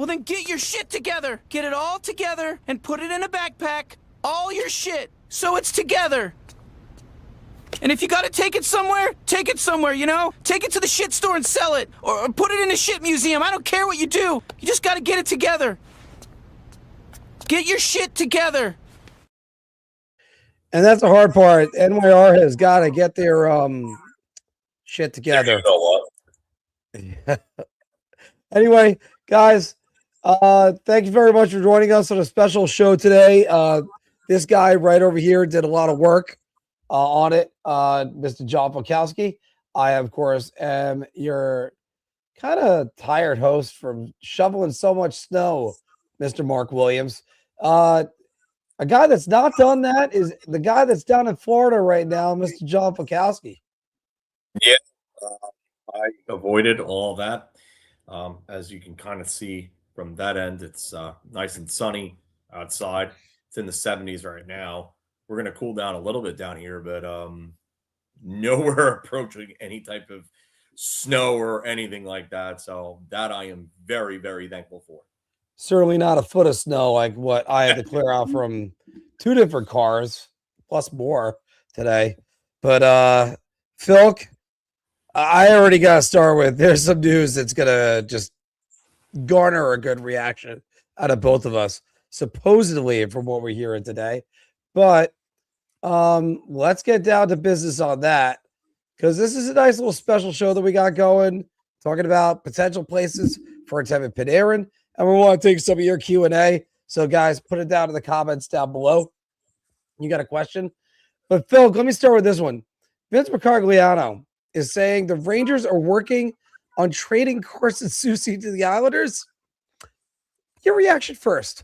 Well, then get your shit together. Get it all together and put it in a backpack. All your shit. So it's together. And if you gotta take it somewhere, you know? Take it to the shit store and sell it. Or put it in a shit museum. I don't care what you do. You just gotta get it together. Get your shit together. And that's the hard part. NYR has got to get their shit together. You know what? Anyway, guys, thank you very much for joining us on a special show today. This guy right over here did a lot of work on it, Mr. John Polkowski. I, of course, am your kind of tired host from shoveling so much snow, Mr. Mark Williams. A guy that's not done that is the guy that's down in Florida right now, Mr. John Polkowski. Yeah, I avoided all that. As you can kind of see from that end, it's nice and sunny outside. It's in the 70s right now. We're going to cool down a little bit down here, but nowhere approaching any type of snow or anything like that. So that I am very, very thankful for. Certainly not a foot of snow like what I had to clear out from 2 different cars, plus more today. But Filk, I already got to start with, there's some news that's going to just garner a good reaction out of both of us, supposedly from what we're hearing today. But let's get down to business on that, because this is a nice little special show that we got going, talking about potential places for Artemi Panarin. And we want to take some of your Q&A. So, guys, put it down in the comments down below. You got a question? But, Phil, let me start with this one. Vince Mercogliano is saying the Rangers are working on trading Carson Soucy to the Islanders. Your reaction first.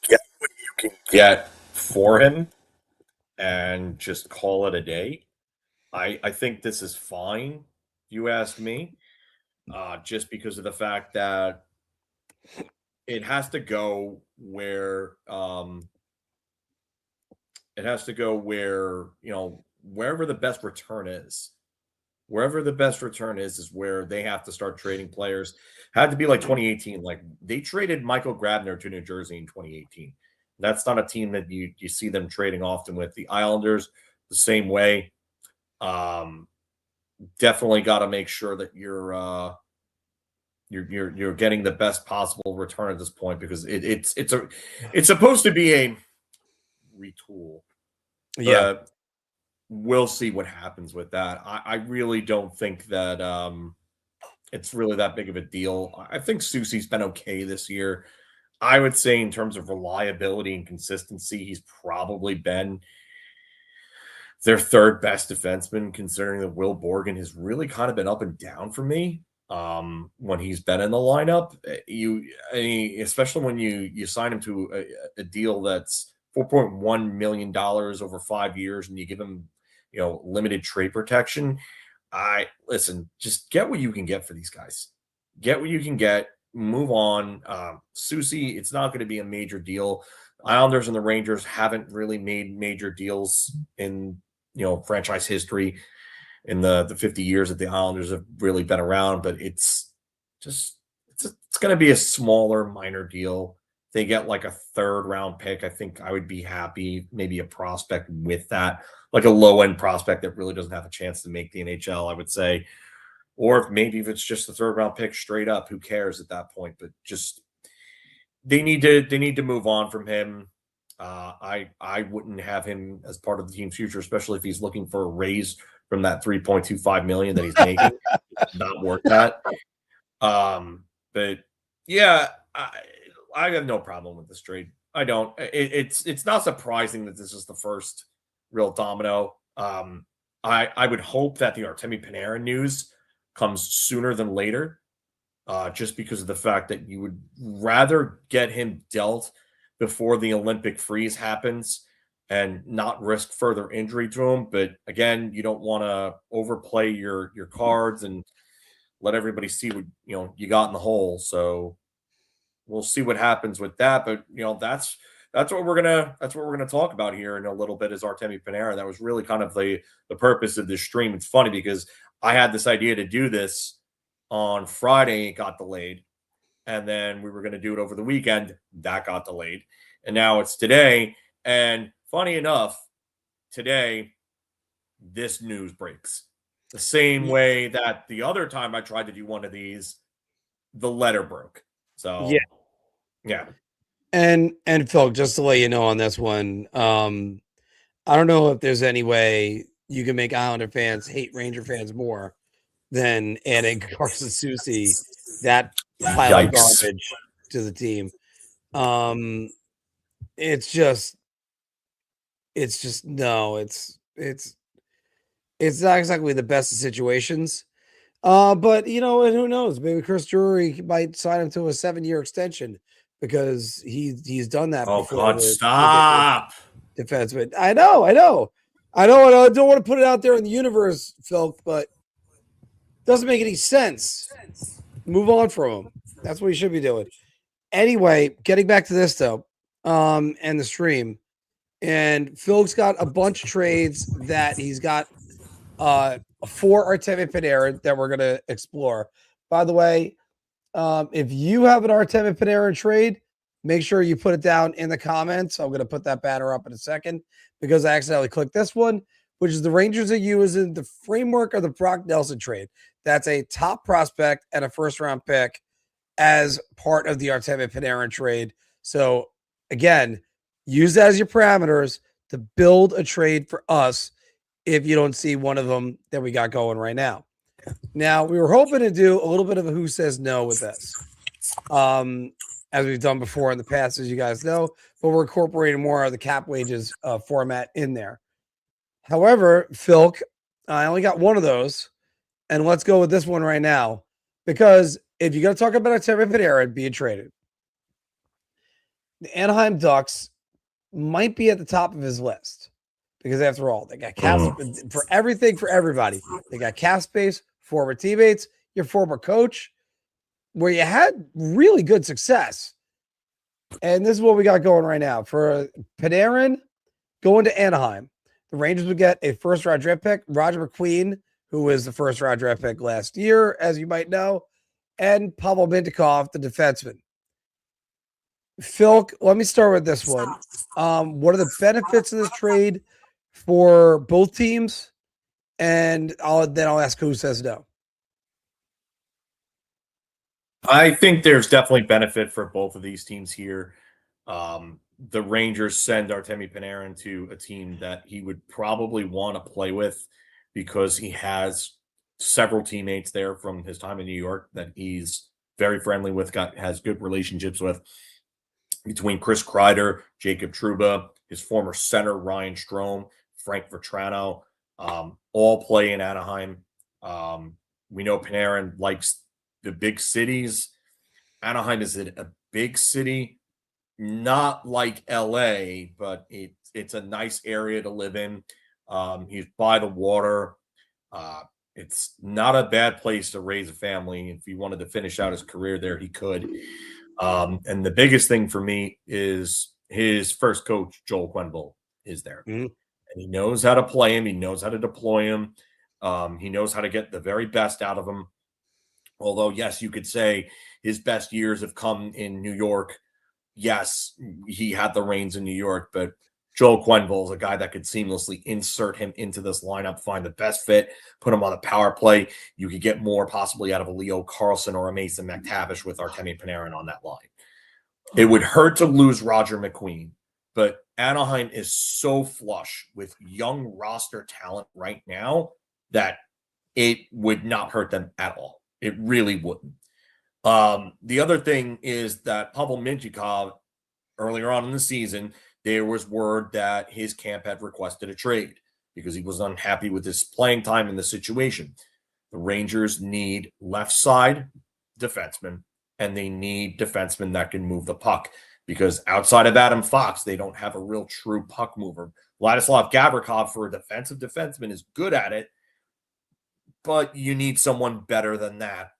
Get what you can get for him and just call it a day. I think this is fine, you ask me, just because of the fact that it has to go where wherever the best return is. Wherever the best return is where they have to start trading players. Had to be like 2018. Like they traded Michael Grabner to New Jersey in 2018. That's not a team that you see them trading often with. The Islanders, the same way. Definitely got to make sure that you're getting the best possible return at this point, because it's supposed to be a retool. Yeah, we'll see what happens with that. I really don't think that it's really that big of a deal. I think Soucy's been okay this year. I would say in terms of reliability and consistency, he's probably been their third best defenseman, considering that Will Borgen has really kind of been up and down for me when he's been in the lineup. Especially when you sign him to a deal that's $4.1 million over 5 years, and you give him limited trade protection. Listen, just get what you can get for these guys. Get what you can get. Move on. Soucy, it's not going to be a major deal. Islanders and the Rangers haven't really made major deals in franchise history in the 50 years that the Islanders have really been around, but it's going to be a smaller, minor deal. They get like a third-round pick. I think I would be happy. Maybe a prospect with that, like a low-end prospect that really doesn't have a chance to make the NHL, I would say. Or maybe if it's just the third-round pick straight up, who cares at that point? But just they need to move on from him. I wouldn't have him as part of the team's future, especially if he's looking for a raise from that $3.25 million that he's making. Not worth that. But yeah, I have no problem with this trade. I don't. It's not surprising that this is the first real domino. I would hope that the Artemi Panarin news comes sooner than later, just because of the fact that you would rather get him dealt before the Olympic freeze happens and not risk further injury to him. But again, you don't want to overplay your cards and let everybody see what you got in the hole. So we'll see what happens with that. But that's that's what we're gonna talk about here in a little bit is Artemi Panarin. That was really kind of the purpose of this stream. It's funny because I had this idea to do this on Friday, it got delayed, and then we were going to do it over the weekend, that got delayed, and now it's today. And funny enough, today this news breaks the same way that the other time I tried to do one of these, the letter broke. So yeah. And Phil, just to let you know on this one, I don't know if there's any way you can make Islander fans hate Ranger fans more than adding Carson Soucy, that pile of garbage, to the team. It's just no, it's not exactly the best of situations. But you know, and who knows? Maybe Chris Drury might sign him to a 7-year extension because he's done that Oh before. God, stop. Defenseman. I know. I don't want to put it out there in the universe, Phil, but doesn't make any sense. Move on from him. That's what he should be doing. Anyway, getting back to this though, and the stream, and Phil's got a bunch of trades that he's got for Artemi Panarin that we're gonna explore. By the way, if you have an Artemi Panarin trade, make sure you put it down in the comments. I'm going to put that banner up in a second because I accidentally clicked this one, which is the Rangers are using the framework of the Brock Nelson trade. That's a top prospect and a first-round pick as part of the Artemi Panarin trade. So, again, use that as your parameters to build a trade for us if you don't see one of them that we got going right now. Now, we were hoping to do a little bit of a who says no with this. As we've done before in the past, as you guys know, but we're incorporating more of the cap wages format in there. However, Filk, I only got one of those, and let's go with this one right now, because if you're going to talk about Artemi Panarin being traded, the Anaheim Ducks might be at the top of his list, because after all, they got cap for everything for everybody. They got cap space, former teammates, your former coach, where you had really good success. And this is what we got going right now. For Panarin going to Anaheim, the Rangers would get a first-round draft pick, Roger McQueen, who was the first-round draft pick last year, as you might know, and Pavel Mintyukov, the defenseman. Phil, let me start with this one. What are the benefits of this trade for both teams? And I'll ask who says no. I think there's definitely benefit for both of these teams here. The Rangers send Artemi Panarin to a team that he would probably want to play with because he has several teammates there from his time in New York that he's very friendly with, has good relationships with, between Chris Kreider, Jacob Trouba, his former center, Ryan Strome, Frank Vetrano, all play in Anaheim. We know Panarin likes the big cities. Anaheim is a big city, not like LA, but it's a nice area to live in. He's by the water. It's not a bad place to raise a family. If he wanted to finish out his career there, he could. And the biggest thing for me is his first coach, Joel Quenneville, is there. And he knows how to play him. He knows how to deploy him. He knows how to get the very best out of him. Although, yes, you could say his best years have come in New York. Yes, he had the reins in New York, but Joel Quenneville is a guy that could seamlessly insert him into this lineup, find the best fit, put him on the power play. You could get more possibly out of a Leo Carlson or a Mason McTavish with Artemi Panarin on that line. It would hurt to lose Roger McQueen, but Anaheim is so flush with young roster talent right now that it would not hurt them at all. It really wouldn't. The other thing is that Pavel Mintyukov, earlier on in the season, there was word that his camp had requested a trade because he was unhappy with his playing time in the situation. The Rangers need left side defensemen, and they need defensemen that can move the puck because outside of Adam Fox, they don't have a real true puck mover. Vladislav Gavrikov, for a defensive defenseman, is good at it, but you need someone better than that.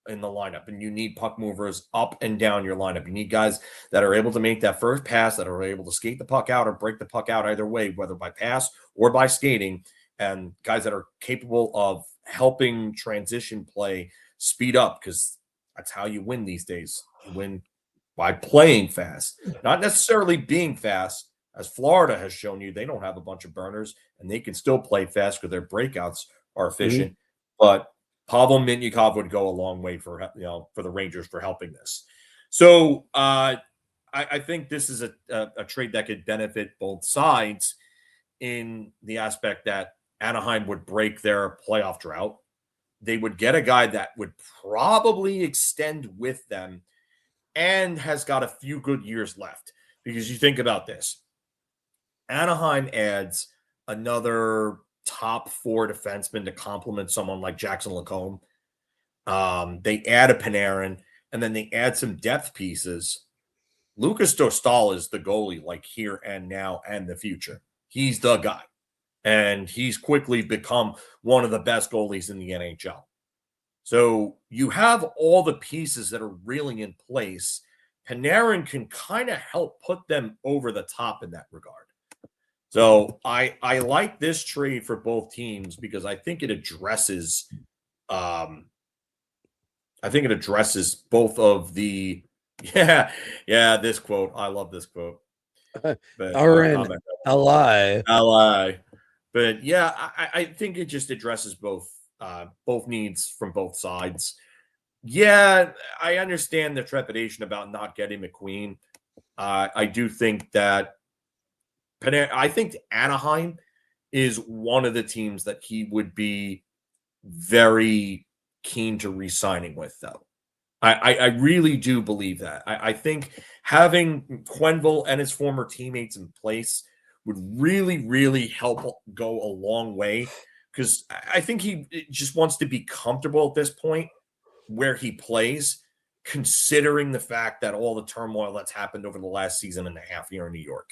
in the lineup, and you need puck movers up and down your lineup. You need guys that are able to make that first pass, that are able to skate the puck out or break the puck out either way, whether by pass or by skating, and guys that are capable of helping transition play speed up, because that's how you win these days. You win by playing fast, not necessarily being fast. As Florida has shown you, they don't have a bunch of burners, and they can still play fast because their breakouts are efficient. But Pavel Mintyukov would go a long way for the Rangers for helping this. So I think this is a trade that could benefit both sides in the aspect that Anaheim would break their playoff drought. They would get a guy that would probably extend with them and has got a few good years left. Because you think about this, Anaheim adds another top 4 defenseman to complement someone like Jackson Lacombe. They add a Panarin, and then they add some depth pieces. Lucas Dostal is the goalie, like here and now and the future. He's the guy. And he's quickly become one of the best goalies in the NHL. So you have all the pieces that are really in place. Panarin can kind of help put them over the top in that regard. So I like this trade for both teams because I think it addresses both of the this quote. I love this quote. But Ally. But yeah, I think it just addresses both needs from both sides. Yeah, I understand the trepidation about not getting McQueen. I do think that I think Anaheim is one of the teams that he would be very keen to re-signing with, though. I really do believe that. I think having Quenneville and his former teammates in place would really, really help go a long way, because I think he just wants to be comfortable at this point where he plays, considering the fact that all the turmoil that's happened over the last season and a half here in New York.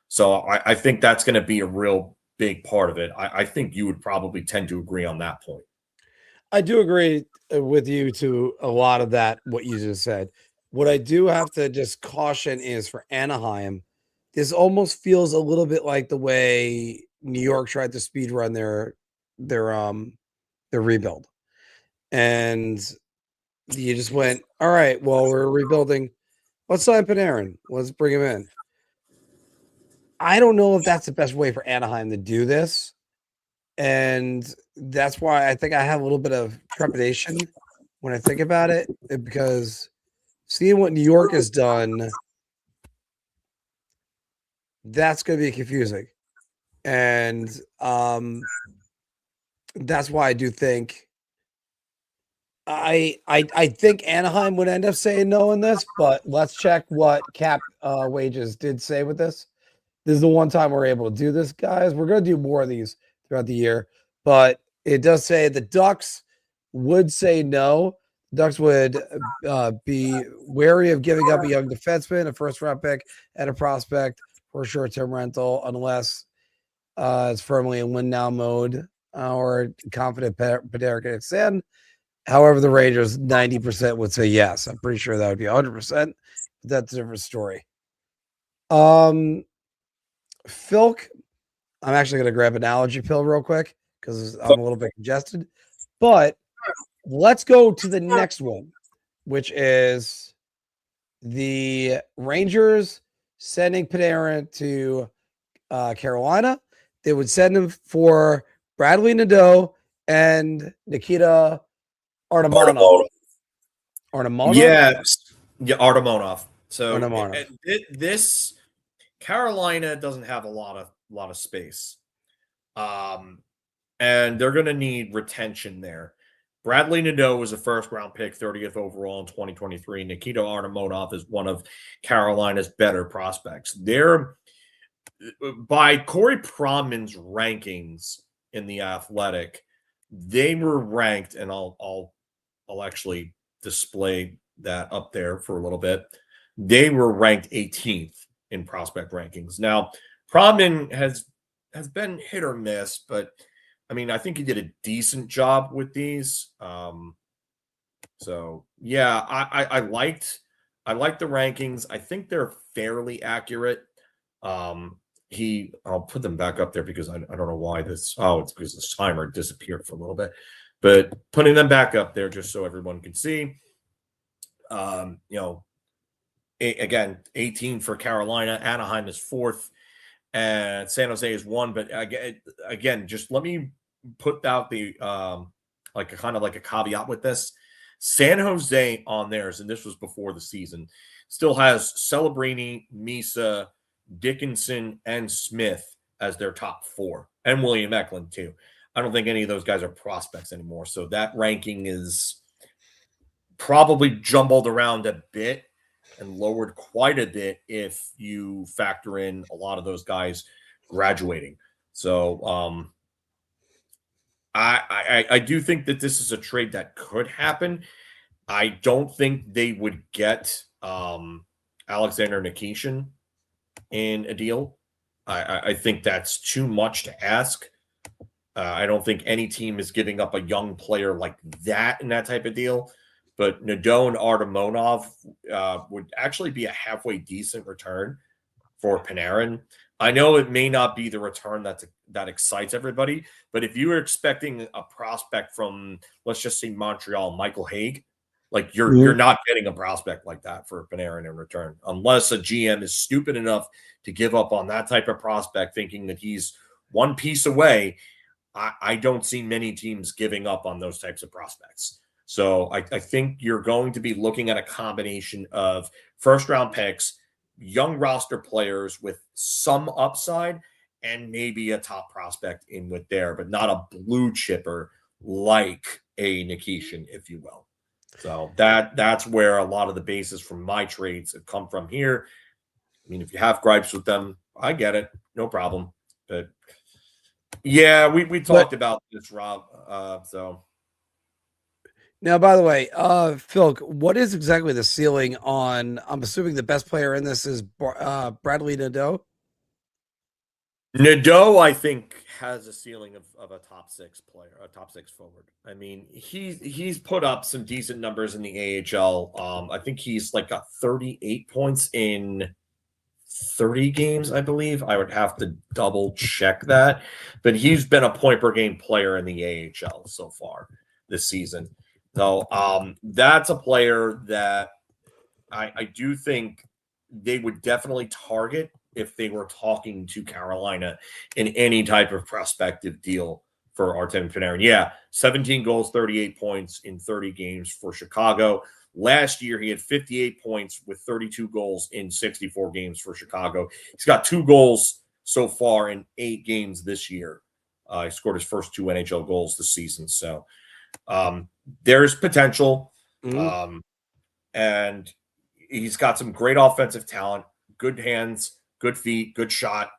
So I think that's going to be a real big part of it. I think you would probably tend to agree on that point. I do agree with you to a lot of that, what you just said. What I do have to just caution is for Anaheim, this almost feels a little bit like the way New York tried to speed run their rebuild. And you just went, all right, well, we're rebuilding. Let's sign Panarin. Let's bring him in. I don't know if that's the best way for Anaheim to do this. And that's why I think I have a little bit of trepidation when I think about it, because seeing what New York has done, that's going to be confusing. And that's why I do think I think Anaheim would end up saying no in this, but let's check what cap wages did say with this. This is the one time we're able to do this, guys. We're going to do more of these throughout the year, but it does say the Ducks would say no. Ducks would be wary of giving up a young defenseman, a first-round pick, and a prospect for a short-term rental unless it's firmly in win-now mode or confident Panarin can extend. However, the Rangers 90% would say yes. I'm pretty sure that would be 100%. But that's a different story. Filk, I'm actually going to grab an allergy pill real quick because I'm a little bit congested. But let's go to the next one, which is the Rangers sending Panarin to Carolina. They would send him for Bradley Nadeau and Nikita Artemonov. Yes. Yeah, Artemonov. So Artemonov. This Carolina doesn't have a lot of space. And they're going to need retention there. Bradley Nadeau was a first-round pick, 30th overall in 2023. Nikita Artemonov is one of Carolina's better prospects. They're, by Corey Pronman's rankings in The Athletic, they were ranked, and I'll actually display that up there for a little bit. They were ranked 18th in prospect rankings. Now, Pronman has been hit or miss, but I mean, I think he did a decent job with these. So yeah, I liked the rankings. I think they're fairly accurate. I'll put them back up there because I don't know why this. Oh, it's because the timer disappeared for a little bit, but putting them back up there just so everyone can see. You know, again, 18 for Carolina. Anaheim is 4th, and San Jose is 1. But again, just let me put out the like a kind of like a caveat with this. San Jose on theirs, and this was before the season, still has Celebrini, Misa, Dickinson, and Smith as their top 4, and William Eklund too. I don't think any of those guys are prospects anymore. So that ranking is probably jumbled around a bit and lowered quite a bit if you factor in a lot of those guys graduating. So I do think that this is a trade that could happen. I don't think they would get Alexander Nikishin in a deal. I think that's too much to ask. I don't think any team is giving up a young player like that in that type of deal. But Nadeau and Artemonov would actually be a halfway decent return for Panarin. I know it may not be the return that excites everybody, but if you were expecting a prospect from, let's just say Montreal, Michael Hague, like you're not getting a prospect like that for Panarin in return, unless a GM is stupid enough to give up on that type of prospect, thinking that he's one piece away. I don't see many teams giving up on those types of prospects. So I think you're going to be looking at a combination of first-round picks, young roster players with some upside, and maybe a top prospect in with there, but not a blue chipper like a Nikishin, if you will. So that's where a lot of the basis from my trades have come from here. I mean, if you have gripes with them, I get it. No problem. But yeah, we talked about this, Rob. So now, by the way, Filk, what is exactly the ceiling on? I'm assuming the best player in this is Bradley Nadeau. Nadeau, I think, has a ceiling of a top 6 player, a top 6 forward. I mean, he's put up some decent numbers in the AHL. I think he's like got 38 points in 30 games, I believe. I would have to double check that, but he's been a point per game player in the AHL so far this season. So that's a player that I do think they would definitely target if they were talking to Carolina in any type of prospective deal for Artemi Panarin. Yeah, 17 goals, 38 points in 30 games for Chicago. Last year, he had 58 points with 32 goals in 64 games for Chicago. He's got 2 goals so far in 8 games this year. He scored his first 2 NHL goals this season. So there's potential. And he's got some great offensive talent, good hands, good feet, good shot.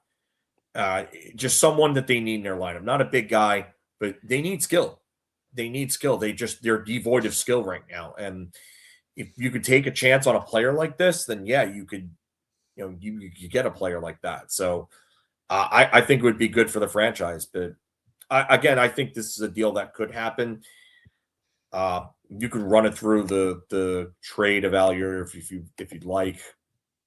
Just someone that they need in their lineup. Not a big guy, but they need skill. They're devoid of skill right now. And if you could take a chance on a player like this, then yeah, you could, you get a player like that. So I think it would be good for the franchise. But I think this is a deal that could happen. You can run it through the trade evaluator if you'd like.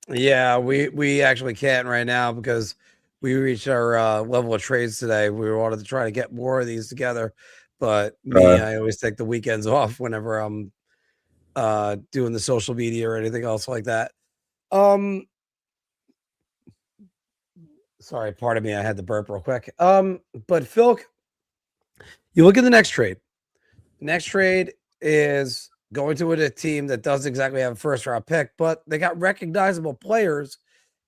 Yeah, we actually can't right now because we reached our level of trades today. We wanted to try to get more of these together, but I always take the weekends off whenever I'm doing the social media or anything else like that. Sorry, pardon me, I had to burp real quick. But Phil, you look at the next trade. Next trade is going to a team that doesn't exactly have a first-round pick, but they got recognizable players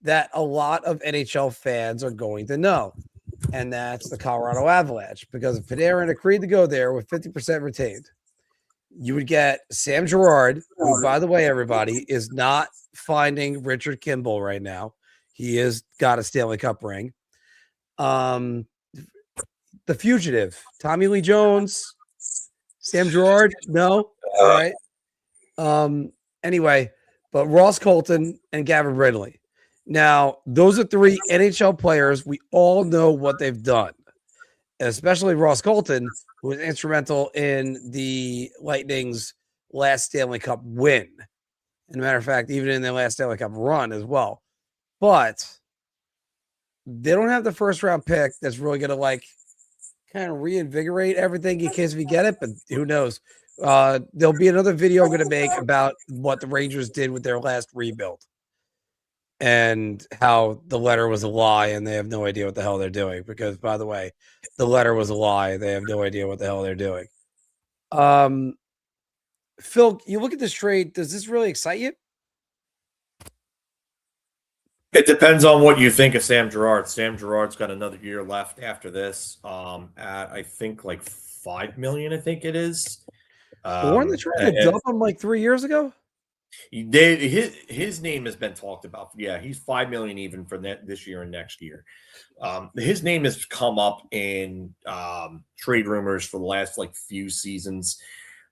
that a lot of NHL fans are going to know, and that's the Colorado Avalanche, because if Panarin agreed to go there with 50% retained, you would get Sam Girard, who, by the way, everybody, is not finding Richard Kimball right now. He has got a Stanley Cup ring. The Fugitive, Tommy Lee Jones, Sam Girard, no. All right. Anyway, but Ross Colton and Gavin Brindley. Now, those are 3 NHL players. We all know what they've done, especially Ross Colton, who was instrumental in the Lightning's last Stanley Cup win. As a matter of fact, even in their last Stanley Cup run as well. But they don't have the first round pick that's really going to like kind of reinvigorate everything in case we get it. But who knows? There'll be another video I'm going to make about what the Rangers did with their last rebuild and how the letter was a lie and they have no idea what the hell they're doing. Because, by the way, the letter was a lie. They have no idea what the hell they're doing. Phil, you look at this trade. Does this really excite you? It depends on what you think of Sam Girard. Sam Girard's got another year left after this. At I think like $5 million. I think it is. Weren't they trying to dump him like 3 years ago? His name has been talked about. Yeah, he's $5 million even for this year and next year. His name has come up in trade rumors for the last like few seasons.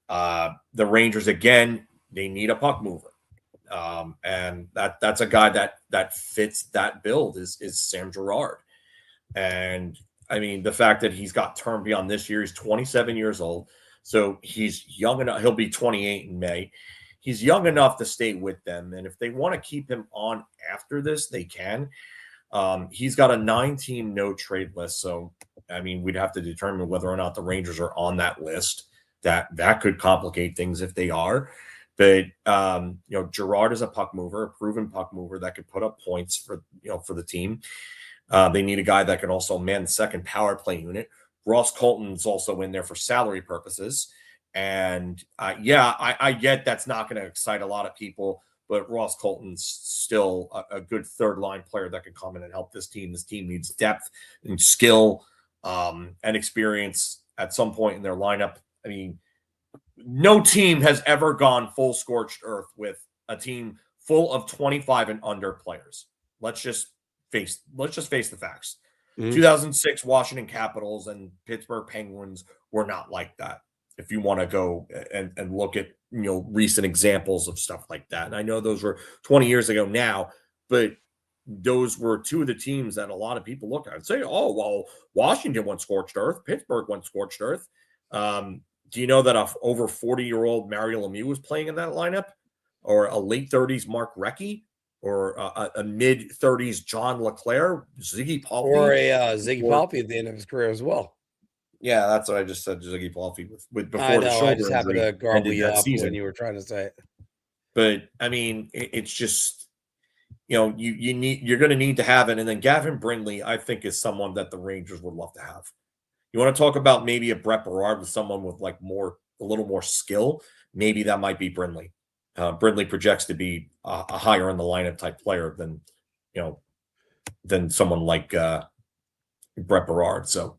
The Rangers again, they need a puck mover, and that's a guy that fits that build is Sam Girard. And I mean, the fact that he's got term beyond this year, he's 27 years old, so he's young enough. He'll be 28 in May. He's young enough to stay with them, and if they want to keep him on after this, they can. He's got a 9-team no trade list, so I mean, we'd have to determine whether or not the Rangers are on that list. That could complicate things if they are. But Girard is a puck mover, a proven puck mover that could put up points for the team. They need a guy that can also man the second power play unit. Ross Colton's also in there for salary purposes. And I get that's not going to excite a lot of people, but Ross Colton's still a good third line player that can come in and help this team. This team needs depth and skill and experience at some point in their lineup. I mean, no team has ever gone full scorched earth with a team full of 25 and under players. Let's just face the facts. 2006 Washington Capitals and Pittsburgh Penguins were not like that. If you want to go and look at recent examples of stuff like that. And I know those were 20 years ago now, but those were two of the teams that a lot of people look at and say, oh, well, Washington went scorched earth, Pittsburgh went scorched earth. Do you know that a over 40-year-old Mario Lemieux was playing in that lineup, or a late 30s Mark Recchi, or a mid 30s John LeClaire, Ziggy Palffy, or a Ziggy Palffy at the end of his career as well? Yeah, that's what I just said. Ziggy Palffy with before I know, the shoulder I just happened to garble you up season. when you were trying to say it. But I mean, it's just you're going to need to have it. And then Gavin Brindley, I think, is someone that the Rangers would love to have. You want to talk about maybe a Brett Berard with someone with like a little more skill? Maybe that might be Brindley. Brindley projects to be a higher in the lineup type player than someone like Brett Berard. So,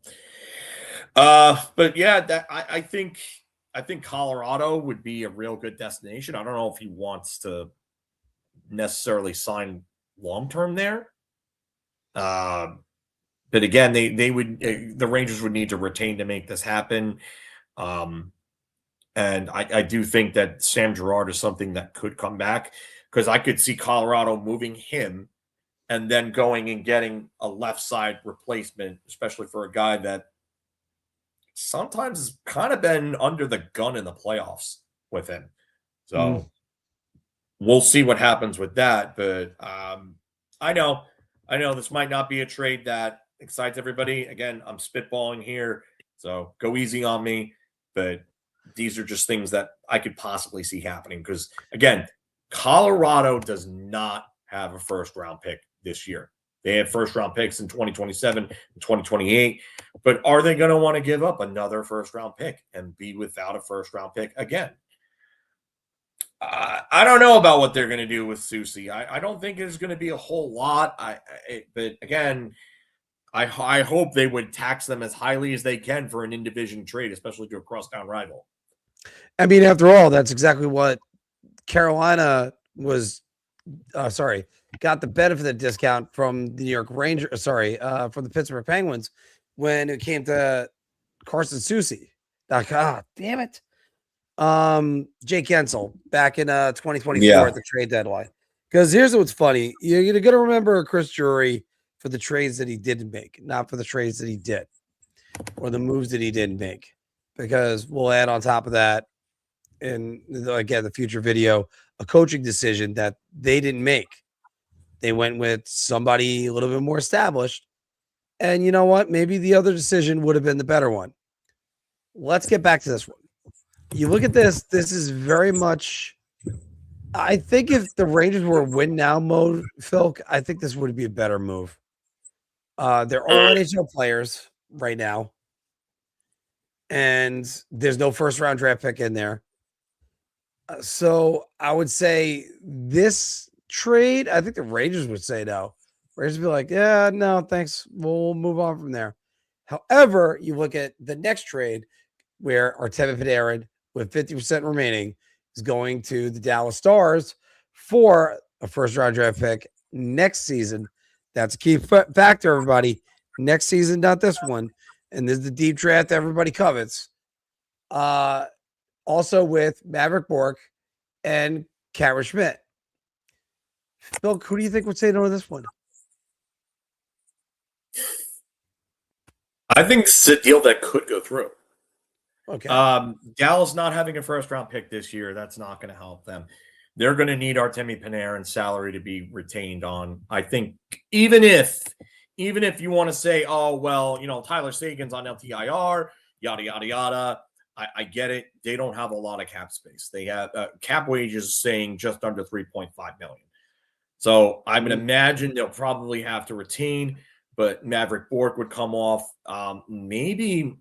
but yeah, I think Colorado would be a real good destination. I don't know if he wants to necessarily sign long term there. But again, the Rangers would need to retain to make this happen. And I do think that Sam Girard is something that could come back, because I could see Colorado moving him and then going and getting a left side replacement, especially for a guy that sometimes has kind of been under the gun in the playoffs with him. So we'll see what happens with that. But I know this might not be a trade that excites everybody. Again, I'm spitballing here, so go easy on me. But these are just things that I could possibly see happening, because, again, Colorado does not have a first-round pick this year. They have first-round picks in 2027 and 2028, but are they going to want to give up another first-round pick and be without a first-round pick again? I don't know about what they're going to do with Soucy. I don't think there's going to be a whole lot. But again, I hope they would tax them as highly as they can for an in-division trade, especially to a crosstown rival. I mean, after all, that's exactly what Carolina was. Got the benefit of the discount from the New York Rangers. From the Pittsburgh Penguins when it came to Carson Soucy. Damn it. Jake Gensel back in 2024 at the trade deadline. Because here's what's funny. You're going to remember Chris Drury for the trades that he didn't make, not for the trades that he did or the moves that he didn't make. Because we'll add on top of that in again the future video, a coaching decision that they didn't make. They went with somebody a little bit more established. And you know what? Maybe the other decision would have been the better one. Let's get back to this one. You look at this, this is very much, I think if the Rangers were win now mode, Phil, I think this would be a better move. They're all NHL players right now. And there's no first round draft pick in there. So I would say this trade, I think the Rangers would say no. Rangers would be like, yeah, no, thanks. We'll move on from there. However, you look at the next trade where Artemi Panarin with 50% remaining is going to the Dallas Stars for a first round draft pick next season. That's a key factor, everybody. Next season, not this one. And this is the deep draft everybody covets. Also with Maverick Bork and Cameron Schmidt. Phil, who do you think would say no to this one? I think this is a deal that could go through. Okay. Dallas not having a first round pick this year, that's not going to help them. They're going to need Artemi Panarin's salary to be retained on. I think even if you want to say, oh, well, you know, Tyler Seguin's on LTIR, yada, yada, yada. I get it. They don't have a lot of cap space. They have cap wages saying just under $3.5 million. So I would imagine they'll probably have to retain, but Maverick Bork would come off. Maybe,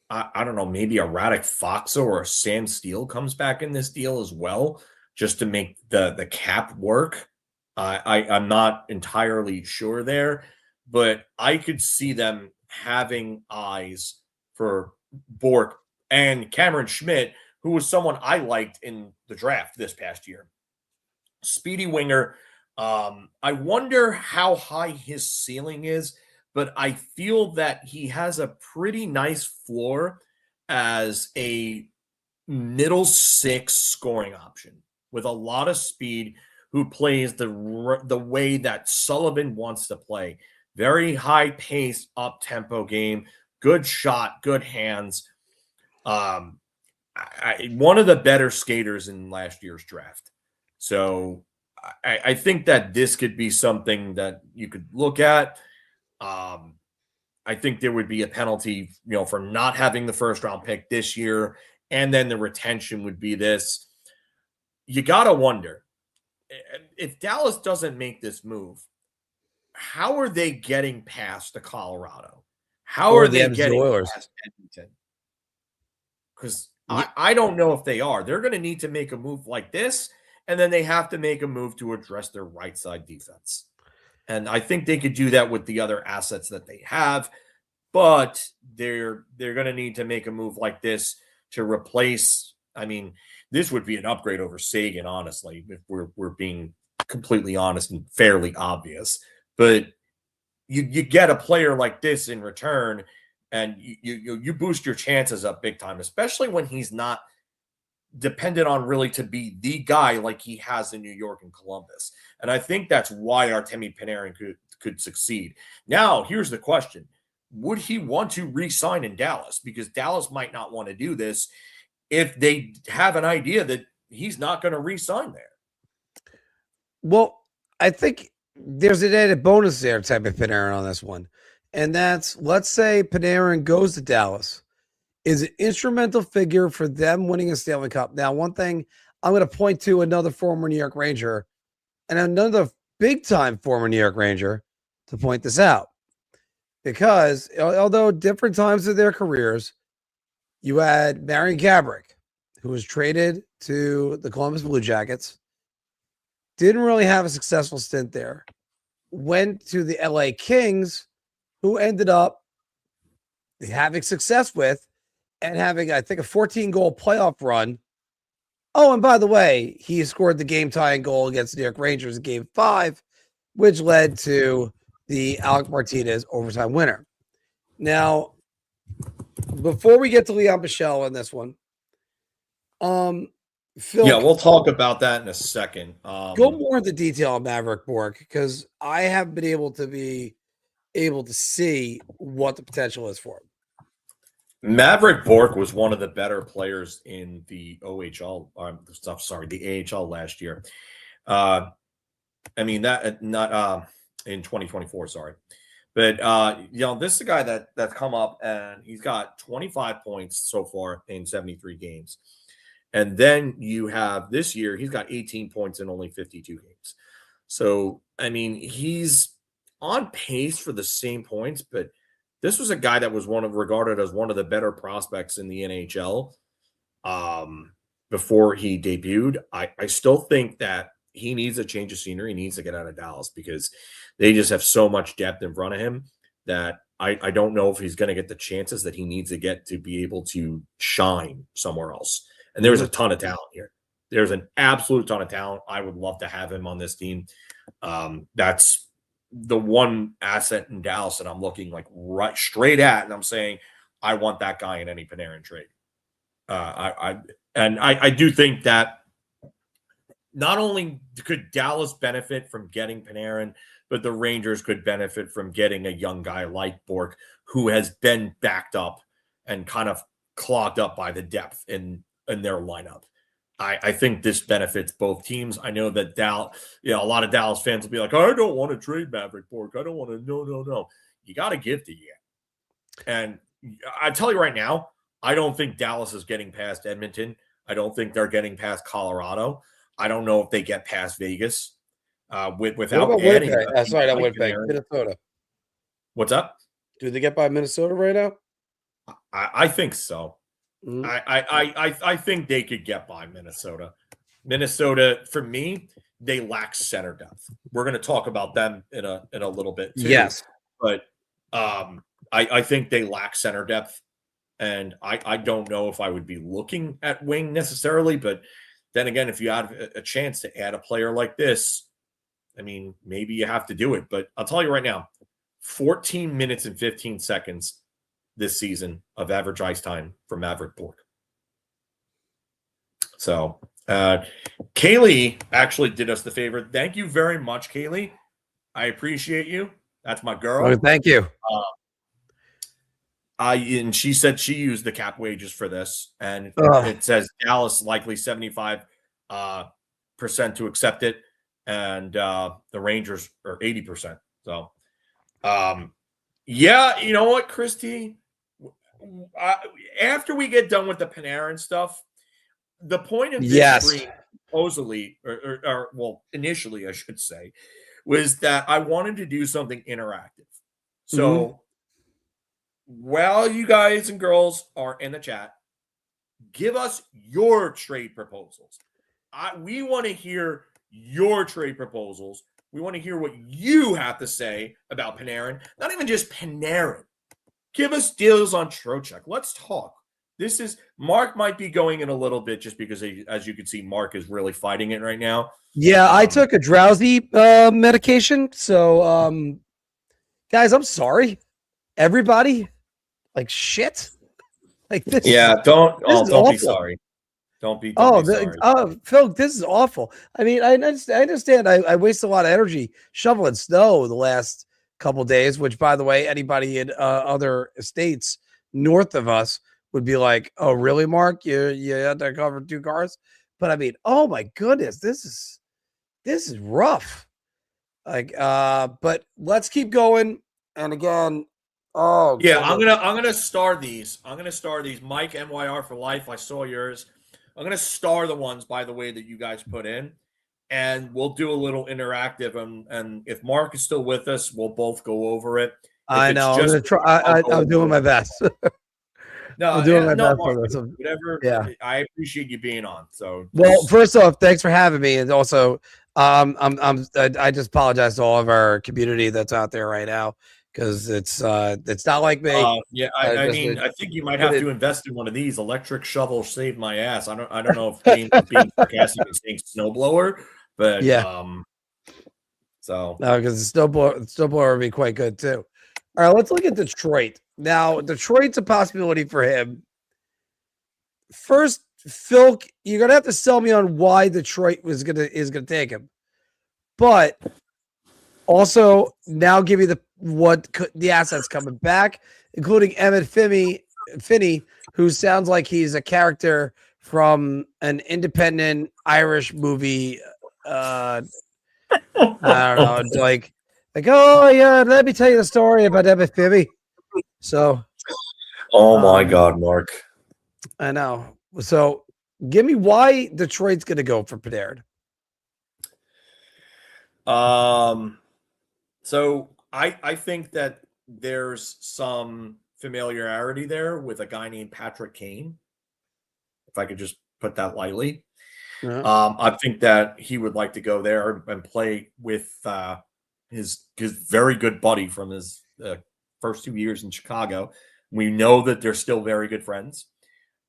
I don't know, maybe a Radek Foxo or a Sam Steele comes back in this deal as well, just to make the cap work. I'm not entirely sure there, but I could see them having eyes for Bork and Cameron Schmidt, who was someone I liked in the draft this past year. Speedy winger. I wonder how high his ceiling is, but I feel that he has a pretty nice floor as a middle six scoring option with a lot of speed, who plays the way that Sullivan wants to play. Very high pace, up tempo game, good shot, good hands. One of the better skaters in last year's draft. So I think that this could be something that you could look at. I think there would be a penalty, for not having the first round pick this year, and then the retention would be this. You got to wonder, if Dallas doesn't make this move, how are they getting past the Colorado? How are they getting past Edmonton? Because I don't know if they are. They're going to need to make a move like this, and then they have to make a move to address their right side defense. And I think they could do that with the other assets that they have, but they're going to need to make a move like this to replace. I mean, this would be an upgrade over Seguin, honestly, if we're being completely honest and fairly obvious. But you get a player like this in return, and you boost your chances up big time, especially when he's not dependent on really to be the guy like he has in New York and Columbus. And I think that's why Artemi Panarin could succeed. Now, here's the question. Would he want to re-sign in Dallas? Because Dallas might not want to do this if they have an idea that he's not going to re-sign there. Well, I think there's an added bonus there, type of Panarin on this one. And that's, let's say Panarin goes to Dallas, is an instrumental figure for them winning a Stanley Cup. Now, one thing I'm going to point to another former New York Ranger and another big-time former New York Ranger to point this out. Because although different times of their careers, you had Marian Gaborik, who was traded to the Columbus Blue Jackets, didn't really have a successful stint there, went to the LA Kings, who ended up having success with and having, I think, a 14-goal playoff run. Oh, and by the way, he scored the game-tying goal against the New York Rangers in Game 5, which led to the Alec Martinez overtime winner. Now, before we get to Leon Michel on this one, Phil, yeah, we'll talk about that in a second. Go more into detail on Maverick Bork, because I haven't been able to see what the potential is for him. Maverick Bork was one of the better players in the OHL, the AHL last year. I mean that not in 2024, sorry. But this is a guy that's come up and he's got 25 points so far in 73 games. And then you have this year, he's got 18 points in only 52 games. So, I mean, he's on pace for the same points, but this was a guy that was regarded as one of the better prospects in the NHL before he debuted. I still think that he needs a change of scenery. He needs to get out of Dallas because they just have so much depth in front of him that I don't know if he's going to get the chances that he needs to get to be able to shine somewhere else. And there's a ton of talent here. There's an absolute ton of talent. I would love to have him on this team. That's the one asset in Dallas that I'm looking like right straight at, and I'm saying I want that guy in any Panarin trade. I do think that not only could Dallas benefit from getting Panarin, but the Rangers could benefit from getting a young guy like Bork who has been backed up and kind of clogged up by the depth in their lineup. I think this benefits both teams. I know that a lot of Dallas fans will be like, I don't want to trade Maverick Bork. I don't want to. No. You got to give to you. And I tell you right now, I don't think Dallas is getting past Edmonton. I don't think they're getting past Colorado. I don't know if they get past Vegas without adding. Sorry, not Winnipeg. Minnesota. What's up? Do they get by Minnesota right now? I think so. Mm-hmm. I think they could get by Minnesota. Minnesota, for me, they lack center depth. We're going to talk about them in a little bit too. Yes, but I think they lack center depth, and I don't know if I would be looking at wing necessarily. But then again, if you have a chance to add a player like this, I mean, maybe you have to do it. But I'll tell you right now, 14 minutes and 15 seconds this season of average ice time for Maverick Bork. So Kaylee actually did us the favor. Thank you very much, Kaylee. I appreciate you. That's my girl. Oh, thank you. And she said she used the cap wages for this, and it says Dallas likely 75% to accept it, and the Rangers are 80%. So, yeah, you know what, Christy? After we get done with the Panarin stuff, the point of this screen, supposedly, or initially, I should say, was that I wanted to do something interactive. So while you guys and girls are in the chat, give us your trade proposals. We want to hear your trade proposals. We want to hear what you have to say about Panarin. Not even just Panarin. Give us deals on Trocheck. Let's talk. Mark might be going in a little bit just because, as you can see, Mark is really fighting it right now. Yeah, I took a drowsy medication. So, guys, I'm sorry. Everybody, like shit. Like this. Yeah, don't awful. be sorry. Don't be sorry. Phil, this is awful. I mean, I understand. I waste a lot of energy shoveling snow the last couple days, which, by the way, anybody in other states north of us would be like, oh, really, Mark? You had to cover 2 cars? But I mean, oh my goodness, this is rough. Like, but let's keep going. And again, yeah, I'm gonna star these. Mike MYR for life. I saw yours. I'm gonna star the ones, by the way, that you guys put in, and we'll do a little interactive. And if Mark is still with us, we'll both go over it. I know. I'm gonna try. I'm doing my best. No, I'm doing my best Mark, for this. Whatever. Yeah, I appreciate you being on. So, well, first off, thanks for having me, and also, I just apologize to all of our community that's out there right now because it's not like me. Yeah, I mean, I think you might have to invest in one of these. Electric shovel saved my ass. I don't know if being sarcastic and saying snowblower, but yeah. So no, because the snowblower would be quite good too. All right, let's look at Detroit. Now, Detroit's a possibility for him. First, Filk, you're gonna have to sell me on why Detroit is gonna take him, but also now give me the assets coming back, including Emmett Finney Finney, who sounds like he's a character from an independent Irish movie. I don't know, like, oh yeah, let me tell you the story about Emmett Fibby. So, oh my God, Mark. I know. So, give me why Detroit's going to go for Panarin. So I think that there's some familiarity there with a guy named Patrick Kane, if I could just put that lightly. Yeah. I think that he would like to go there and play with his very good buddy from his first 2 years in Chicago. We know that they're still very good friends.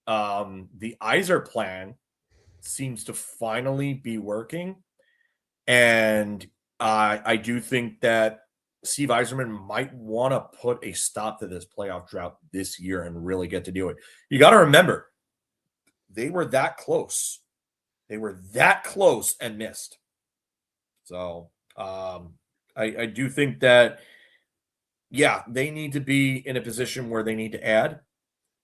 The Iser plan seems to finally be working, and I do think that Steve Yzerman might want to put a stop to this playoff drought this year and really get to do it. You got to remember, they were that close. They were that close and missed. So I do think that, yeah, they need to be in a position where they need to add.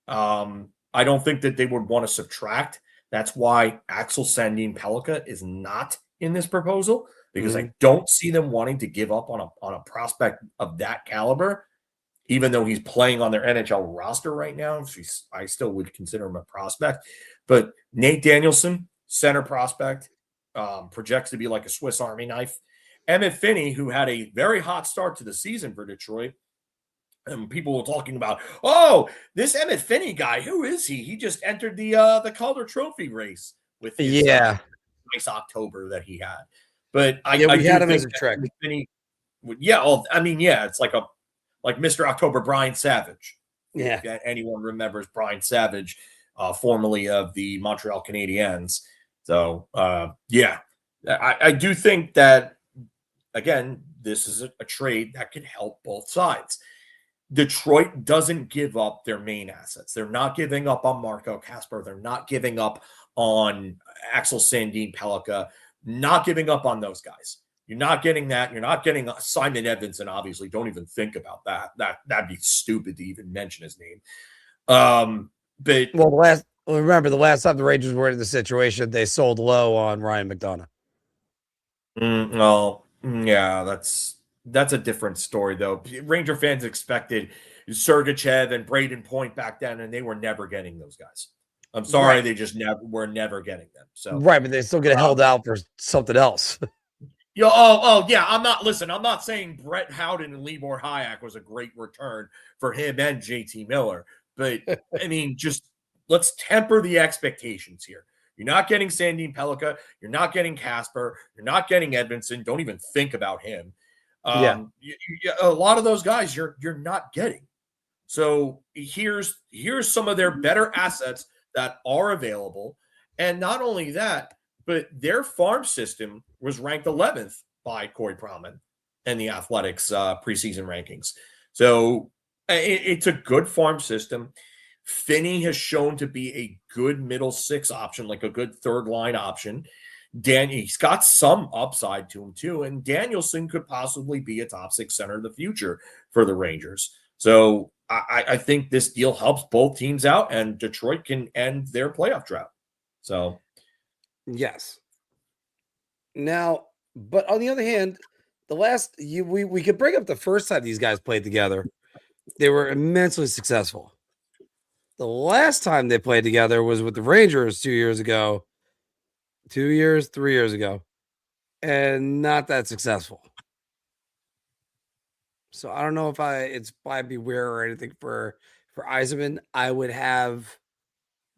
I don't think that they would want to subtract. That's why Axel Sandin Pellikka is not in this proposal, because I don't see them wanting to give up on a prospect of that caliber, even though he's playing on their NHL roster right now. I still would consider him a prospect. But Nate Danielson, center prospect, projects to be like a Swiss Army knife. Emmett Finney, who had a very hot start to the season for Detroit, and people were talking about, oh, this Emmett Finney guy, who is he? He just entered the Calder Trophy race with his nice October that he had. But I had him as a trick. Finney, it's like Mr. October, Brian Savage. Yeah, if anyone remembers Brian Savage, formerly of the Montreal Canadiens. So I do think that, again, this is a trade that could help both sides. Detroit doesn't give up their main assets. They're not giving up on Marco Kasper. They're not giving up on Axel Sandin Pellikka. Not giving up on those guys. You're not getting that. You're not getting Simon Edvinsson, obviously. Don't even think about that. That'd be stupid to even mention his name. But remember the last time the Rangers were in the situation, they sold low on Ryan McDonough. Yeah, that's a different story, though. Ranger fans expected Sergachev and Braden Point back then, and they were never getting those guys. I'm sorry, they just were never getting them. So but they still get held out for something else. Yeah. I'm not saying Brett Howden and Libor Hayek was a great return for him and JT Miller, but I mean, just let's temper the expectations here. You're not getting Sandin Pellikka. You're not getting Kasper. You're not getting Edvinsson. Don't even think about him. A lot of those guys you're not getting. So here's some of their better assets that are available, and not only that, but their farm system was ranked 11th by Corey Proman and the Athletics preseason rankings. So it's a good farm system. Finney has shown to be a good middle six option, like a good third line option. He's got some upside to him too, and Danielson could possibly be a top six center of the future for the Rangers. So I think this deal helps both teams out, and Detroit can end their playoff drought. So, yes. Now, but on the other hand, we could bring up the first time these guys played together. They were immensely successful. The last time they played together was with the Rangers 2 years ago. 3 years ago, and not that successful. So I don't know if it's by beware or anything for Yzerman. I would have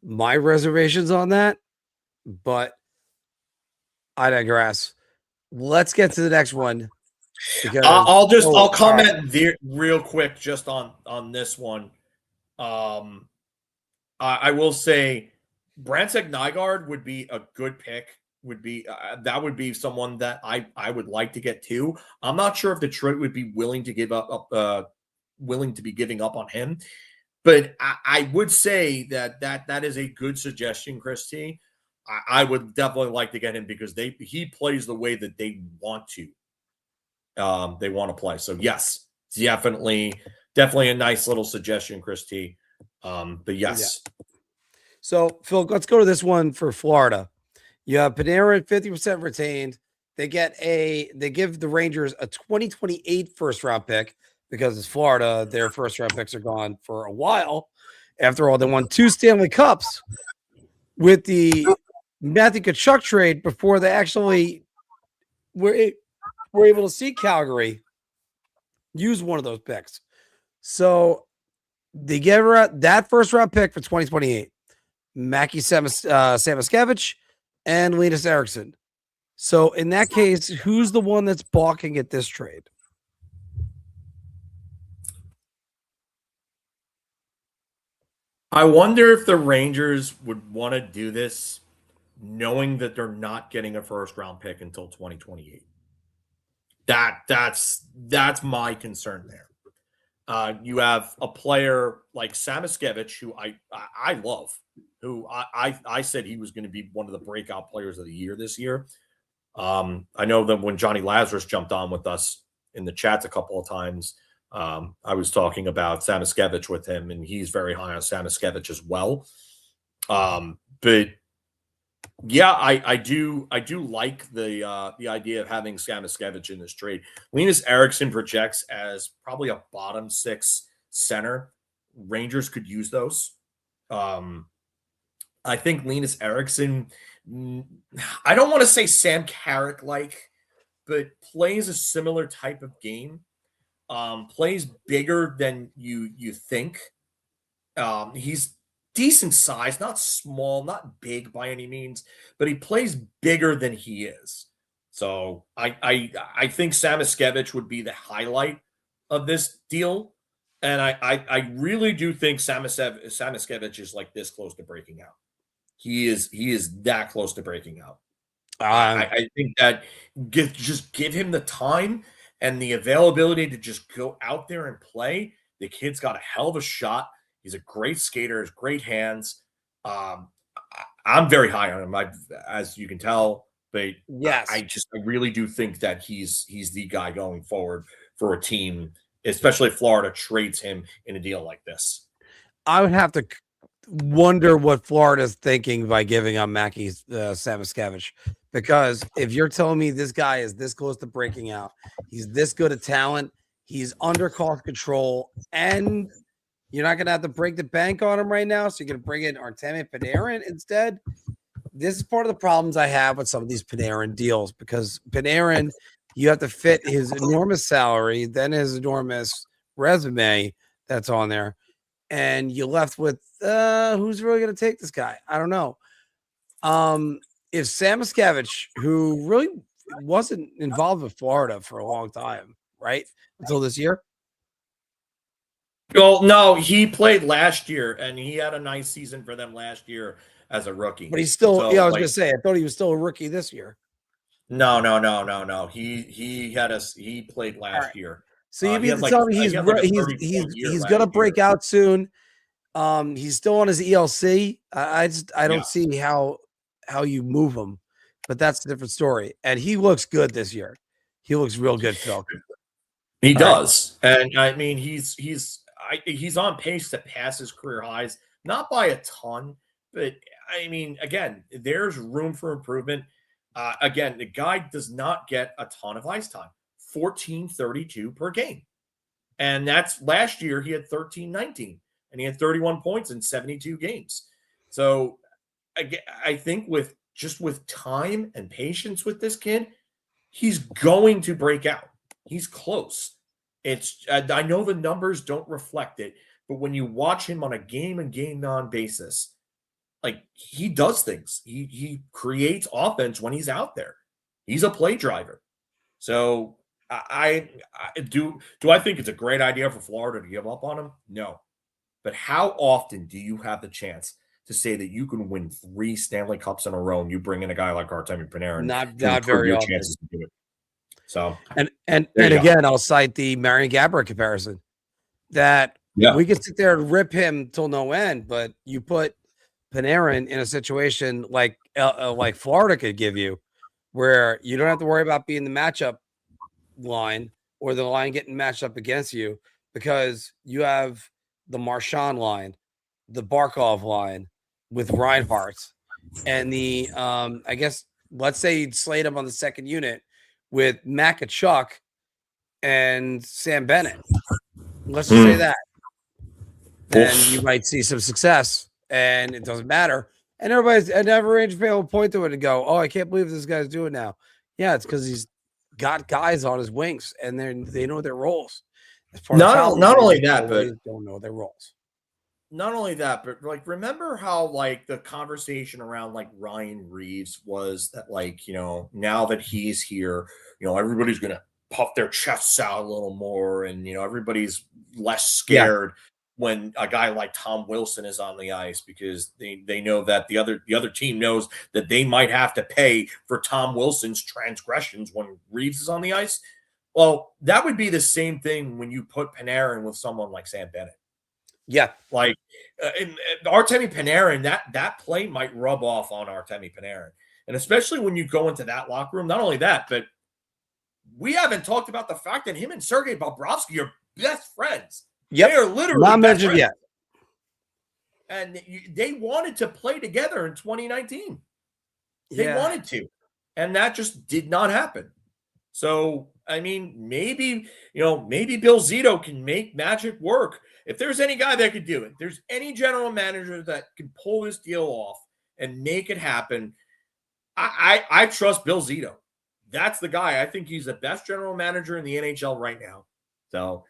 my reservations on that, but I digress. Let's get to the next one. I'll comment real quick just on this one. I will say Brandtec Nygaard would be a good pick. That would be someone that I would like to get to. I'm not sure if Detroit would be willing to giving up on him, but I would say that is a good suggestion, Chris T. I would definitely like to get him because he plays the way that they want to. They want to play. So yes, definitely a nice little suggestion, Chris T. But yes. So, Phil, let's go to this one for Florida. You have Panarin 50% retained. They give the Rangers a 2028 first round pick because it's Florida. Their first round picks are gone for a while. After all, they won 2 Stanley Cups with the Matthew Tkachuk trade before they actually were able to see Calgary use one of those picks. So they gave her that first round pick for 2028. Mackie Samoskevich and Linus Eriksson. So in that case, who's the one that's balking at this trade? I wonder if the Rangers would want to do this knowing that they're not getting a first round pick until 2028. That's my concern there. You have a player like Samoskevich, who I love, who I said he was going to be one of the breakout players of the year this year. I know that when Johnny Lazarus jumped on with us in the chats a couple of times, I was talking about Samoskevich with him, and he's very high on Samoskevich as well. But yeah, I do like the idea of having Samoskevich in this trade. Linus Eriksson projects as probably a bottom 6 center. Rangers could use those. I think Linus Eriksson, I don't want to say Sam Carrick like, but plays a similar type of game. Plays bigger than you think. He's decent size, not small, not big by any means, but he plays bigger than he is. So I think Samoskevich would be the highlight of this deal. And I really do think Samoskevich is like this close to breaking out. He is that close to breaking out. I think that just give him the time and the availability to just go out there and play. The kid's got a hell of a shot. He's a great skater, has great hands. I'm very high on him, as you can tell. But yes, I really do think that he's the guy going forward for a team, especially if Florida trades him in a deal like this. I would have to wonder what Florida's thinking by giving up Mackie Samoskevich, because if you're telling me this guy is this close to breaking out, he's this good at talent, he's under cost control, and you're not going to have to break the bank on him right now, so you're going to bring in Artemi Panarin instead. This is part of the problems I have with some of these Panarin deals, because Panarin, you have to fit his enormous salary, then his enormous resume that's on there, and you're left with who's really going to take this guy? I don't know. If Samoskevich, who really wasn't involved with Florida for a long time, right, until this year. Well, no, he played last year, and he had a nice season for them last year as a rookie. But he's still, I was going to say, I thought he was still a rookie this year. No. He played last year. So you mean to tell me he's going to break out soon? He's still on his ELC. I don't see how you move him, but that's a different story. And he looks good this year. He looks real good, Phil. He does, and I mean he's on pace to pass his career highs, not by a ton, but I mean again, there's room for improvement. Again, the guy does not get a ton of ice time, 14:32 per game, and that's last year he had 13:19, and he had 31 points in 72 games. So I think with time and patience with this kid, he's going to break out. He's close. I know the numbers don't reflect it, but when you watch him on a game and game on basis, like he does things. He creates offense when he's out there. He's a play driver. So I do I think it's a great idea for Florida to give up on him? No. But how often do you have the chance to say that you can win 3 Stanley Cups in a row and you bring in a guy like Artemi Panarin? Not very often. Chances to do it. So and again, I'll cite the Marian Gaborik comparison that we could sit there and rip him till no end, but you put Panarin in a situation like Florida could give you, where you don't have to worry about being the matchup line or the line getting matched up against you, because you have the Marchand line the Barkov line with Reinhardt and the I guess let's say you'd slate him on the second unit with Makachuk and Sam Bennett. Let's just say that. Then you might see some success, and it doesn't matter. And every Ranger fan will point to it and go, "Oh, I can't believe this guy's doing now." Yeah, it's because he's got guys on his wings, and they know their roles. Not only that, but don't know their roles. Not only that, but like, remember how like the conversation around like Ryan Reeves was that, like, now that he's here, everybody's gonna puff their chests out a little more, and everybody's less scared when a guy like Tom Wilson is on the ice, because they know that the other team knows that they might have to pay for Tom Wilson's transgressions when Reeves is on the ice. Well, that would be the same thing when you put Panarin with someone like Sam Bennett. Yeah, like Artemi Panarin, that play might rub off on Artemi Panarin, and especially when you go into that locker room. Not only that, but we haven't talked about the fact that him and Sergei Bobrovsky are best friends. Yep. They are literally not mentioned yet. And they wanted to play together in 2019. They wanted to, and that just did not happen. So, I mean, maybe Bill Zito can make magic work. If there's any guy that could do it, there's any general manager that can pull this deal off and make it happen, I trust Bill Zito. That's the guy. I think he's the best general manager in the NHL right now. So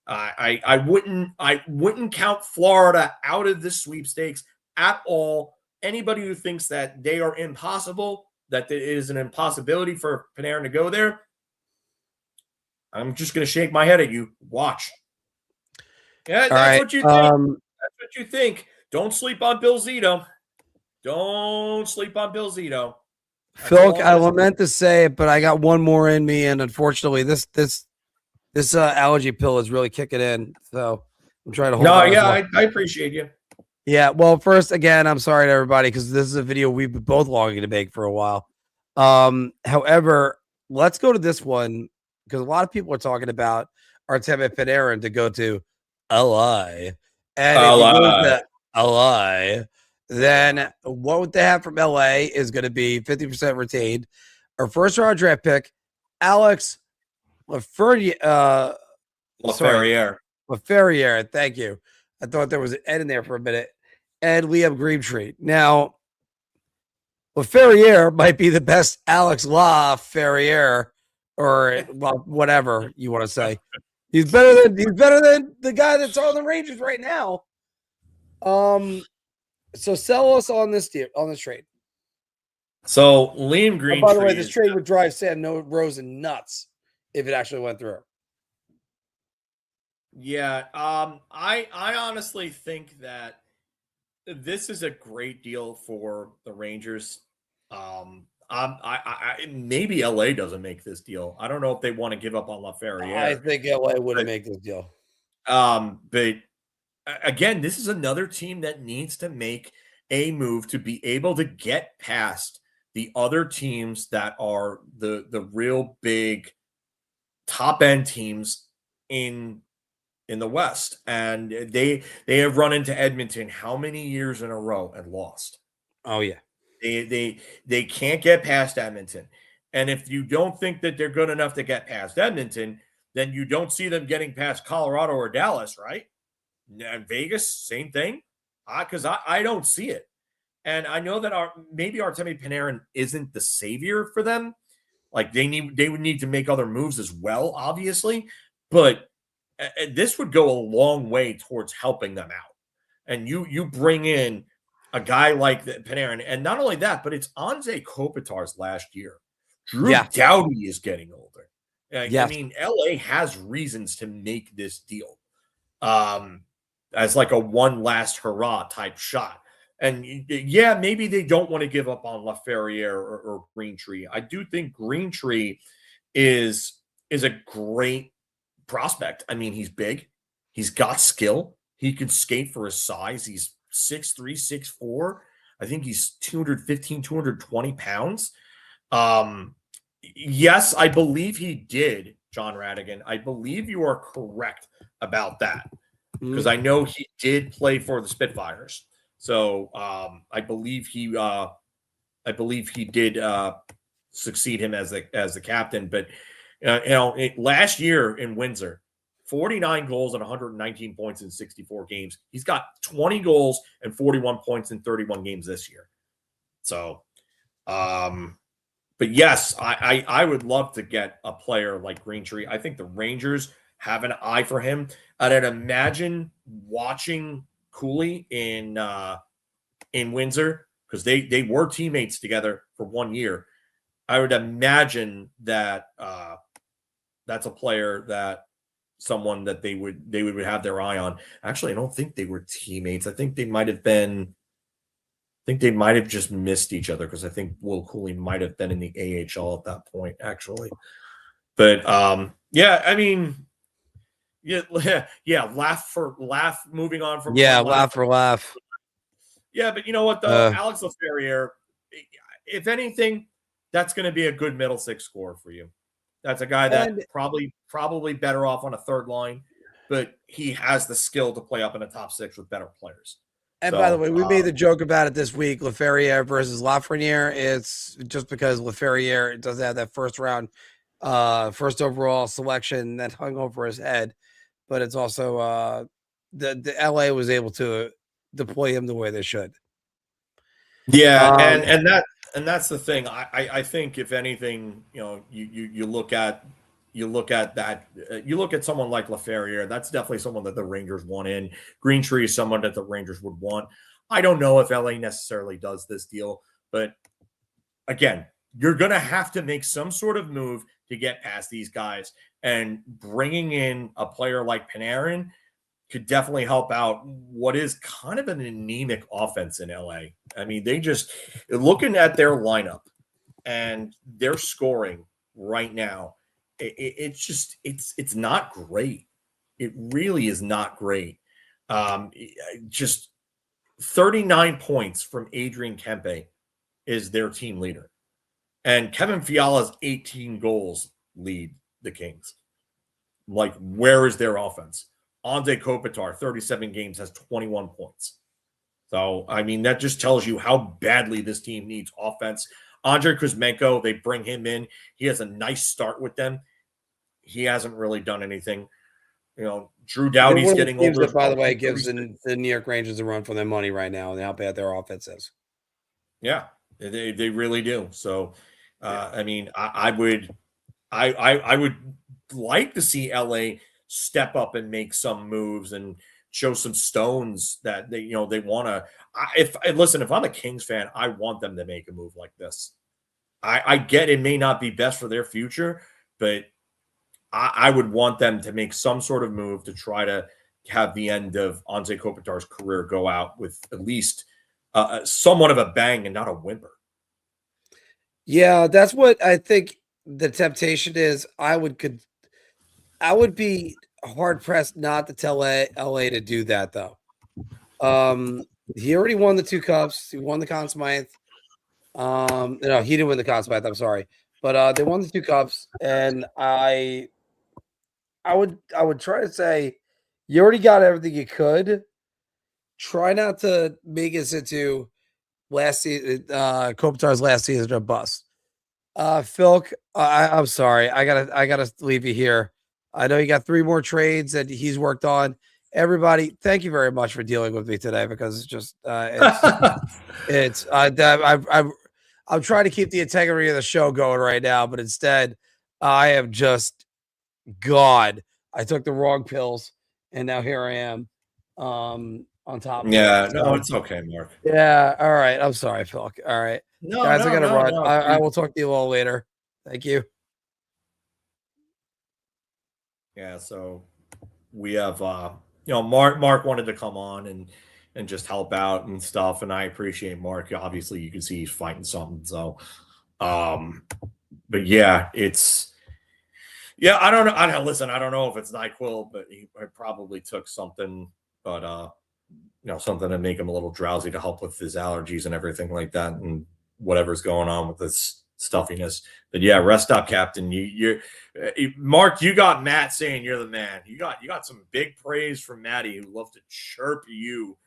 I wouldn't count Florida out of this sweepstakes at all. Anybody who thinks that they are impossible, that it is an impossibility for Panarin to go there, I'm just going to shake my head at you. Watch. Yeah, that's what you think. That's what you think. Don't sleep on Bill Zito. Don't sleep on Bill Zito. Phil, I lament to say it, but I got one more in me, and unfortunately, this allergy pill is really kicking in. So I'm trying to hold on. I appreciate you. Yeah. Well, first, again, I'm sorry to everybody because this is a video we've been both longing to make for a while. However, let's go to this one because a lot of people are talking about Artemi Panarin to go to LA. And if he goes to LA, then what they have from LA is going to be 50% retained. Our first round draft pick, Alex Laferriere. Thank you. I thought there was an Ed in there for a minute. And Liam Greentree. Now, Laferriere might be the best Alex Laferriere, or well, whatever you want to say. He's better than the guy that's on the Rangers right now. So sell us on this deal, on this trade. So Liam Greentree. By the way, this trade would drive Sam Rosen nuts if it actually went through. Yeah, I honestly think that this is a great deal for the Rangers. Maybe LA doesn't make this deal. I don't know if they want to give up on Laferriere. I think LA wouldn't make this deal. But again, this is another team that needs to make a move to be able to get past the other teams that are the real big top end teams in the West. And they have run into Edmonton how many years in a row and lost. Oh yeah. They can't get past Edmonton. And if you don't think that they're good enough to get past Edmonton, then you don't see them getting past Colorado or Dallas, right? And Vegas, same thing. Because I don't see it. And I know that maybe Artemi Panarin isn't the savior for them. Like they would need to make other moves as well, obviously. But this would go a long way towards helping them out. And you bring in a guy like Panarin, and not only that, but it's Anze Kopitar's last year. Drew Doughty is getting older. I mean, LA has reasons to make this deal as like a one last hurrah type shot. And yeah, maybe they don't want to give up on Laferriere or Greentree. I do think Greentree is a great prospect. I mean, he's big. He's got skill. He can skate for his size. He's 6'3", 6'4". I think he's 215, 220 pounds. Yes, I believe he did, John Radigan. I believe you are correct about that. because I know he did play for the Spitfires. So I believe he did succeed him as the captain. But last year in Windsor, 49 goals and 119 points in 64 games. He's got 20 goals and 41 points in 31 games this year. So, but yes, I would love to get a player like Greentree. I think the Rangers have an eye for him. I'd imagine watching Cooley in Windsor, because they were teammates together for 1 year. I would imagine that that's a player that someone that they would have their eye on. Actually, I don't think they were teammates. I think they might have been. I think they might have just missed each other, because I think Will Cooley might have been in the AHL at that point, actually. But yeah, I mean, yeah, laugh. Moving on from laugh for laugh. Yeah, but you know what though, Alex Laferriere, if anything, that's going to be a good middle six scorer for you. That's a guy that probably better off on a third line, but he has the skill to play up in a top six with better players. And by the way, we made the joke about it this week, Laferriere versus Lafreniere. It's just because Laferriere doesn't have that first overall selection that hung over his head, but it's also the LA was able to deploy him the way they should. Yeah, and that's the thing. I think if anything, you look at that. You look at someone like Laferriere. That's definitely someone that the Rangers want in. Greentree is someone that the Rangers would want. I don't know if LA necessarily does this deal, but again, you're going to have to make some sort of move to get past these guys. And bringing in a player like Panarin could definitely help out what is kind of an anemic offense in LA. I mean, they just looking at their lineup and their scoring right now. It's not great. It really is not great. Just 39 points from Adrian Kempe is their team leader. And Kevin Fiala's 18 goals lead the Kings. Like, where is their offense? Anze Kopitar, 37 games, has 21 points. So, I mean, that just tells you how badly this team needs offense. Andrei Kuzmenko, they bring him in. He has a nice start with them. He hasn't really done anything. Drew Doughty's getting older. That, by the way, gives the New York Rangers a run for their money right now, and how bad their offense is. Yeah, they really do. So, I mean, I would like to see LA step up and make some moves and show some stones that they want to. If I'm a Kings fan, I want them to make a move like this. I get it may not be best for their future, but I would want them to make some sort of move to try to have the end of Anze Kopitar's career go out with at least somewhat of a bang and not a whimper. Yeah, that's what I think the temptation is. I would be hard pressed not to tell LA to do that, though. He already won the 2 cups. He won the Conn Smythe. No, he didn't win the Conn Smythe. I'm sorry, but they won the 2 cups, and I would try to say you already got everything you could. Try not to make it into last season, Kopitar's last season a bust. Filk, I'm sorry, I gotta leave you here. I know you got 3 more trades that he's worked on. Everybody, thank you very much for dealing with me today, because it's just I'm trying to keep the integrity of the show going right now, but instead I am just God. I took the wrong pills, and now here I am on top of it. No, it's okay, Mark. Yeah, all right. I'm sorry, Phil. All right. No, guys, I gotta run. No, I will talk to you all later. Thank you. Yeah, so we have Mark wanted to come on and just help out and stuff, and I appreciate Mark. Obviously, you can see he's fighting something. So but yeah, I don't know. Listen, I don't know if it's NyQuil, but I probably took something, but something to make him a little drowsy to help with his allergies and everything like that, and whatever's going on with this stuffiness. But yeah, rest stop captain. Mark, you got Matt saying you're the man. You got some big praise from Matty, who loves to chirp you.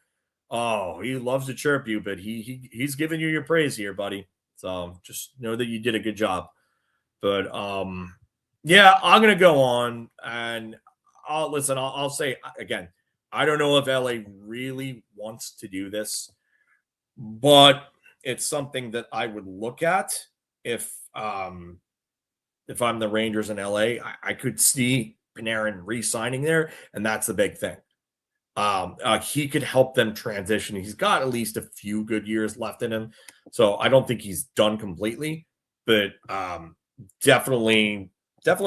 Oh, he loves to chirp you, but he's giving you your praise here, buddy. So just know that you did a good job. But yeah, I'm gonna go on, and I'll say again, I don't know if LA really wants to do this, but it's something that I would look at if I'm the Rangers in LA. I could see Panarin re-signing there, and that's the big thing. He could help them transition. He's got at least a few good years left in him, so I don't think he's done completely, but definitely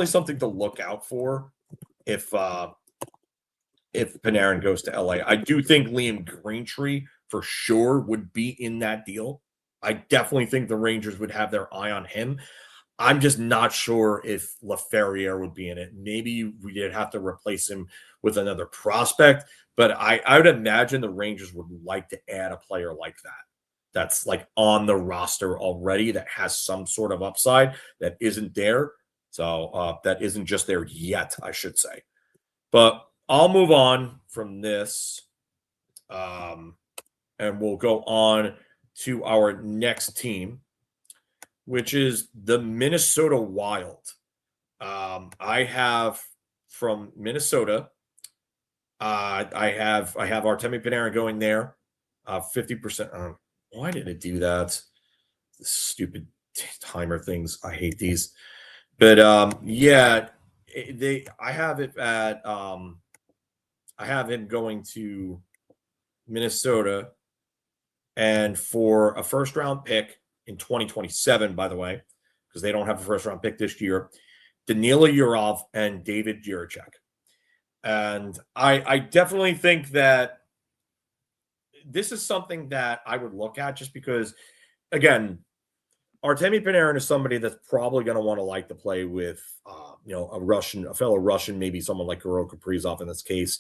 something to look out for if Panarin goes to LA. I do think Liam Greentree for sure would be in that deal. I definitely think the Rangers would have their eye on him. I'm just not sure if LaFerriere would be in it. Maybe we did have to replace him with another prospect, but I would imagine the Rangers would like to add a player like that. That's like on the roster already, that has some sort of upside that isn't there. So that isn't just there yet, I should say. But I'll move on from this, and we'll go on to our next team, which is the Minnesota Wild. I have from Minnesota, I have Artemi Panarin going there, 50%. Why did it do that? This stupid timer things. I hate these. But yeah, I have it at I have him going to Minnesota, and for a first round pick in 2027, by the way, because they don't have a first round pick this year, Danila Yurov and David Jiricek. And I definitely think that this is something that I would look at, just because, again, Artemi Panarin is somebody that's probably going to want to like to play with, a fellow Russian, maybe someone like Kirill Kaprizov in this case.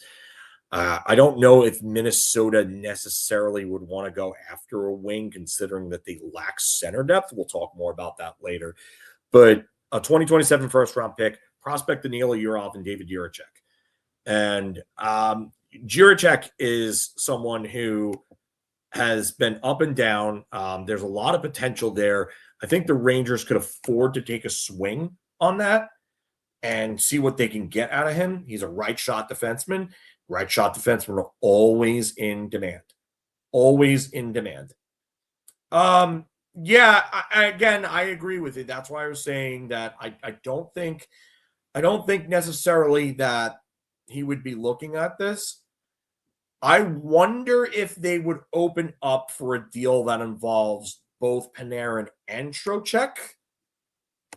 I don't know if Minnesota necessarily would want to go after a wing, considering that they lack center depth. We'll talk more about that later. But a 2027 first-round pick, prospect Danila Yurov and David Jiricek. And Jiricek is someone who has been up and down. There's a lot of potential there. I think the Rangers could afford to take a swing on that and see what they can get out of him. He's a right-shot defenseman. Right-shot defensemen are always in demand. Always in demand. Yeah, I agree with it. That's why I was saying that I don't think necessarily that he would be looking at this. I wonder if they would open up for a deal that involves both Panarin and Trocheck.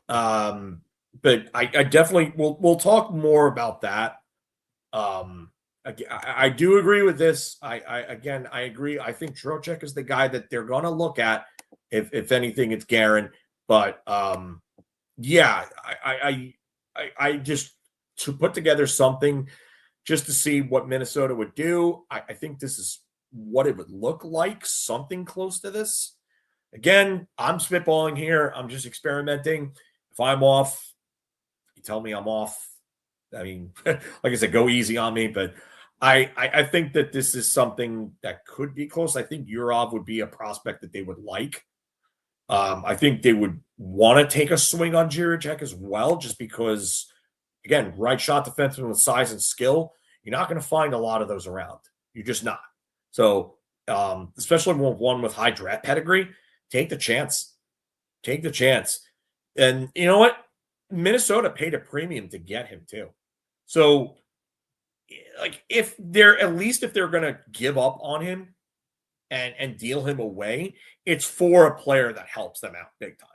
But I definitely we'll talk more about that. I do agree with this. I agree. I think Trocheck is the guy that they're going to look at. If anything, it's Guerin. But yeah, I just to put together something just to see what Minnesota would do. I think this is what it would look like, something close to this. Again, I'm spitballing here. I'm just experimenting. If I'm off, you tell me I'm off. I mean, like I said, go easy on me. But I think that this is something that could be close. I think Yurov would be a prospect that they would like. I think they would want to take a swing on Jiricek as well, just because, again, right shot defenseman with size and skill, you're not going to find a lot of those around. You're just not. So, especially one with high draft pedigree, take the chance. Take the chance. And you know what? Minnesota paid a premium to get him too. So, like, if they're going to give up on him and deal him away, it's for a player that helps them out big time,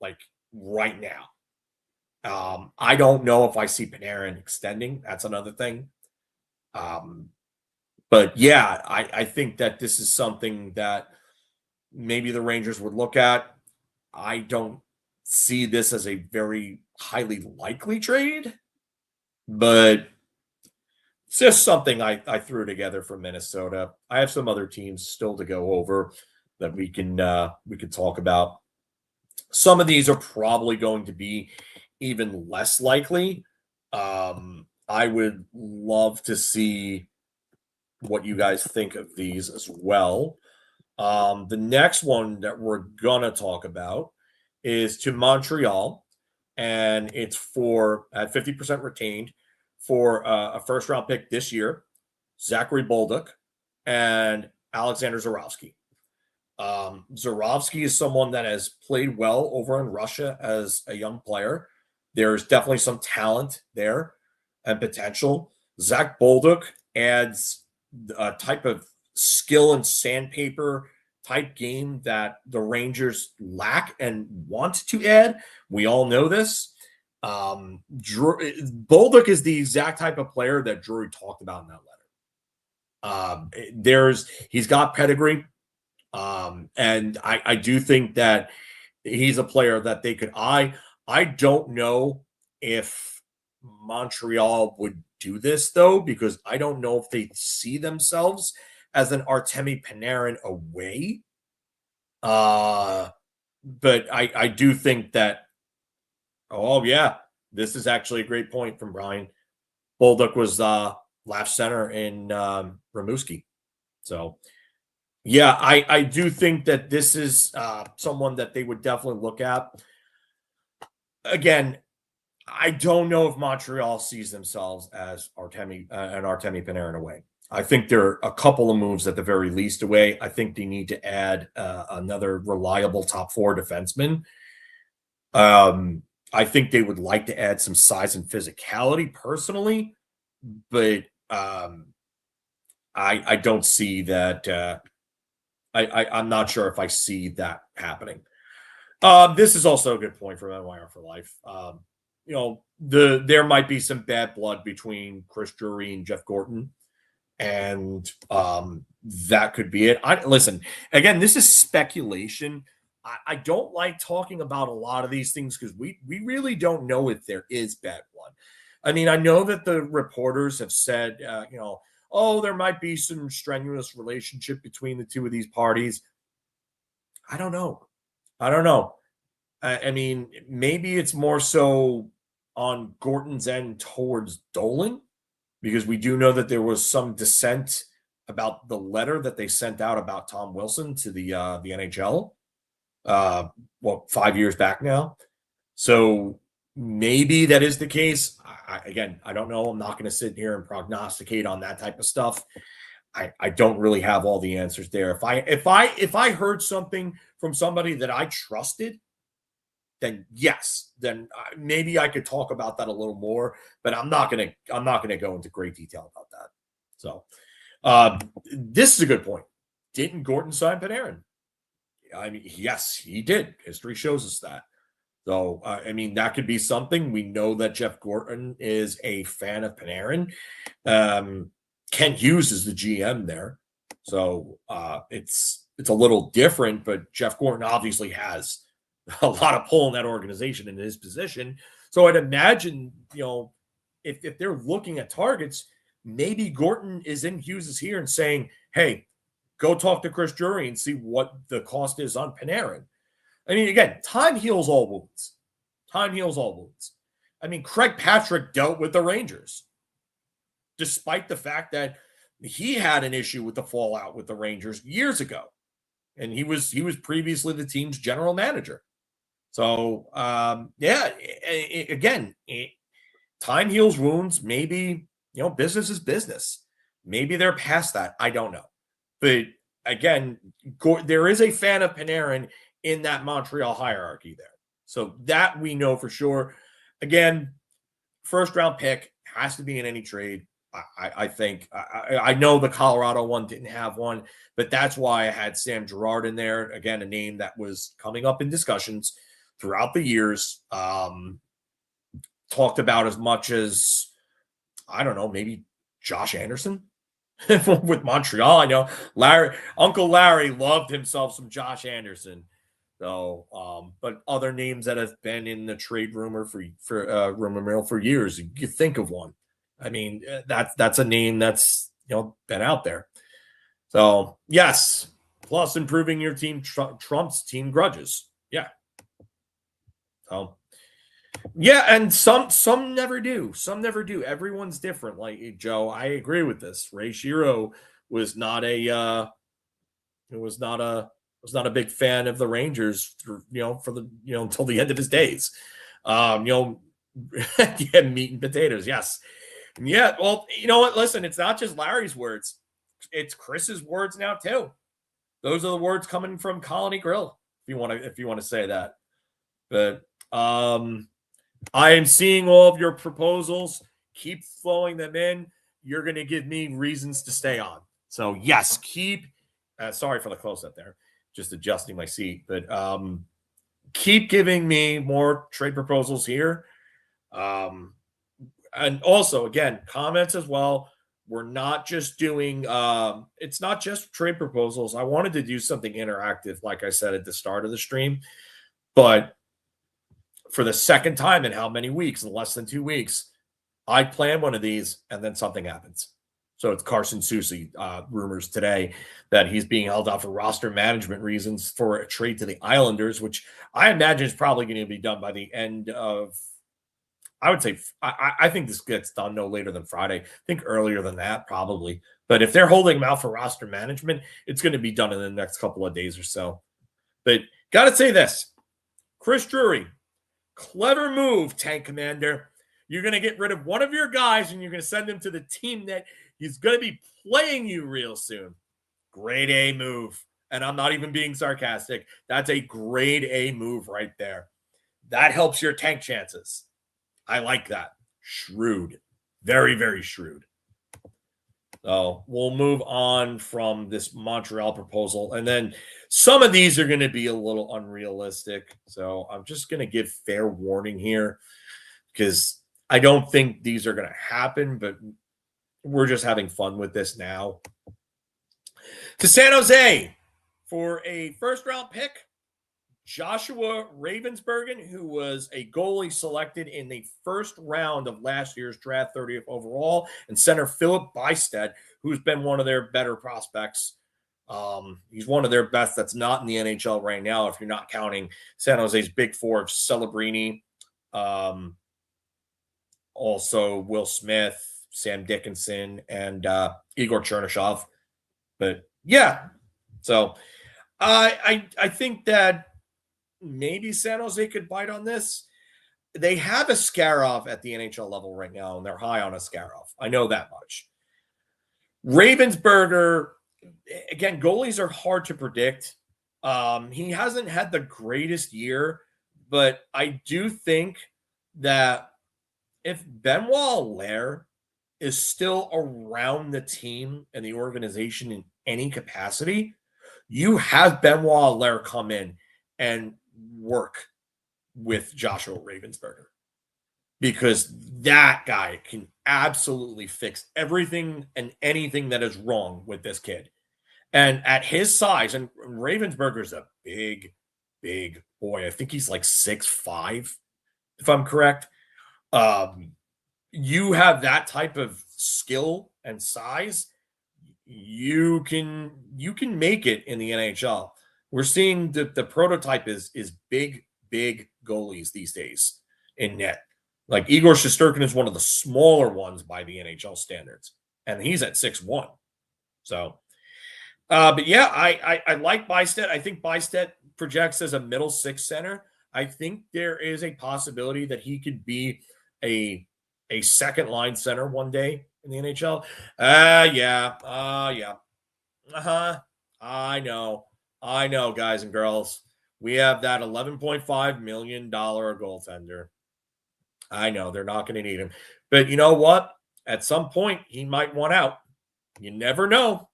like right now. I don't know if I see Panarin extending. That's another thing. But yeah, I think that this is something that maybe the Rangers would look at. I don't see this as a very highly likely trade, but it's just something I threw together for Minnesota. I have some other teams still to go over that we can talk about. Some of these are probably going to be even less likely. I would love to see what you guys think of these as well. The next one that we're gonna talk about is to Montreal, and it's for at 50% retained for a first round pick this year, Zachary Bolduc and Alexander Zurovsky. Zurovsky is someone that has played well over in Russia as a young player. There's definitely some talent there and potential. Zach Bolduc adds a type of skill and sandpaper type game that the Rangers lack and want to add. We all know this. Bolduc is the exact type of player that Drury talked about in that letter. He's got pedigree. And I do think that he's a player that they could. I don't know if Montreal would do this though, because I don't know if they see themselves as an Artemi Panarin away. But I do think that. Oh yeah, this is actually a great point from Brian. Bolduc was left center in Rimouski, so. Yeah, I do think that this is someone that they would definitely look at. Again, I don't know if Montreal sees themselves as Artemi Panarin away. I think there are a couple of moves at the very least away. I think they need to add another reliable top four defenseman. I think they would like to add some size and physicality personally, but I don't see that. I'm not sure if I see that happening. This is also a good point for NYR for Life. There might be some bad blood between Chris Drury and Jeff Gorton, and that could be it. Listen, again, this is speculation. I don't like talking about a lot of these things because we really don't know if there is bad blood. I mean, I know that the reporters have said, oh, there might be some strenuous relationship between the two of these parties. I don't know. I mean, maybe it's more so on Gorton's end towards Dolan, because we do know that there was some dissent about the letter that they sent out about Tom Wilson to the NHL, 5 years back now. So maybe that is the case. I don't know. I'm not going to sit here and prognosticate on that type of stuff. I don't really have all the answers there. If I heard something from somebody that I trusted, then yes, then maybe I could talk about that a little more. But I'm not gonna go into great detail about that. So this is a good point. Didn't Gorton sign Panarin? I mean, yes, he did. History shows us that. So, I mean, that could be something. We know that Jeff Gorton is a fan of Panarin. Ken Hughes is the GM there. So, it's a little different, but Jeff Gorton obviously has a lot of pull in that organization in his position. So I'd imagine, if they're looking at targets, maybe Gorton is in Hughes' ear and saying, hey, go talk to Chris Drury and see what the cost is on Panarin. I mean, again, time heals all wounds. I mean, Craig Patrick dealt with the Rangers, despite the fact that he had an issue with the fallout with the Rangers years ago. And he was previously the team's general manager. So, again, time heals wounds. Maybe, business is business. Maybe they're past that. I don't know. But again, there is a fan of Panarin in that Montreal hierarchy there. So that we know for sure. Again, first round pick has to be in any trade. I think. I know the Colorado one didn't have one, but that's why I had Sam Girard in there. Again, a name that was coming up in discussions throughout the years. Talked about as much as, I don't know, maybe Josh Anderson with Montreal. I know Uncle Larry loved himself some Josh Anderson. So, but other names that have been in the trade rumor rumor mill for years, you think of one. I mean, that's a name that's been out there. So yes, plus improving your team trumps team grudges. Yeah, So yeah, and some never do. Some never do. Everyone's different. Like Joe, I agree with this. Ray Shiro was not a was not a big fan of the Rangers for the until the end of his days. Yeah, meat and potatoes, yes. And yeah, well, you know what? Listen, it's not just Larry's words, it's Chris's words now too. Those are the words coming from Colony Grill, if you want to say that. But I am seeing all of your proposals. Keep flowing them in. You're going to give me reasons to stay on. So yes, keep. Sorry for the close up there. Just adjusting my seat, but keep giving me more trade proposals here. And also, again, comments as well. We're not just doing. It's not just trade proposals. I wanted to do something interactive, like I said at the start of the stream, but for the second time in how many weeks? In less than 2 weeks, I plan one of these, and then something happens. So it's Carson Soucy rumors today that he's being held out for roster management reasons for a trade to the Islanders, which I imagine is probably going to be done by the end of, I would say, I think this gets done no later than Friday. I think earlier than that, probably. But if they're holding him out for roster management, it's going to be done in the next couple of days or so. But got to say this, Chris Drury, clever move, Tank Commander. You're going to get rid of one of your guys, and you're going to send him to the team that he's going to be playing you real soon. Grade A move. And I'm not even being sarcastic. That's a grade A move right there. That helps your tank chances. I like that. Shrewd. Very, very shrewd. So we'll move on from this Montreal proposal. And then some of these are going to be a little unrealistic. So I'm just going to give fair warning here because I don't think these are going to happen, but we're just having fun with this now. To San Jose for a first-round pick, Joshua Ravensbergen, who was a goalie selected in the first round of last year's draft, 30th overall, and center Philip Bystedt, who's been one of their better prospects. He's one of their best that's not in the NHL right now, if you're not counting San Jose's big four of Celebrini, also Will Smith, Sam Dickinson, and Igor Chernyshov. But yeah, so I think that maybe San Jose could bite on this. They have a Askarov at the NHL level right now, and they're high on a Askarov. I know that much. Ravensburger, again, goalies are hard to predict. He hasn't had the greatest year, but I do think that if Benoit Allaire is still around the team and the organization in any capacity, you have Benoit Allaire come in and work with Joshua Ravensberger, because that guy can absolutely fix everything and anything that is wrong with this kid. And at his size, and Ravensberger's a big, big boy. I think he's like 6'5", if I'm correct. You have that type of skill and size, you can make it in the NHL. We're seeing the prototype is big goalies these days in net. Like Igor Shesterkin is one of the smaller ones by the NHL standards, and he's at 6'1". So, but yeah, I like Bystedt. I think Bystedt projects as a middle six center. I think there is a possibility that he could be a second line center one day in the NHL. Yeah. I know, guys and girls. We have that $11.5 million goaltender. I know they're not going to need him. But you know what? At some point, he might want out. You never know.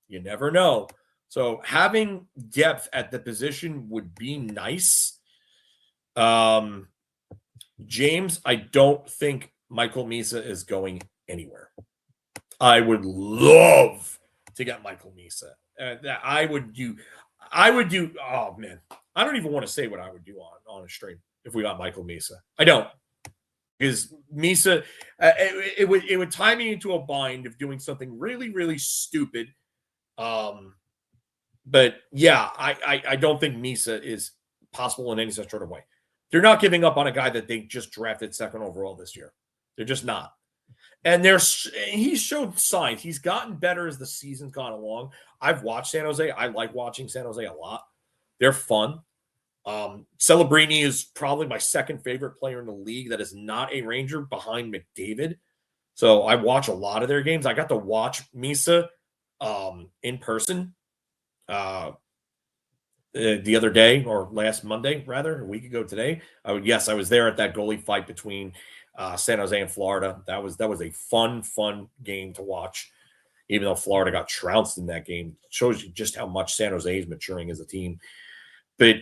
You never know. So having depth at the position would be nice. James, I don't think Michael Misa is going anywhere. I would love to get Michael Misa. I would do. Oh man, I don't even want to say what I would do on a stream if we got Michael Misa. I don't, because Misa, it would tie me into a bind of doing something really, really stupid. But yeah, I don't think Misa is possible in any such sort of way. They're not giving up on a guy that they just drafted second overall this year. They're just not. And he's showed signs. He's gotten better as the season's gone along. I've watched San Jose. I like watching San Jose a lot. They're fun. Celebrini is probably my second favorite player in the league that is not a Ranger behind McDavid. So I watch a lot of their games. I got to watch Misa in person the other day, or last Monday, rather, a week ago today. I was there at that goalie fight between San Jose and Florida. That was a fun game to watch, even though Florida got trounced in that game. It shows you just how much San Jose is maturing as a team. But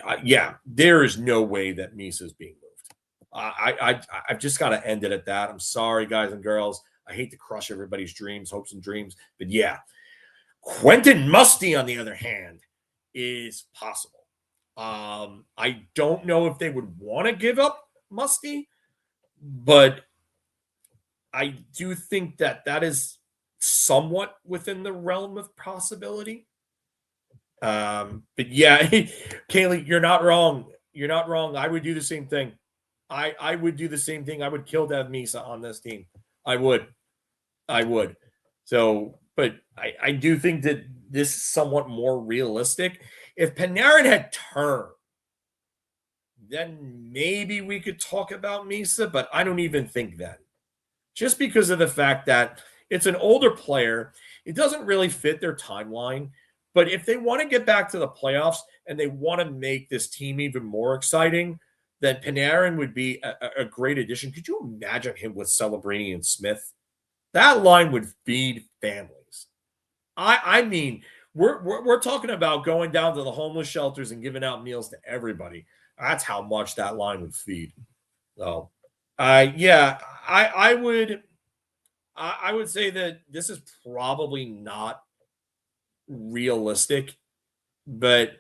there is no way that Misa is being moved. I've just got to end it at that. I'm sorry, guys and girls. I hate to crush everybody's dreams, hopes, and dreams. But Quentin Musty, on the other hand, is possible. I don't know if they would want to give up Musty, but I do think that is somewhat within the realm of possibility. But Kaylee, you're not wrong. You're not wrong. I would do the same thing. I would do the same thing. I would kill to have Misa on this team. I would. So, but I do think that this is somewhat more realistic. If Panarin had turned, then maybe we could talk about Misa, but I don't even think that. Just because of the fact that it's an older player, it doesn't really fit their timeline. But if they want to get back to the playoffs and they want to make this team even more exciting, then Panarin would be a great addition. Could you imagine him with Celebrini and Smith? That line would feed families. I mean, we're talking about going down to the homeless shelters and giving out meals to everybody. That's how much that line would feed. So, I would say that this is probably not realistic, but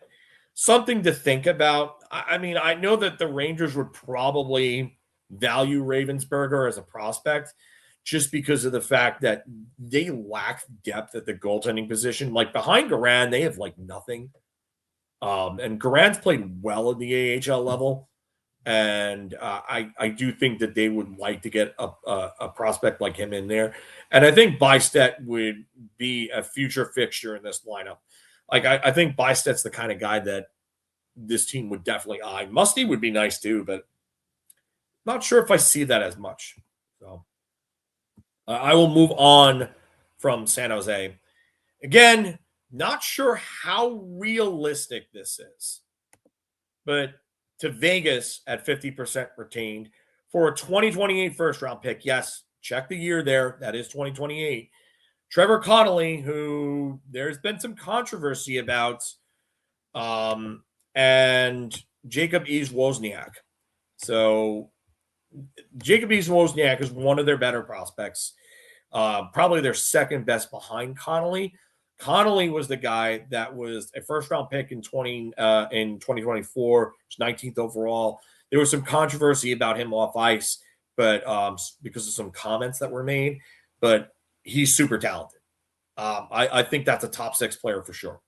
something to think about. I mean, I know that the Rangers would probably value Ravensburger as a prospect just because of the fact that they lack depth at the goaltending position. Like behind Garan, they have like nothing. And Garan's played well at the AHL level. And I do think that they would like to get a prospect like him in there. And I think Bystedt would be a future fixture in this lineup. Like, I think Bystet's the kind of guy that this team would definitely eye. Musty would be nice too, but not sure if I see that as much. So I will move on from San Jose. Again, not sure how realistic this is, but to Vegas at 50% retained for a 2028 first-round pick. Yes, check the year there. That is 2028. Trevor Connolly, who there's been some controversy about, and Jacob Wozniak. So Jacob Wozniak is one of their better prospects, probably their second best behind Connolly. Connolly was the guy that was a first-round pick in 2024, 19th overall. There was some controversy about him off ice, but because of some comments that were made. But he's super talented. I think that's a top 6 player for sure.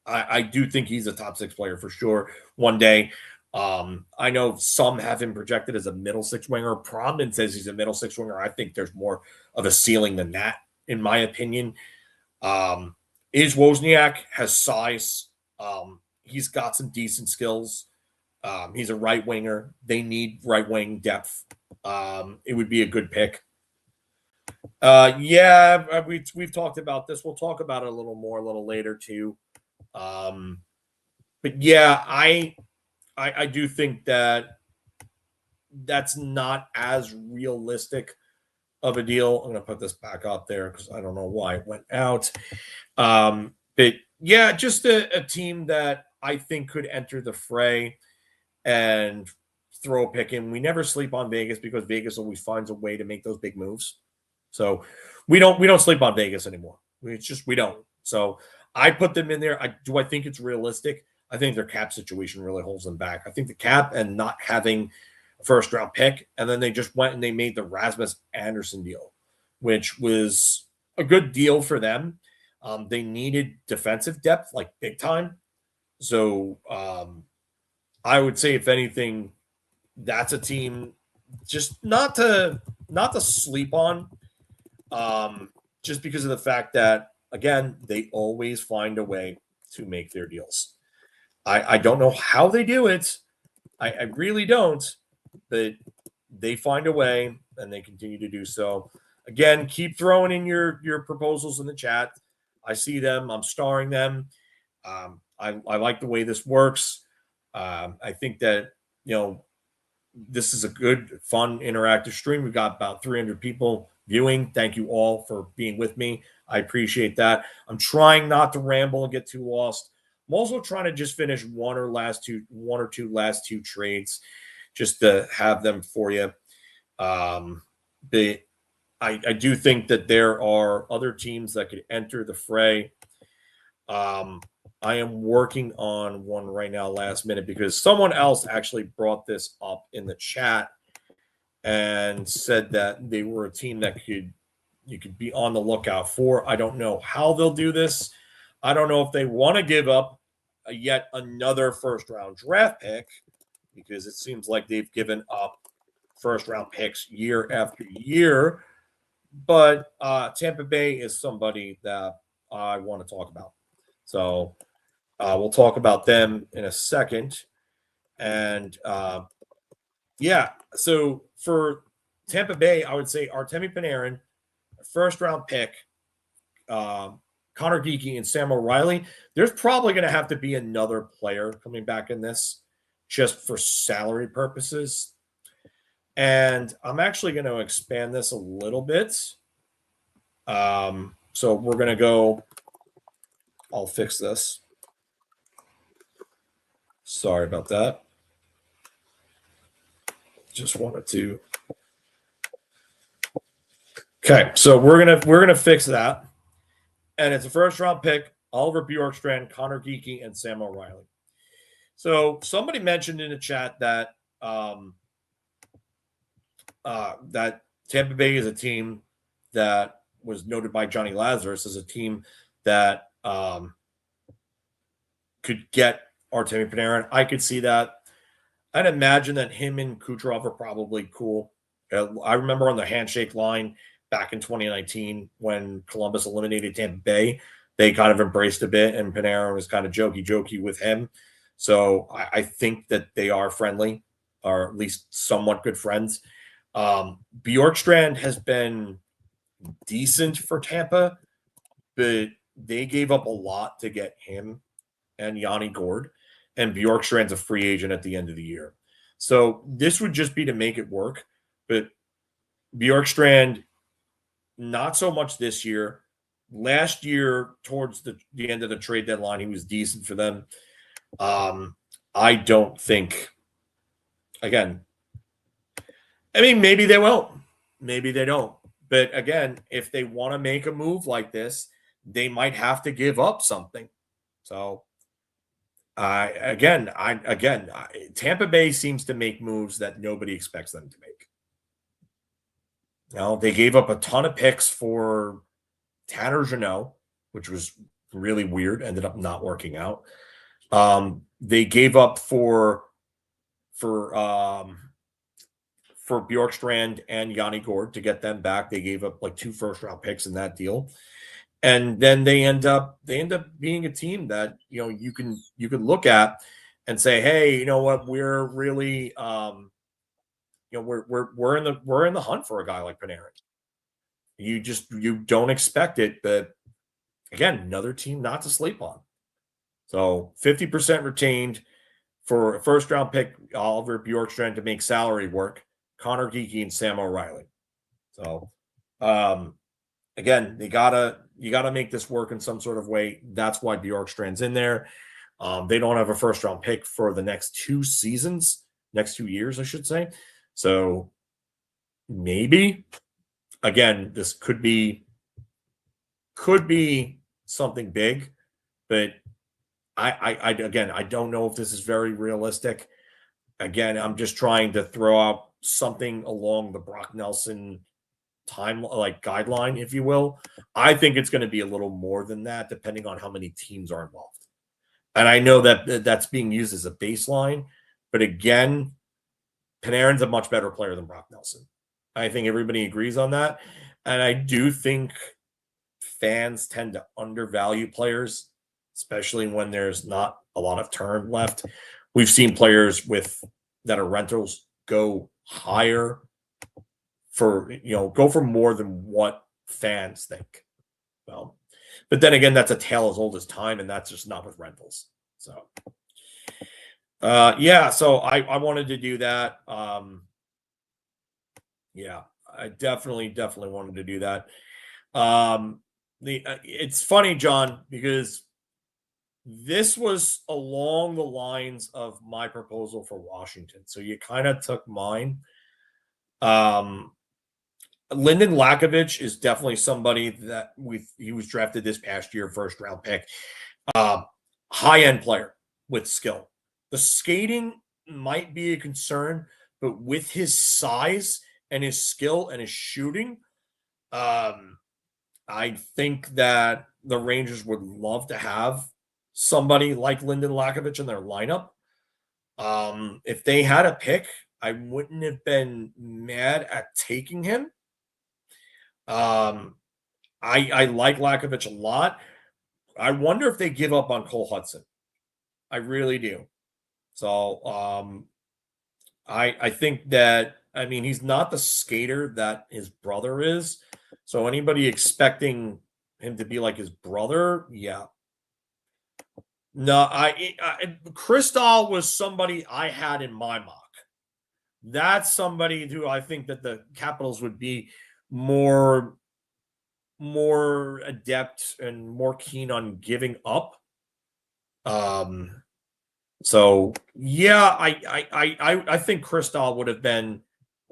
I do think he's a top 6 player for sure one day. I know some have him projected as a middle 6 winger. Promden says he's a middle 6 winger. I think there's more of a ceiling than that, in my opinion. Wozniak has size. He's got some decent skills. He's a right winger. They need right wing depth. It would be a good pick. We've talked about this. We'll talk about it a little later too. But yeah, I do think that that's not as realistic of a deal. I'm going to put this back up there because I don't know why it went out. But yeah, just a team that I think could enter the fray and throw a pick in. We never sleep on Vegas because Vegas always finds a way to make those big moves. So we don't sleep on Vegas anymore. We don't. So I put them in there. I think it's realistic. I think their cap situation really holds them back. I think the cap and not having a first round pick, and then they just went and they made the Rasmus Anderson deal, which was a good deal for them. They needed defensive depth, like big time. So I would say, if anything, that's a team just not to sleep on, just because of the fact that, again, they always find a way to make their deals. I don't know how they do it. I really don't, but they find a way and they continue to do so. Again, keep throwing in your proposals in the chat. I see them. I'm starring them. I like the way this works. I think that, this is a good, fun, interactive stream. We've got about 300 people viewing. Thank you all for being with me. I appreciate that. I'm trying not to ramble and get too lost. I'm also trying to just finish one or two last two trades, just to have them for you. But I do think that there are other teams that could enter the fray. I am working on one right now, last minute, because someone else actually brought this up in the chat and said that they were a team that you could be on the lookout for. I don't know how they'll do this. I don't know if they want to give up yet another first-round draft pick, because it seems like they've given up first-round picks year after year. But Tampa Bay is somebody that I want to talk about. So we'll talk about them in a second. And so for Tampa Bay, I would say Artemi Panarin, first-round pick, Connor Geeky, and Sam O'Reilly. There's probably going to have to be another player coming back in this just for salary purposes. And I'm actually going to expand this a little bit. So we're going to go – I'll fix this. Sorry about that. Just wanted to. Okay, so we're gonna fix that, and it's a first-round pick: Oliver Bjorkstrand, Connor Geeky, and Sam O'Reilly. So somebody mentioned in the chat that that Tampa Bay is a team that was noted by Johnny Lazarus as a team that could get Artemi Panarin. I could see that. I'd imagine that him and Kucherov are probably cool. I remember on the handshake line back in 2019 when Columbus eliminated Tampa Bay, they kind of embraced a bit, and Panarin was kind of jokey with him. So I think that they are friendly, or at least somewhat good friends. Bjorkstrand has been decent for Tampa, but they gave up a lot to get him and Yanni Gourde, and Bjorkstrand's a free agent at the end of the year. So this would just be to make it work, but Bjorkstrand, not so much this year. Last year, towards the end of the trade deadline, he was decent for them. I don't think, again, I mean, maybe they won't. Maybe they don't. But again, if they want to make a move like this, they might have to give up something. So, Tampa Bay seems to make moves that nobody expects them to make. They gave up a ton of picks for Tanner Jeannot, which was really weird, ended up not working out. They gave up for Bjorkstrand and Yanni Gourde to get them back. They gave up like 2 first-round picks in that deal. And then they end up being a team that, you can look at and say, hey, you know what, we're really we're in the hunt for a guy like Panarin. You don't expect it, but again, another team not to sleep on. So 50% retained for a first-round pick, Oliver Bjorkstrand, to make salary work, Connor Geeky and Sam O'Reilly. So again, you gotta make this work in some sort of way. That's why Bjorkstrand's in there. They don't have a first-round pick for the next 2 years, I should say. So maybe, again, this could be something big, but I don't know if this is very realistic. Again, I'm just trying to throw out something along the Brock Nelson guideline, if you will. I think it's going to be a little more than that, depending on how many teams are involved. And I know that that's being used as a baseline, but again, Panarin's a much better player than Brock Nelson. I think everybody agrees on that. And I do think fans tend to undervalue players, especially when there's not a lot of term left. We've seen players that are rentals go higher go for more than what fans think. Well, but then again, that's a tale as old as time, and that's just not with rentals. So, so I wanted to do that. I definitely wanted to do that. It's funny, John, because this was along the lines of my proposal for Washington. So you kind of took mine. Lyndon Lakovich is definitely somebody that he was drafted this past year, first round pick. High-end player with skill. The skating might be a concern, but with his size and his skill and his shooting, I think that the Rangers would love to have somebody like Lyndon Lakovich in their lineup. If they had a pick, I wouldn't have been mad at taking him. I like Lakovich a lot. I wonder if they give up on Cole Hudson. I really do. So I think that, I mean, he's not the skater that his brother is. So anybody expecting him to be like his brother, yeah. No, Kristaps was somebody I had in my mock. That's somebody who I think that the Capitals would be more adept and more keen on giving up. So yeah, I think Kristaps would have been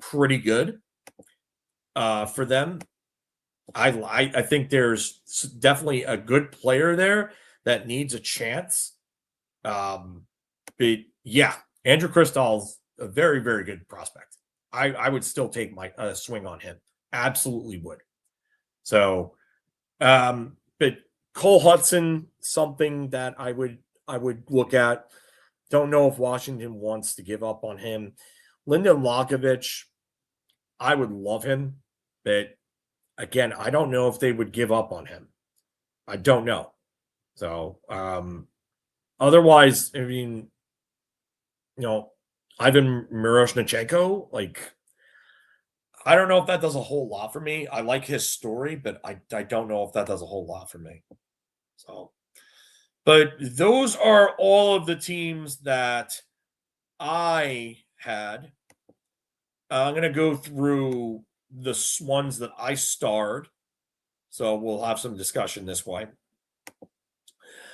pretty good for them. I think there's definitely a good player there that needs a chance. But yeah, Andrew Kristaps, a very, very good prospect. I would still take my swing on him. Absolutely would. So, but Cole Hudson, something that I would look at. Don't know if Washington wants to give up on him. Lyndon Lakovich, I would love him, but again, I don't know if they would give up on him. I don't know. So, otherwise, I mean, Ivan Miroshnichenko, like, I don't know if that does a whole lot for me. I like his story, but I don't know if that does a whole lot for me. So, but those are all of the teams that I had. I'm going to go through the ones that I starred. So we'll have some discussion this way.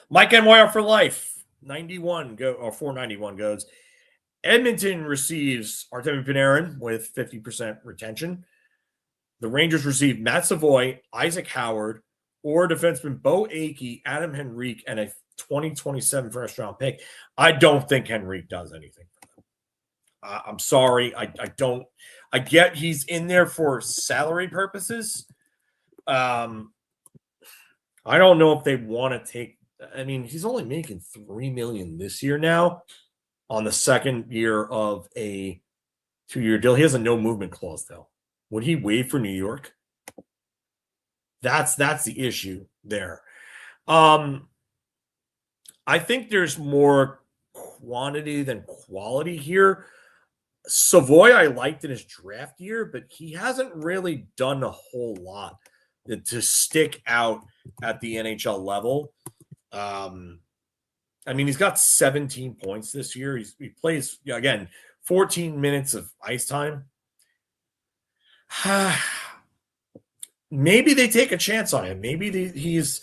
Mike Enwire for life, 491 goes. Edmonton receives Artemi Panarin with 50% retention. The Rangers receive Matt Savoy, Isaac Howard, or defenseman Bo Akey, Adam Henrique, and a 2027 first-round pick. I don't think Henrique does anything for them. I'm sorry. I don't. I get he's in there for salary purposes. I don't know if they want to take. I mean, he's only making $3 million this year now on the second year of a 2-year deal. He has a no movement clause, though. Would he waive for New York? That's the issue there. I think there's more quantity than quality here. Savoy I liked in his draft year, but he hasn't really done a whole lot to stick out at the NHL level. I mean, he's got 17 points this year. He plays, again, 14 minutes of ice time. Maybe they take a chance on him. Maybe he's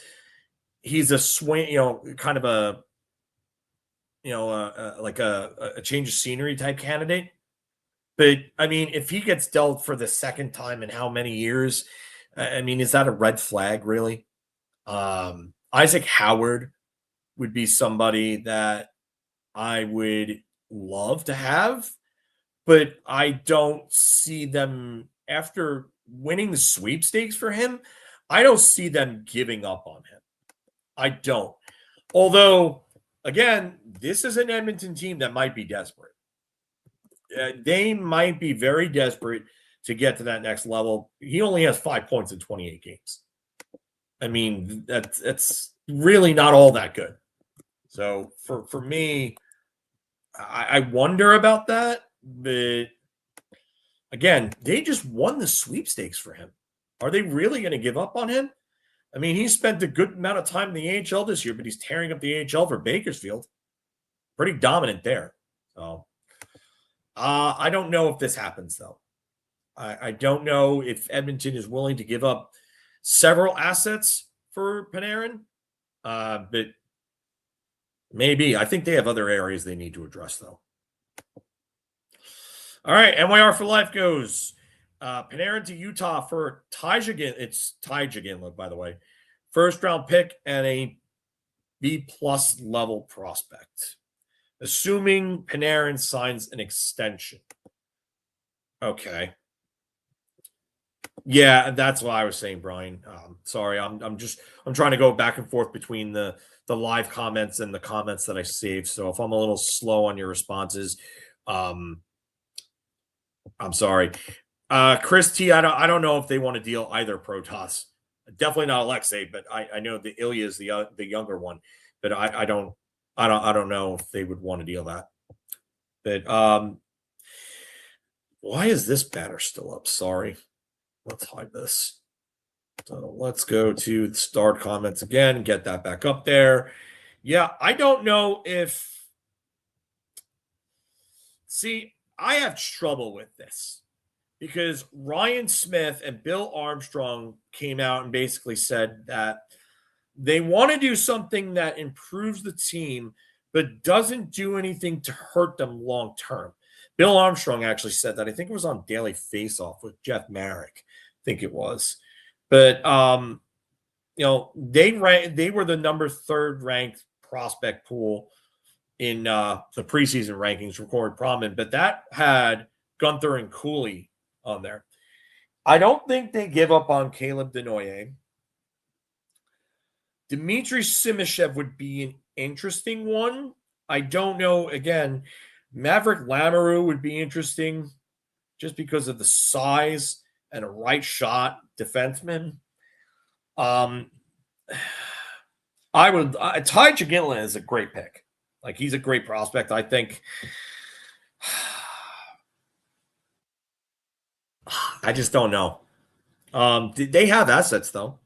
a swing, kind of a change of scenery type candidate. But I mean, if he gets dealt for the second time in how many years? I mean, is that a red flag, really? Isaac Howard would be somebody that I would love to have, but I don't see them after winning the sweepstakes for him. I don't see them giving up on him. I don't. Although, again, this is an Edmonton team that might be desperate. they might be very desperate to get to that next level. He only has 5 points in 28 games. I mean, that's really not all that good. So for me, I wonder about that. But again, they just won the sweepstakes for him. Are they really going to give up on him? I mean, he spent a good amount of time in the AHL this year, but he's tearing up the AHL for Bakersfield. Pretty dominant there. So I don't know if this happens, though. I don't know if Edmonton is willing to give up several assets for Panarin, but maybe. I think they have other areas they need to address, though. All right, NYR for Life goes Panarin to Utah for Tyjagan. It's Tyjagan, by the way. First round pick and a B+ level prospect, assuming Panarin signs an extension. Okay. Yeah, that's what I was saying, Brian. Sorry, I'm trying to go back and forth between the live comments and the comments that I saved. So if I'm a little slow on your responses, I'm sorry. Chris T, I don't know if they want to deal either Protas. Definitely not Alexei, but I know the Ilya is the younger one, but I don't know if they would want to deal that. But why is this banner still up? Sorry. Let's hide this. So let's go to the start comments again, get that back up there. Yeah, I don't know if. See, I have trouble with this because Ryan Smith and Bill Armstrong came out and basically said that they want to do something that improves the team, but doesn't do anything to hurt them long term. Bill Armstrong actually said that. I think it was on Daily Faceoff with Jeff Marek. I think it was. But they were the number 3rd ranked prospect pool in the preseason rankings, recorded prominent, but that had Gunther and Cooley on there. I don't think they give up on Caleb Denoyer. Dmitry Simashev would be an interesting one. I don't know. Again, Maverick Lamoureux would be interesting just because of the size and a right shot defenseman. Ty Jaginla is a great pick. Like, he's a great prospect. I think I just don't know. They have assets, though.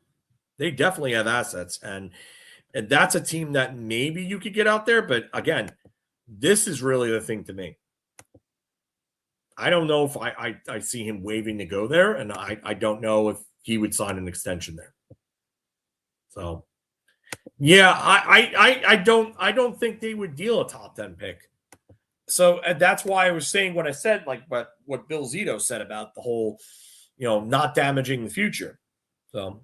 They definitely have assets. And that's a team that maybe you could get out there. But again, this is really the thing to me. I don't know if I see him waving to go there. And I don't know if he would sign an extension there. So, yeah, I don't think they would deal a top 10 pick. So that's why I was saying what I said, like what Bill Zito said about the whole, not damaging the future. So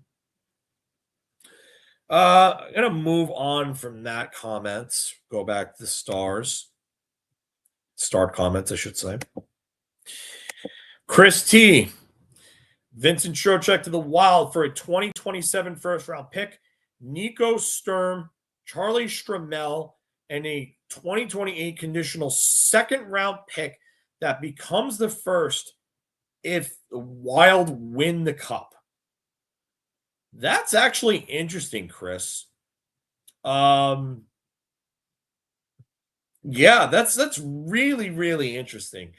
I'm going to move on from that comments, go back to the start comments, I should say. Chris T. Vincent Trocheck to the Wild for a 2027 first-round pick. Nico Sturm, Charlie Stramel, and a 2028 conditional second-round pick that becomes the first if the Wild win the Cup. That's actually interesting, Chris. Yeah, that's really, really interesting.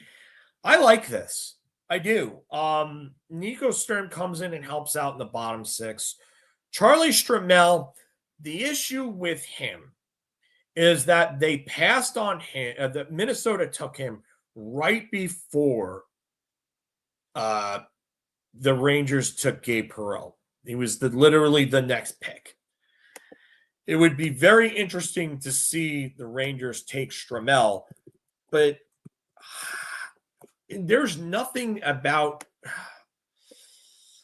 I like this. I do. Nico Sturm comes in and helps out in the bottom 6. Charlie Stramel, the issue with him is that they passed on him. That Minnesota took him right before the Rangers took Gabe Perreault. He was literally the next pick. It would be very interesting to see the Rangers take Stramel, but there's nothing about.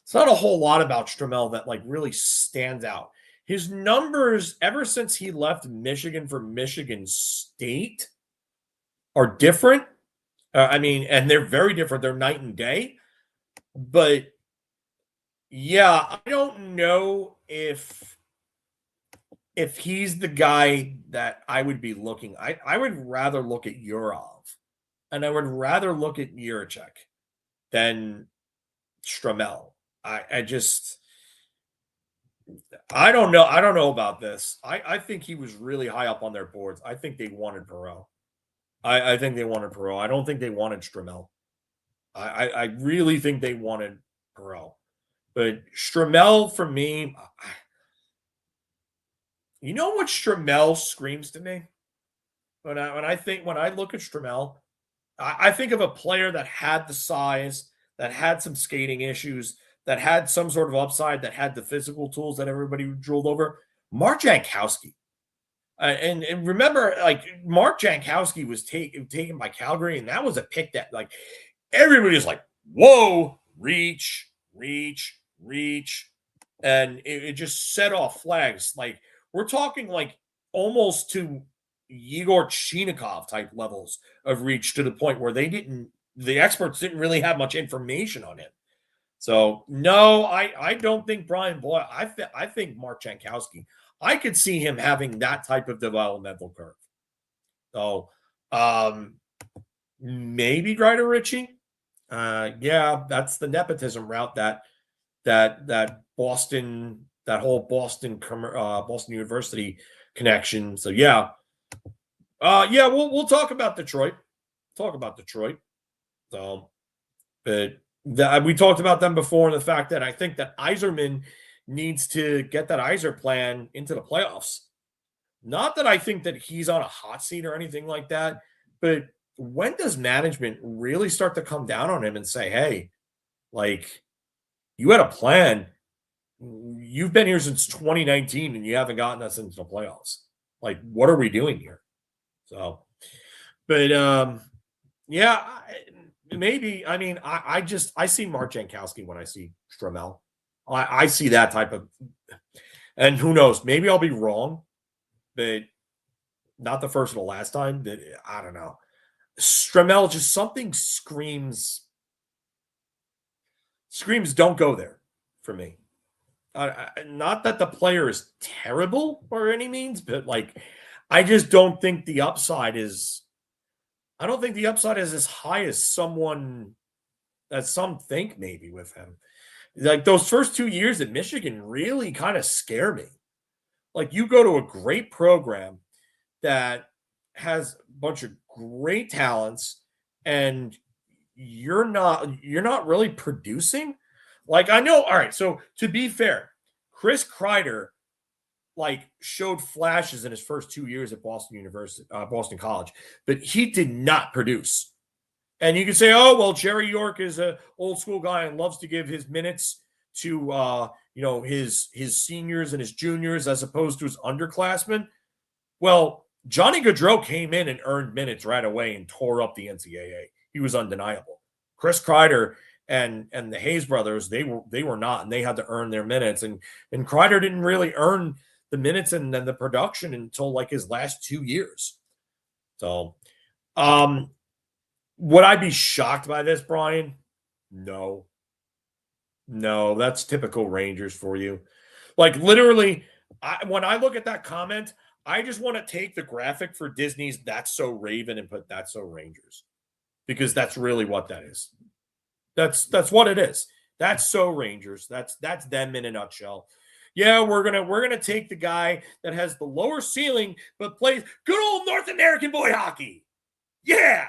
It's not a whole lot about Stramel that really stands out. His numbers, ever since he left Michigan for Michigan State, are different. And they're very different. They're night and day. But yeah, I don't know if he's the guy that I would be looking. I would rather look at Yurov and I would rather look at Jiricek than Stramel. I just I don't know. I don't know about this. I think he was really high up on their boards. I think they wanted Perot. I think they wanted Perot. I don't think they wanted Stramel. I really think they wanted Perot. But Stramel, for me, you know what Stramel screams to me? When I look at Stramel, I think of a player that had the size, that had some skating issues, that had some sort of upside, that had the physical tools that everybody drooled over. Mark Jankowski. And remember, like, Mark Jankowski was taken by Calgary, and that was a pick that, like, everybody was like, whoa, reach. And it just set off flags. Like, we're talking like almost to Yegor Chinikov type levels of reach, to the point where the experts didn't really have much information on him. So no, I don't think Brian Boyle. I think Mark Jankowski. I could see him having that type of developmental curve. So maybe Grider Ritchie. Yeah, that's the nepotism route that Boston, that whole Boston University connection. So yeah, we'll talk about Detroit. So, but we talked about them before, and the fact that I think that Yzerman needs to get that Yzer plan into the playoffs. Not that I think that he's on a hot seat or anything like that, but when does management really start to come down on him and say, hey, like, you had a plan. You've been here since 2019 and you haven't gotten us into the playoffs. Like, what are we doing here? So, but yeah, maybe. I mean, I see Mark Jankowski when I see Stramel. I see that type of, and who knows? Maybe I'll be wrong, but not the first or the last time. But I don't know. Stramel, just something screams don't go there for me. Not that the player is terrible by any means, but like, I just don't think the upside is. I don't think the upside is as high as some think maybe with him. Like, those first 2 years at Michigan really kind of scare me. Like, you go to a great program that has a bunch of great talents, and you're not really producing. Like, I know. All right. So to be fair, Chris Kreider, like, showed flashes in his first 2 years at Boston College, but he did not produce. And you can say, oh, well, Jerry York is an old school guy and loves to give his minutes to, his seniors and his juniors as opposed to his underclassmen. Well, Johnny Gaudreau came in and earned minutes right away and tore up the NCAA. He was undeniable. Chris Kreider and the Hayes brothers, they were not, and they had to earn their minutes. And Kreider didn't really earn the minutes and then the production until like his last 2 years. So, would I be shocked by this, Brian? No, that's typical Rangers for you. Like, literally, when I look at that comment, I just want to take the graphic for Disney's That's So Raven and put That's So Rangers, because that's really what that is. That's what it is. That's So Rangers. That's them in a nutshell. Yeah, we're gonna take the guy that has the lower ceiling but plays good old North American boy hockey. Yeah,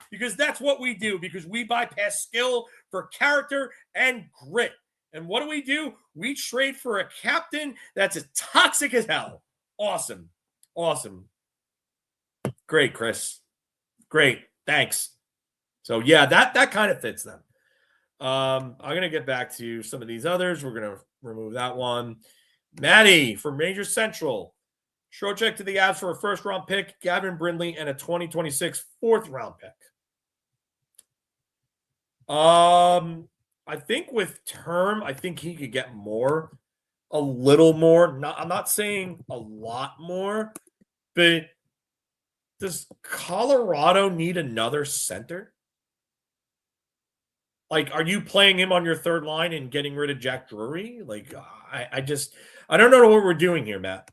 because that's what we do. Because we bypass skill for character and grit. And what do? We trade for a captain that's as toxic as hell. Awesome. Great, Chris. Great. Thanks. So yeah, that kind of fits them. I'm gonna get back to some of these others. We're gonna remove that one. Maddie from Rangers Central. Trocheck to the Avs for a first-round pick, Gavin Brindley, and a 2026 fourth-round pick. I think with term, I think he could get more, a little more. I'm not saying a lot more, but does Colorado need another center? Like, are you playing him on your third line and getting rid of Jack Drury? Like, I don't know what we're doing here, Matt.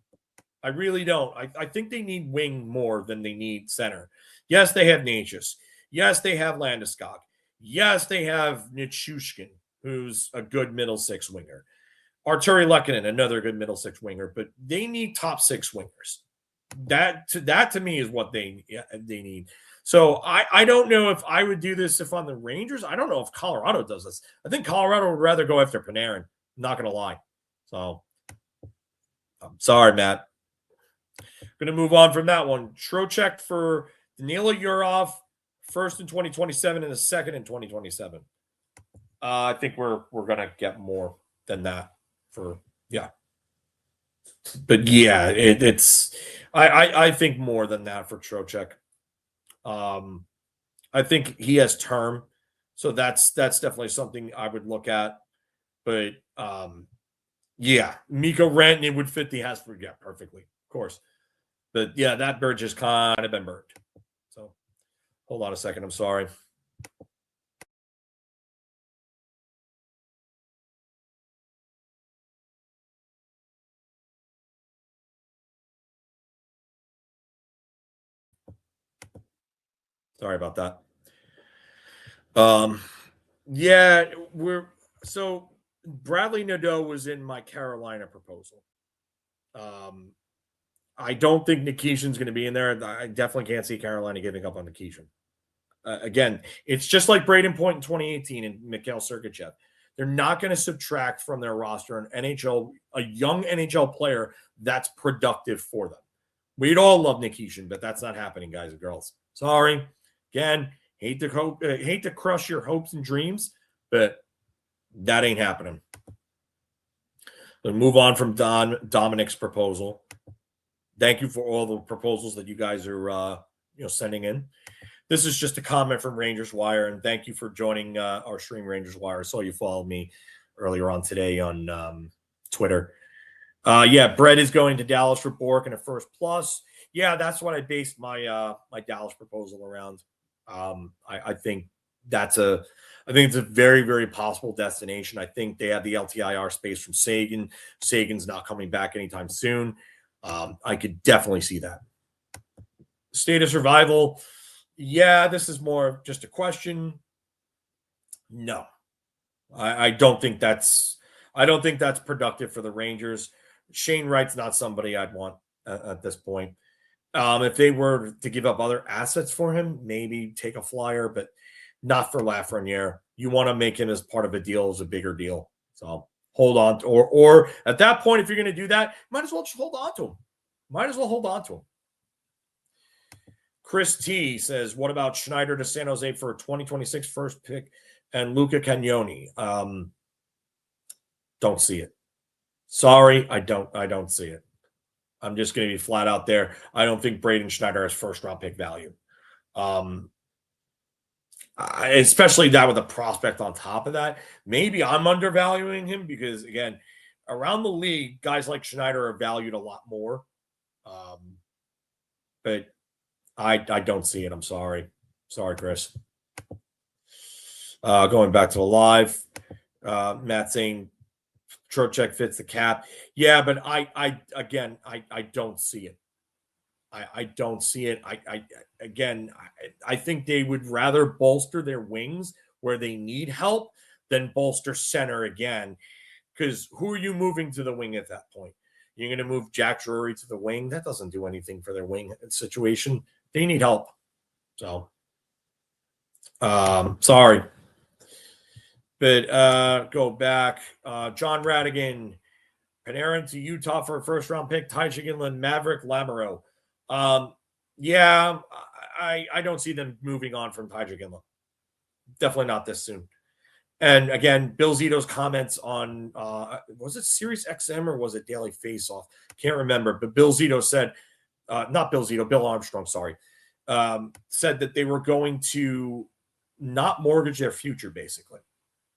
I really don't. I think they need wing more than they need center. Yes, they have Natchez. Yes, they have Landeskog. Yes, they have Nichushkin, who's a good middle six winger. Arturi Lehkonen, another good middle six winger, but they need top six wingers. That to me is what they need. So I don't know if I would do this if on the Rangers. I don't know if Colorado does this. I think Colorado would rather go after Panarin. Not going to lie. So I'm sorry, Matt. Going to move on from that one. Trocheck for Danila Yurov, first in 2027 and the second in 2027. I think we're going to get more than that for but yeah, it's I think more than that for Trocheck. I think he has term, so that's definitely something I would look at. But yeah, Miko Rantanen would fit the Hasbro perfectly, of course. But yeah, that bridge has kind of been burned. So hold on a second. I'm sorry. Sorry about that. Yeah, so Bradley Nadeau was in my Carolina proposal. I don't think Nikishin's going to be in there. I definitely can't see Carolina giving up on Nikishin. Again, it's just like Braden Point in 2018 and Mikhail Sergachev. They're not going to subtract from their roster a young NHL player that's productive for them. We'd all love Nikishin, but that's not happening, guys and girls. Sorry. Again, hate to crush your hopes and dreams, but that ain't happening. We'll move on from Dominic's proposal. Thank you for all the proposals that you guys are sending in. This is just a comment from Rangers Wire, and thank you for joining our stream, Rangers Wire. I saw you followed me earlier on today on Twitter. Brett is going to Dallas for Bork and a first plus. Yeah, that's what I based my my Dallas proposal around. I think it's a very, very possible destination. I think they have the LTIR space from Sagan. Sagan's not coming back anytime soon. I could definitely see that. State of survival. Yeah, this is more just a question. No, I don't think that's productive for the Rangers. Shane Wright's not somebody I'd want at this point. If they were to give up other assets for him, maybe take a flyer, but not for Lafreniere. You want to make him as part of a deal as a bigger deal. So hold on to, or at that point, if you're going to do that, might as well just hold on to him. Chris T says, what about Schneider to San Jose for a 2026 first pick and Luca Cagnoni? Don't see it. Sorry, I don't see it. I'm just going to be flat out there. I don't think Braden Schneider has first round pick value. Especially that with a prospect on top of that. Maybe I'm undervaluing him because, again, around the league, guys like Schneider are valued a lot more. But I don't see it. I'm sorry. Sorry, Chris. Going back to the live, Matt saying Trocheck fits the cap. Yeah, but I don't see it. I don't see it. I think they would rather bolster their wings where they need help than bolster center again. Because who are you moving to the wing at that point? You're going to move Jack Drury to the wing? That doesn't do anything for their wing situation. They need help. So, sorry. But go back. John Radigan, Panarin to Utah for a first-round pick. Ty Chiginlin, Maverick, Lamoureux. Yeah, I don't see them moving on from Ty Chiginlin. Definitely not this soon. And again, Bill Zito's comments on, was it Sirius XM or was it Daily Faceoff? Can't remember. But Bill Zito said, not Bill Zito, Bill Armstrong, sorry, said that they were going to not mortgage their future, basically.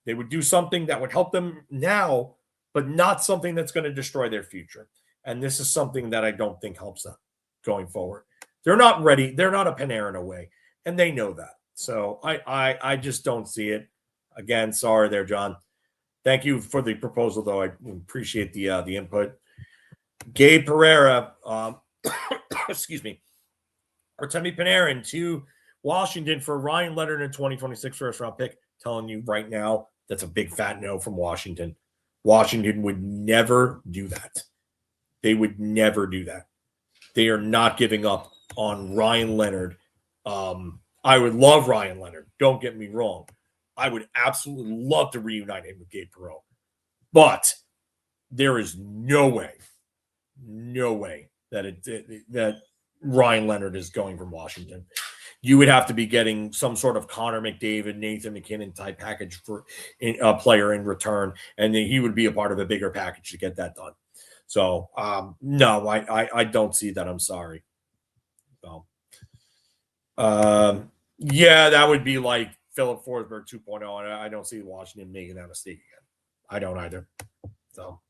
They would do something that would help them now, but not something that's going to destroy their future. And this is something that I don't think helps them going forward. They're not ready. They're not a Panarin away, and they know that. So I just don't see it. Again, sorry there, John. Thank you for the proposal, though. I appreciate the input. Gabe Pereira, excuse me. Artemi Panarin to Washington for Ryan Leonard in 2026 first-round pick. Telling you right now, that's a big fat no from Washington. Washington would never do that. They would never do that. They are not giving up on Ryan Leonard. I would love Ryan Leonard. Don't get me wrong. I would absolutely love to reunite him with Gabe Perreault. But there is no way that Ryan Leonard is going from Washington. You would have to be getting some sort of Connor McDavid, Nathan McKinnon type package for a player in return, and then he would be a part of a bigger package to get that done. So, no, I don't see that. I'm sorry. So, yeah, that would be like Philip Forsberg 2.0, and I don't see Washington making that mistake again. I don't either. So,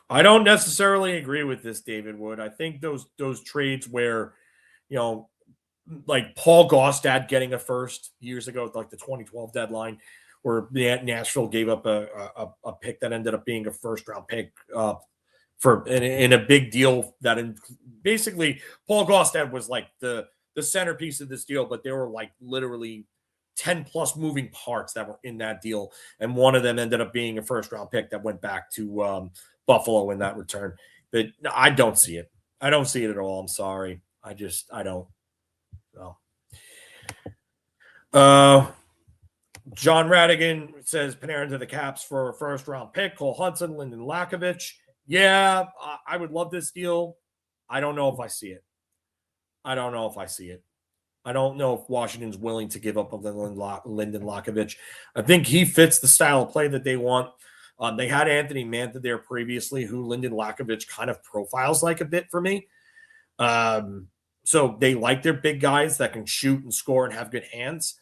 I don't necessarily agree with this, David Wood. I think those trades where, like Paul Gaustad getting a first years ago, like the 2012 deadline, where Nashville gave up a pick that ended up being a first-round pick in a big deal basically Paul Gaustad was like the centerpiece of this deal, but there were like literally 10 plus moving parts that were in that deal. And one of them ended up being a first-round pick that went back to Buffalo in that return. But I don't see it. I don't see it at all. I'm sorry. I don't. So. John Radigan says Panarin to the Caps for a first-round pick. Cole Hudson, Lyndon Lakovich. Yeah, I would love this deal. I don't know if I see it. I don't know if Washington's willing to give up on Lyndon Lakovich. I think he fits the style of play that they want. They had Anthony Mantha there previously, who Lyndon Lakovich kind of profiles like a bit for me. So they like their big guys that can shoot and score and have good hands.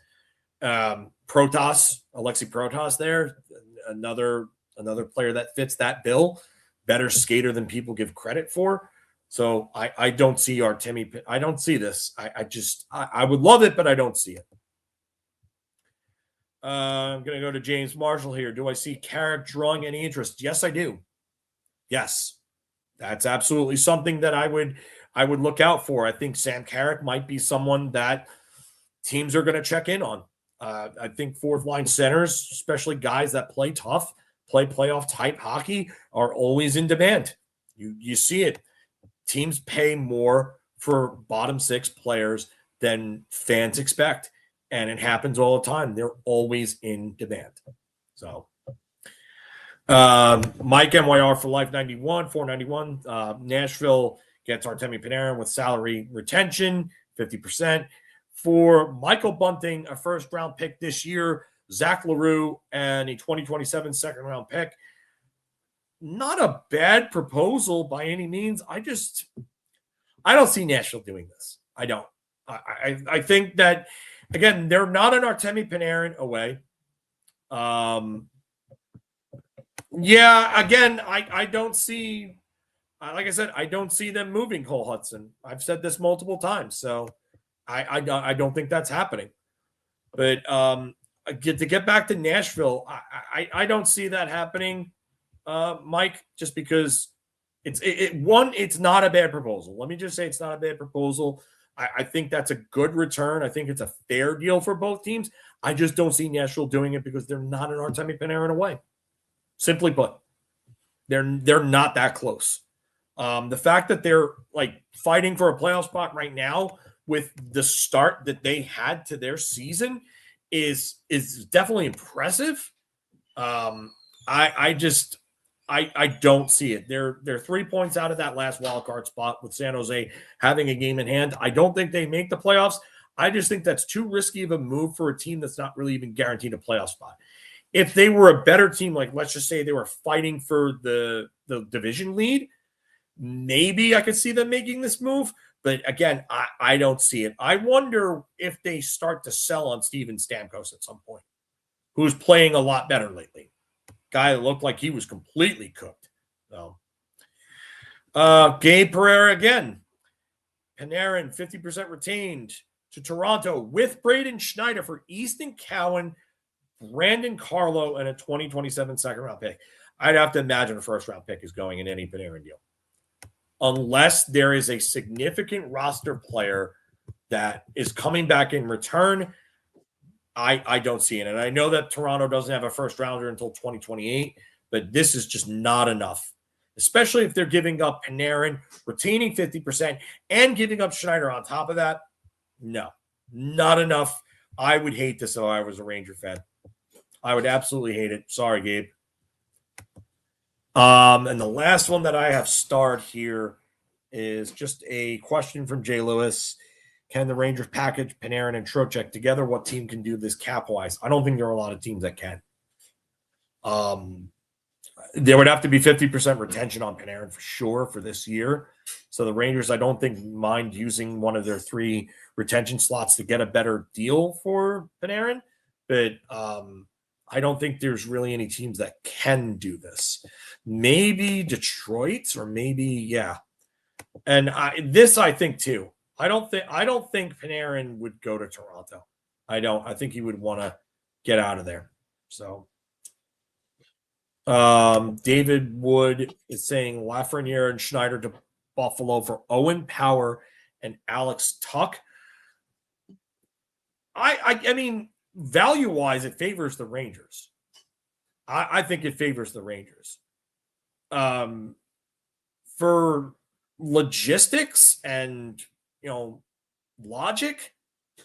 Alexei Protas there, another player that fits that bill, better skater than people give credit for. So I don't see Artemi. I don't see this. I would love it, but I don't see it. I'm going to go to James Marshall here. Do I see Carrick drawing any interest? Yes, I do. Yes, that's absolutely something that I would look out for. I think Sam Carrick might be someone that teams are going to check in on. I think fourth line centers, especially guys that play tough, play playoff type hockey, are always in demand. You see it. Teams pay more for bottom six players than fans expect. And it happens all the time. They're always in demand. So Mike MYR for Life 91, 491. Nashville gets Artemi Panarin with salary retention, 50%. For Michael Bunting, a first-round pick this year, Zach LaRue, and a 2027 second-round pick. Not a bad proposal by any means. I don't see Nashville doing this. I don't. I think that, again, they're not an Artemi Panarin away. Yeah, again, I don't see, like I said, I don't see them moving Cole Hudson. I've said this multiple times, so I don't think that's happening. But to get back to Nashville, I don't see that happening, Mike, just because it's not a bad proposal. Let me just say it's not a bad proposal. I think that's a good return. I think it's a fair deal for both teams. I just don't see Nashville doing it because they're not an Artemi Panarin away. Simply put, they're not that close. The fact that they're like fighting for a playoff spot right now with the start that they had to their season is definitely impressive. I don't see it. They're 3 points out of that last wild card spot with San Jose having a game in hand. I don't think they make the playoffs. I just think that's too risky of a move for a team that's not really even guaranteed a playoff spot. If they were a better team, like let's just say they were fighting for the division lead, maybe I could see them making this move. But again, I don't see it. I wonder if they start to sell on Steven Stamkos at some point, who's playing a lot better lately. Guy that looked like he was completely cooked. So, Gabe Pereira again. Panarin, 50% retained to Toronto with Braden Schneider for Easton Cowan, Brandon Carlo, and a 2027 second-round pick. I'd have to imagine a first-round pick is going in any Panarin deal. unless there is a significant roster player that is coming back in return. I don't see it. And I know that Toronto doesn't have a first rounder until 2028, but this is just not enough, especially if they're giving up Panarin, retaining 50%, and giving up Schneider on top of that. No, not enough. I would hate this if I was a Ranger fan. I would absolutely hate it. Sorry, Gabe. And the last one that I have starred here is just a question from Jay Lewis. Can the Rangers package Panarin and Trocheck together? What team can do this cap-wise? I don't think there are a lot of teams that can. There would have to be 50% retention on Panarin for sure for this year. So the Rangers, I don't think, mind using one of their 3 retention slots to get a better deal for Panarin. But I don't think there's really any teams that can do this. Maybe Detroit, or maybe, yeah. And I think too. I don't think Panarin would go to Toronto. I don't. I think he would want to get out of there. So David Wood is saying Lafreniere and Schneider to Buffalo for Owen Power and Alex Tuck. I mean, value-wise, it favors the Rangers. I think it favors the Rangers. For logistics and, logic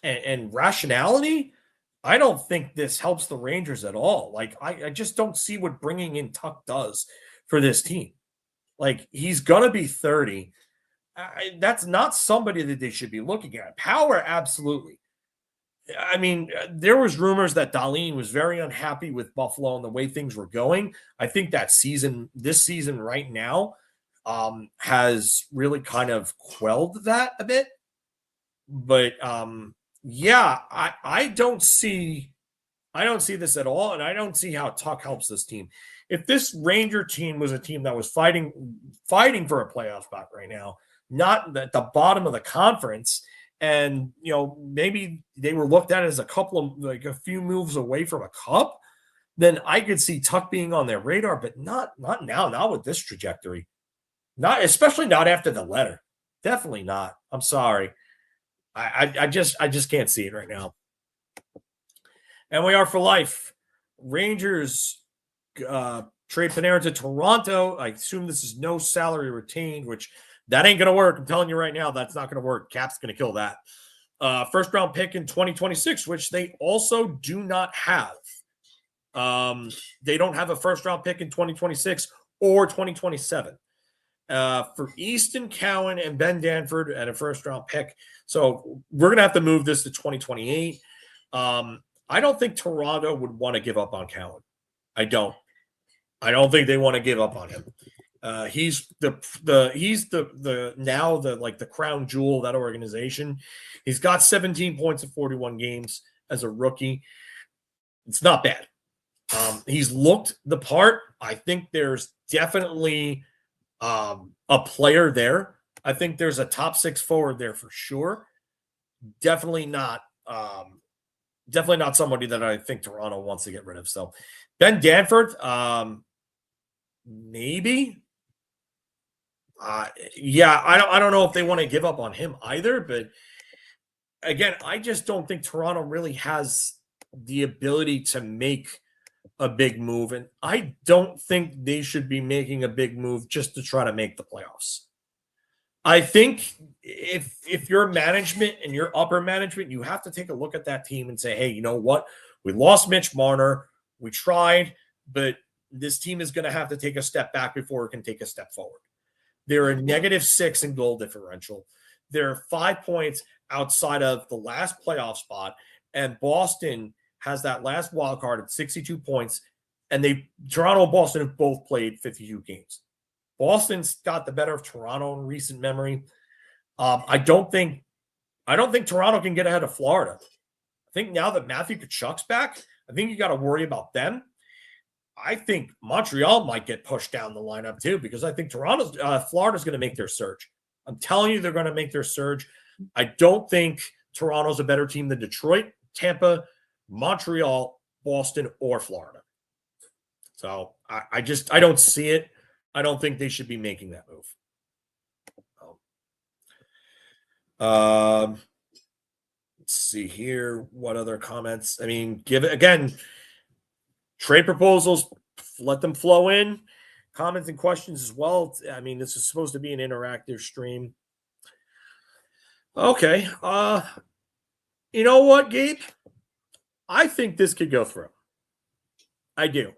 and rationality, I don't think this helps the Rangers at all. Like, I just don't see what bringing in Tuck does for this team. Like, he's going to be 30. That's not somebody that they should be looking at. Power, absolutely. I mean, there was rumors that Dahlin was very unhappy with Buffalo and the way things were going. I think that this season right now, has really kind of quelled that a bit. But yeah, I don't see this at all, and I don't see how Tuck helps this team. If this Ranger team was a team that was fighting for a playoff spot right now, not at the bottom of the conference, and maybe they were looked at as a few moves away from a cup, then I could see Tuck being on their radar, but not now, not with this trajectory. Not, especially not after the letter. Definitely not. I'm sorry. I just can't see it right now. And we are for life. Rangers trade Panarin to Toronto. I assume this is no salary retained, which that ain't going to work. I'm telling you right now, that's not going to work. Cap's going to kill that. First round pick in 2026, which they also do not have. They don't have a first round pick in 2026 or 2027. For Easton Cowan and Ben Danford and a first round pick. So we're going to have to move this to 2028. I don't think Toronto would want to give up on Cowan. I don't think they want to give up on him. He's the crown jewel of that organization. He's got 17 points in 41 games as a rookie. It's not bad. He's looked the part. I think there's definitely a player there. I think there's a top 6 forward there for sure. Definitely not somebody that I think Toronto wants to get rid of. So Ben Danford, maybe. Yeah, I don't know if they want to give up on him either, but again, I just don't think Toronto really has the ability to make a big move, and I don't think they should be making a big move just to try to make the playoffs. I think if you're management and you're upper management, you have to take a look at that team and say, hey, you know what? We lost Mitch Marner. We tried, but this team is going to have to take a step back before it can take a step forward. They're a -6 in goal differential. They're 5 points outside of the last playoff spot, and Boston has that last wild card at 62 points, and Toronto and Boston have both played 52 games. Boston's got the better of Toronto in recent memory. I don't think Toronto can get ahead of Florida. I think now that Matthew Tkachuk's back, I think you got to worry about them. I think Montreal might get pushed down the lineup too, because I think Florida's going to make their surge. I'm telling you, they're going to make their surge. I don't think Toronto's a better team than Detroit, Tampa, Montreal, Boston, or Florida. So I don't see it. I don't think they should be making that move. Let's see here. What other comments? I mean, give it again. Trade proposals, let them flow in. Comments and questions as well. I mean, this is supposed to be an interactive stream. Okay. You know what, Gabe? I think this could go through. I do.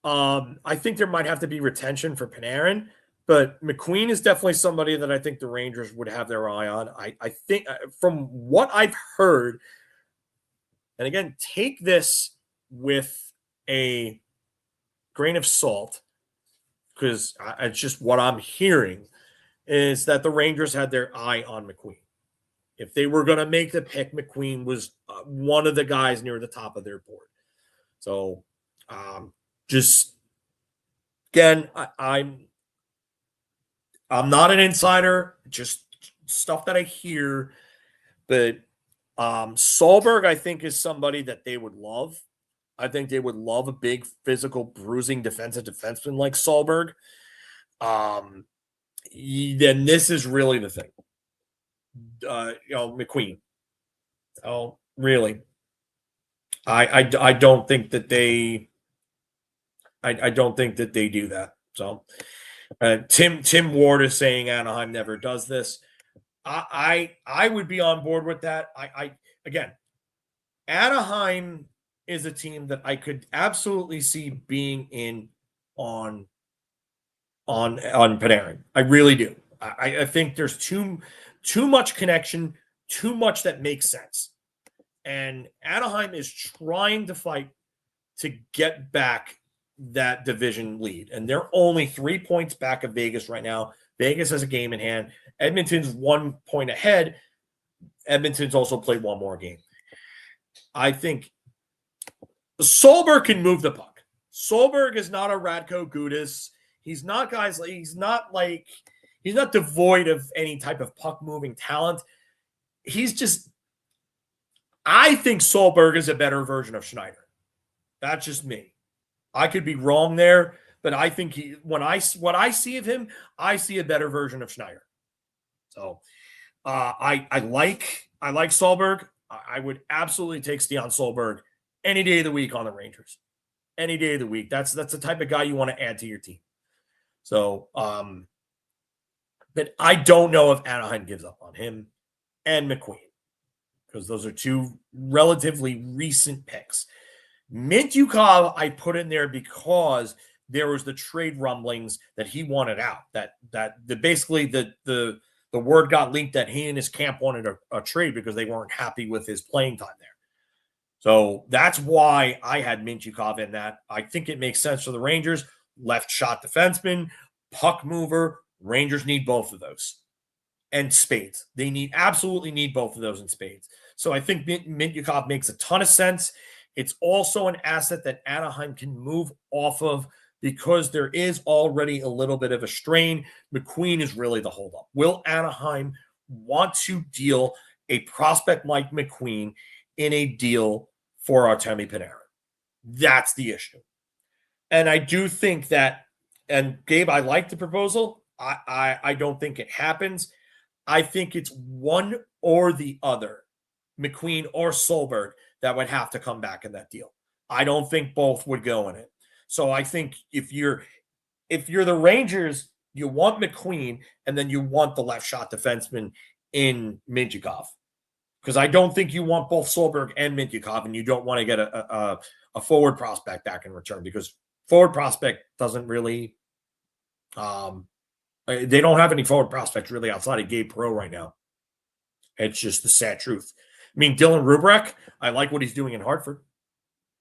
I think there might have to be retention for Panarin, but McQueen is definitely somebody that I think the Rangers would have their eye on. I think from what I've heard, and again, take this with a grain of salt, because it's just what I'm hearing, is that the Rangers had their eye on McQueen. If they were going to make the pick, McQueen was one of the guys near the top of their board. So, just again, I'm not an insider, just stuff that I hear. But Solberg, I think, is somebody that they would love. I think they would love a big, physical, bruising defensive defenseman like Solberg. Then this is really the thing. McQueen. Oh, really? I don't think that they. I don't think that they do that. So, Tim Ward is saying Anaheim never does this. I would be on board with that. Again, Anaheim is a team that I could absolutely see being in on Panarin. I really do. I think there's too much connection, too much that makes sense. And Anaheim is trying to fight to get back that division lead. And they're only 3 points back of Vegas right now. Vegas has a game in hand. Edmonton's 1 point ahead. Edmonton's also played one more game. I think Solberg can move the puck. Solberg is not a Radko Gudas. He's not devoid of any type of puck moving talent. I think Solberg is a better version of Schneider. That's just me. I could be wrong there, but I think what I see of him, I see a better version of Schneider. So I like Solberg. I would absolutely take Stian Solberg any day of the week on the Rangers. Any day of the week. That's the type of guy you want to add to your team. So, but I don't know if Anaheim gives up on him and McQueen, because those are two relatively recent picks. Mintyukov I put in there because there was the trade rumblings that he wanted out. Basically the word got leaked that he and his camp wanted a trade because they weren't happy with his playing time there. So that's why I had Mintyukov in that. I think it makes sense for the Rangers. Left shot defenseman, puck mover. Rangers need both of those. And spades. They absolutely need both of those in spades. So I think Mintyukov makes a ton of sense. It's also an asset that Anaheim can move off of because there is already a little bit of a strain. McQueen is really the holdup. Will Anaheim want to deal a prospect like McQueen in a deal for Artemi Panarin? That's the issue. And I do think that, and Gabe, I like the proposal. I don't think it happens. I think it's one or the other, McQueen or Solberg, that would have to come back in that deal. I don't think both would go in it. So I think if you're the Rangers, you want McQueen and then you want the left shot defenseman in Mintyukov. Because I don't think you want both Solberg and Mintyukov, and you don't want to get a forward prospect back in return, because forward prospect doesn't really they don't have any forward prospects really outside of Gabe Perreault right now. It's just the sad truth. I mean, Dylan Rubrek, I like what he's doing in Hartford,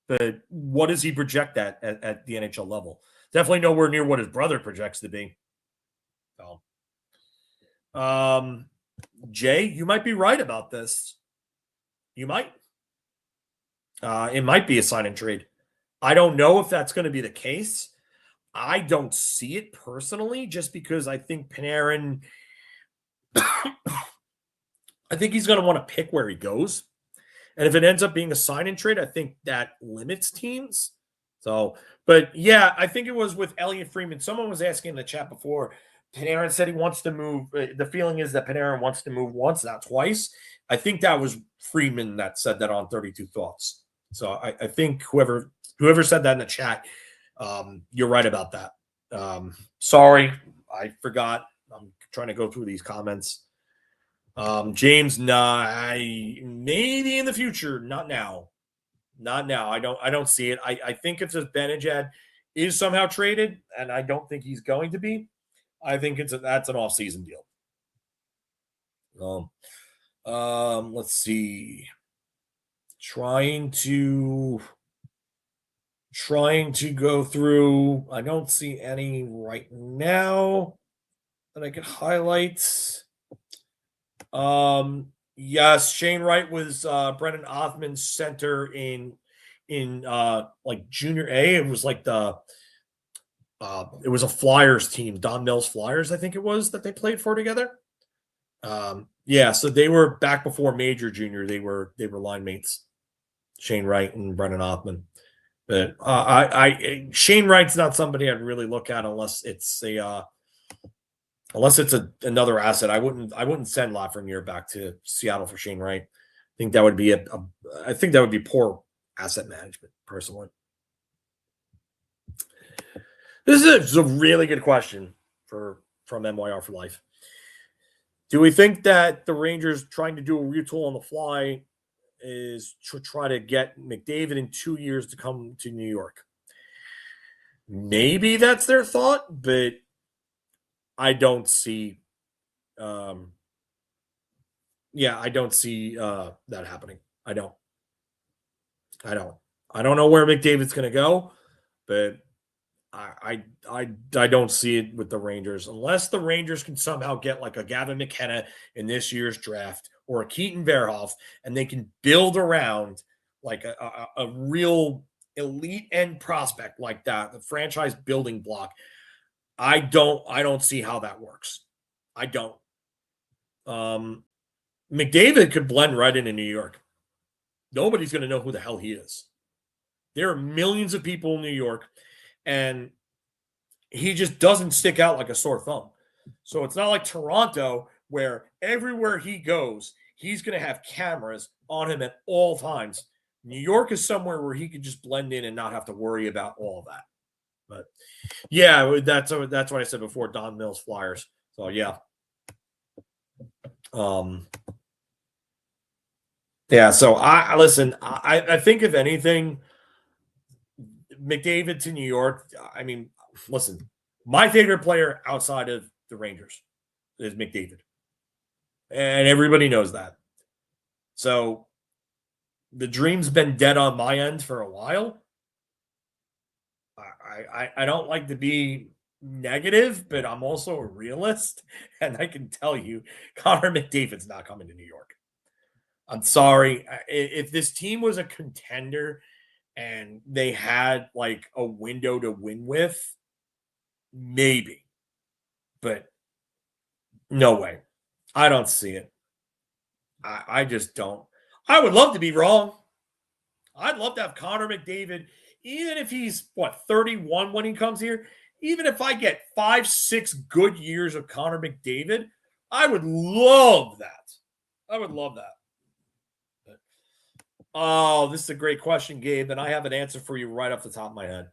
but what does he project at the NHL level? Definitely nowhere near what his brother projects to be. So, Jay, you might be right about this. You might. It might be a sign and trade. I don't know if that's going to be the case. I don't see it personally, just because I think Panarin, I think he's going to want to pick where he goes. And if it ends up being a sign and trade, I think that limits teams. So, but yeah, I think it was with Elliot Freeman. Someone was asking in the chat before, Panarin said he wants to move. The feeling is that Panarin wants to move once, not twice. I think that was Friedman that said that on 32 Thoughts. So I think whoever said that in the chat, you're right about that. Sorry, I forgot. I'm trying to go through these comments. James, maybe in the future, not now. Not now. I don't see it. I think if Zibanejad is somehow traded, and I don't think he's going to be, I think that's an off-season deal. Let's see. Trying to go through. I don't see any right now that I could highlight. Yes, Shane Wright was Brendan Othman's center in like junior A. It was like it was a Flyers team, Don Mills Flyers, I think it was, that they played for together. Yeah, so they were back before major junior. They were line mates, Shane Wright and Brendan Othman. But Shane Wright's not somebody I'd really look at unless it's another asset. I wouldn't send Lafreniere back to Seattle for Shane Wright. I think that would be I think that would be poor asset management, personally. This is a really good question from MYR for Life. Do we think that the Rangers trying to do a retool on the fly is to try to get McDavid in 2 years to come to New York? Maybe that's their thought, but I don't see I don't see that happening. I don't know where McDavid's going to go, but I don't see it with the Rangers unless the Rangers can somehow get like a Gavin McKenna in this year's draft or a Keaton Verhoff, and they can build around like a real elite end prospect like that, the franchise building block. I don't see how that works. I don't. McDavid could blend right into New York. Nobody's going to know who the hell he is. There are millions of people in New York, and he just doesn't stick out like a sore thumb. So it's not like Toronto, where everywhere he goes, he's going to have cameras on him at all times. New York is somewhere where he could just blend in and not have to worry about all of that. But yeah, that's what I said before, Don Mills Flyers. So yeah. Yeah, so I think if anything, McDavid to New York, I mean, listen, my favorite player outside of the Rangers is McDavid. And everybody knows that. So the dream's been dead on my end for a while. I don't like to be negative, but I'm also a realist. And I can tell you, Connor McDavid's not coming to New York. I'm sorry. If this team was a contender and they had like a window to win with, maybe. But no way. I don't see it. I just don't. I would love to be wrong. I'd love to have Connor McDavid, even if he's, 31 when he comes here. Even if I get 5-6 good years of Connor McDavid, I would love that. I would love that. Oh, this is a great question, Gabe, and I have an answer for you right off the top of my head.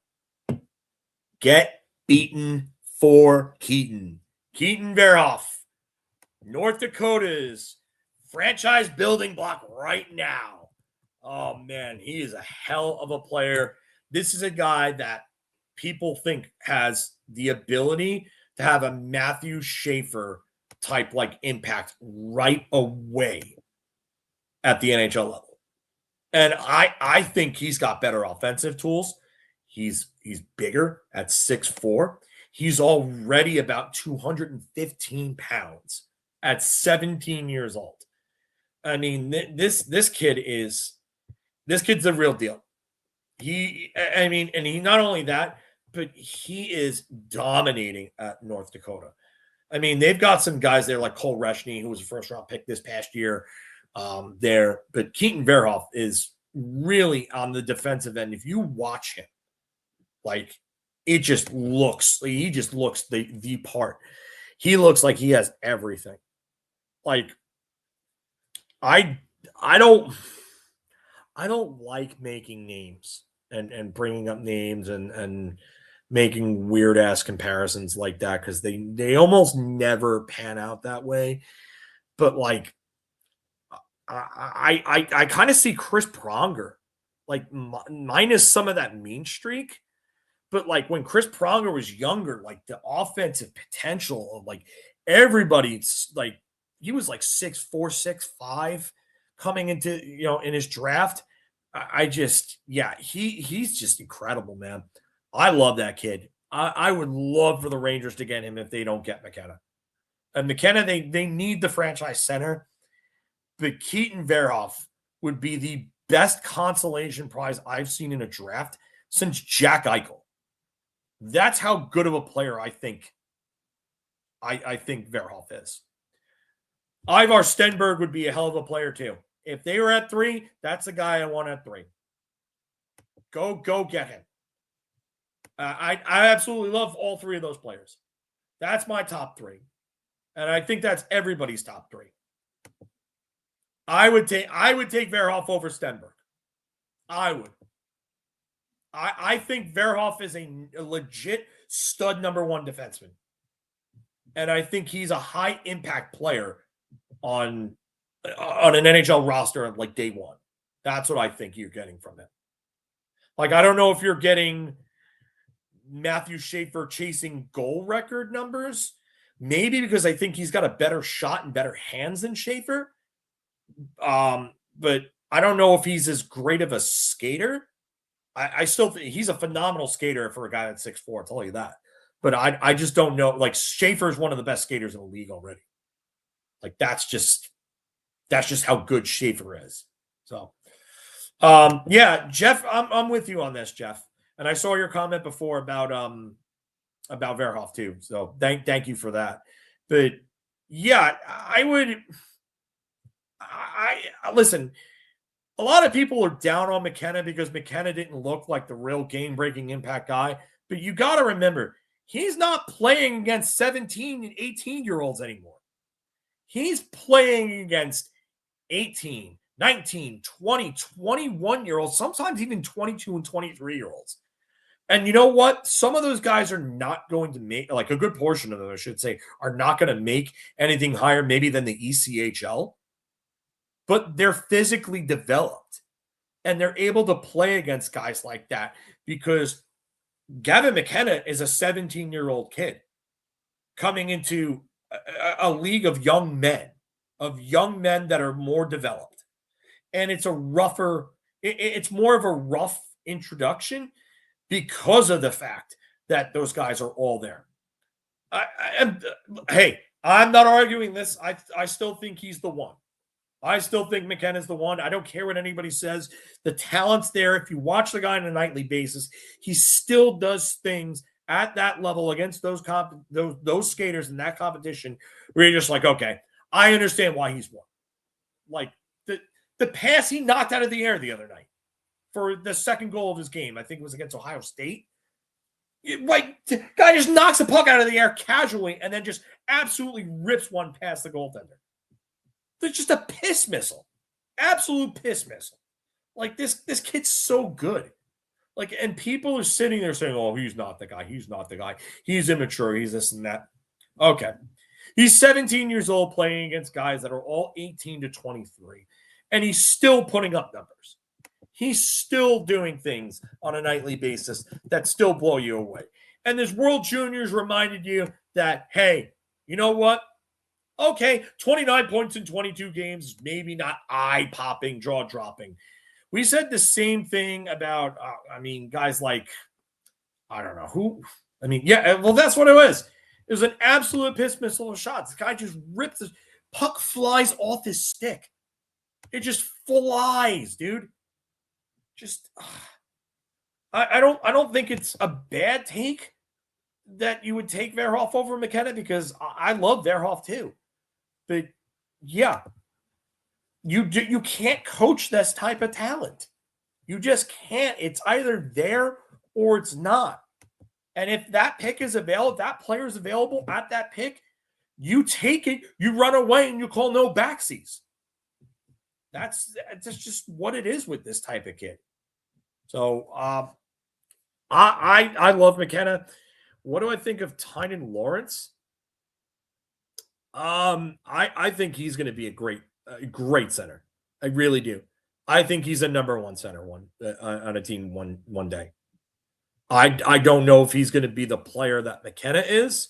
Get beaten for Keaton. Keaton Verhoff, North Dakota's franchise building block right now. Oh, man, he is a hell of a player. This is a guy that people think has the ability to have a Matthew Schaefer type like impact right away at the NHL level. And I think he's got better offensive tools. He's bigger at 6'4". He's already about 215 pounds at 17 years old. I mean, this kid's the real deal. And he not only that, but he is dominating at North Dakota. I mean, they've got some guys there like Cole Reshney, who was a first-round pick this past year there. But Keaton Verhoff is really on the defensive end. If you watch him, like, he just looks the part. He looks like he has everything. Like, I don't like making names and bringing up names and making weird ass comparisons like that, because they almost never pan out that way. But like, I kind of see Chris Pronger, like minus some of that mean streak. But like when Chris Pronger was younger, like the offensive potential of like everybody's like, he was like 6'4", 6'5", coming into, in his draft. I just, yeah, he's just incredible, man. I love that kid. I would love for the Rangers to get him if they don't get McKenna. And McKenna, they need the franchise center, but Keaton Verhoff would be the best consolation prize I've seen in a draft since Jack Eichel. That's how good of a player I think Verhoff is. Ivar Stenberg would be a hell of a player too. If they were at 3, that's the guy I want at 3. Go get him. I absolutely love all 3 of those players. That's my top 3. And I think that's everybody's top 3. I would take Verhoff over Stenberg. I would. I think Verhoff is a legit stud number 1 defenseman. And I think he's a high impact player on an NHL roster at like day 1. That's what I think you're getting from him. Like, I don't know if you're getting Matthew Schaefer chasing goal record numbers. Maybe because I think he's got a better shot and better hands than Schaefer. But I don't know if he's as great of a skater. I still think he's a phenomenal skater for a guy that's 6'4", I'll tell you that. But I just don't know. Like, Schaefer is one of the best skaters in the league already. Like, that's just how good Schaefer is. So, yeah, Jeff, I'm with you on this, Jeff. And I saw your comment before about Verhoff too. So thank you for that. But yeah, I listen. A lot of people are down on McKenna because McKenna didn't look like the real game-breaking impact guy. But you got to remember, he's not playing against 17 and 18-year-olds anymore. He's playing against 18, 19, 20, 21-year-olds, sometimes even 22 and 23-year-olds. And you know what? Some of those guys are not going to make, like a good portion of them, I should say, are not going to make anything higher maybe than the ECHL. But they're physically developed. And they're able to play against guys like that because Gavin McKenna is a 17-year-old kid coming into a league of young men that are more developed. And it's it's more of a rough introduction because of the fact that those guys are all there. Hey, I'm not arguing this. I still think he's the one. I still think McKenna's the one. I don't care what anybody says. The talent's there. If you watch the guy on a nightly basis, he still does things at that level against those skaters in that competition where you're just like, okay, I understand why he's won. Like the pass he knocked out of the air the other night for the second goal of his game, I think it was against Ohio State. Like, the guy just knocks the puck out of the air casually and then just absolutely rips one past the goaltender. It's just a piss missile. Absolute piss missile. Like, this kid's so good. Like, and people are sitting there saying, oh, he's not the guy. He's not the guy. He's immature. He's this and that. Okay. He's 17 years old playing against guys that are all 18 to 23. And he's still putting up numbers. He's still doing things on a nightly basis that still blow you away. And this World Juniors reminded you that, hey, you know what? Okay, 29 points in 22 games, maybe not eye-popping, jaw-dropping. We said the same thing about, guys like, I don't know who. Well, that's what it was. It was an absolute piss missile of shots. This guy just rips the puck, flies off his stick. It just flies, dude. Just, I don't think it's a bad take that you would take Verhoff over McKenna because I love Verhoff too. But yeah, you can't coach this type of talent. You just can't. It's either there or it's not. And if that pick is available, if that player is available at that pick, You take it, you run away, and you call no backsies. That's just what it is with this type of kid. So I love McKenna. What do I think of Tynan Lawrence? I think he's going to be a great center. I really do. I think he's a number one center on a team one day. I don't know if he's going to be the player that McKenna is,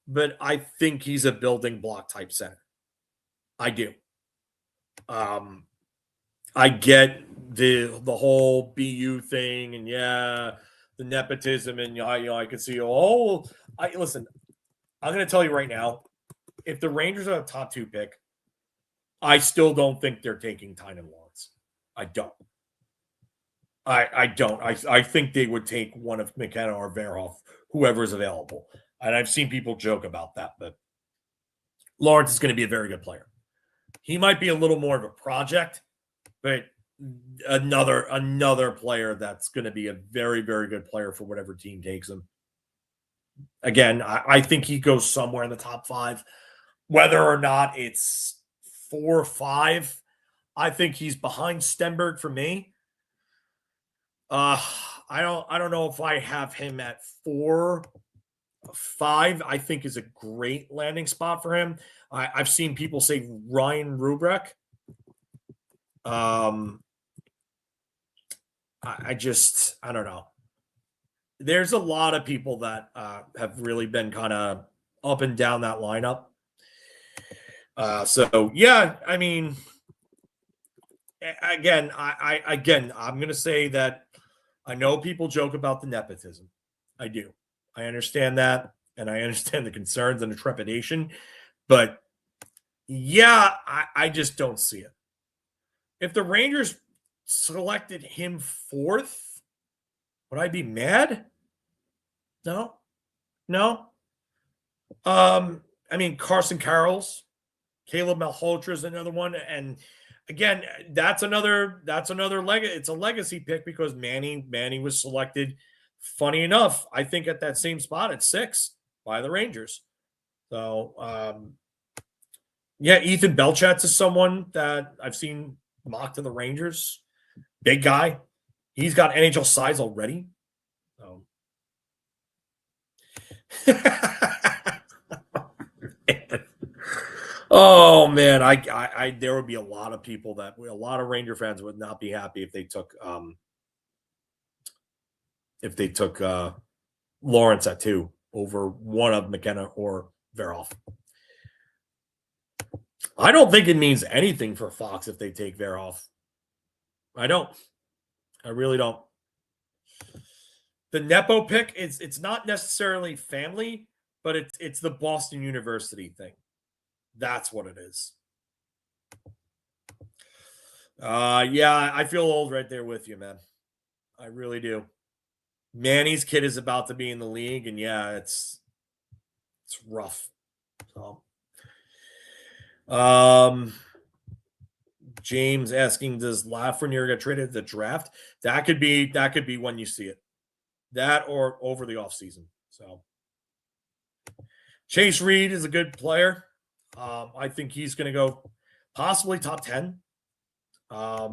but I think he's a building block type center. I do. I get the whole BU thing, and the nepotism, and I can see. Listen. I'm going to tell you right now, if the Rangers are a top 2 pick, I still don't think they're taking Tynan Lawrence. I don't. I don't. I think they would take one of McKenna or Verhoff, whoever's available. And I've seen people joke about that, but Lawrence is going to be a very good player. He might be a little more of a project, but another player that's going to be a very, very good player for whatever team takes him. Again, I think he goes somewhere in the top 5. Whether or not it's 4 or 5, I think he's behind Stenberg for me. I don't know if I have him at 4 or 5. I think is a great landing spot for him. I've seen people say Ryan Rubrek. I don't know. There's a lot of people that have really been kind of up and down that lineup. I mean, again, I'm going to say that I know people joke about the nepotism. I do. I understand that, and I understand the concerns and the trepidation, but I just don't see it. If the Rangers selected him 4th, would I be mad? No. I mean, Carson Carroll's, Caleb Malhotra is another one, and again, that's another it's a legacy pick because Manny was selected. Funny enough, I think at that same spot at 6 by the Rangers. So, Ethan Belchatz is someone that I've seen mocked to the Rangers. Big guy. He's got NHL size already. So. Oh man, I there would be a lot of people a lot of Ranger fans would not be happy if they took Lawrence at 2 over one of McKenna or Verhoff. I don't think it means anything for Fox if they take Verhoff. I don't. I really don't. The Nepo pick it's not necessarily family, but it's the Boston University thing. That's what it is. I feel old right there with you, man. I really do. Manny's kid is about to be in the league, and it's rough. So, James asking, does Lafreniere get traded at the draft? That could be when you see it. That or over the offseason. So Chase Reed is a good player. I think he's going to go possibly top 10. I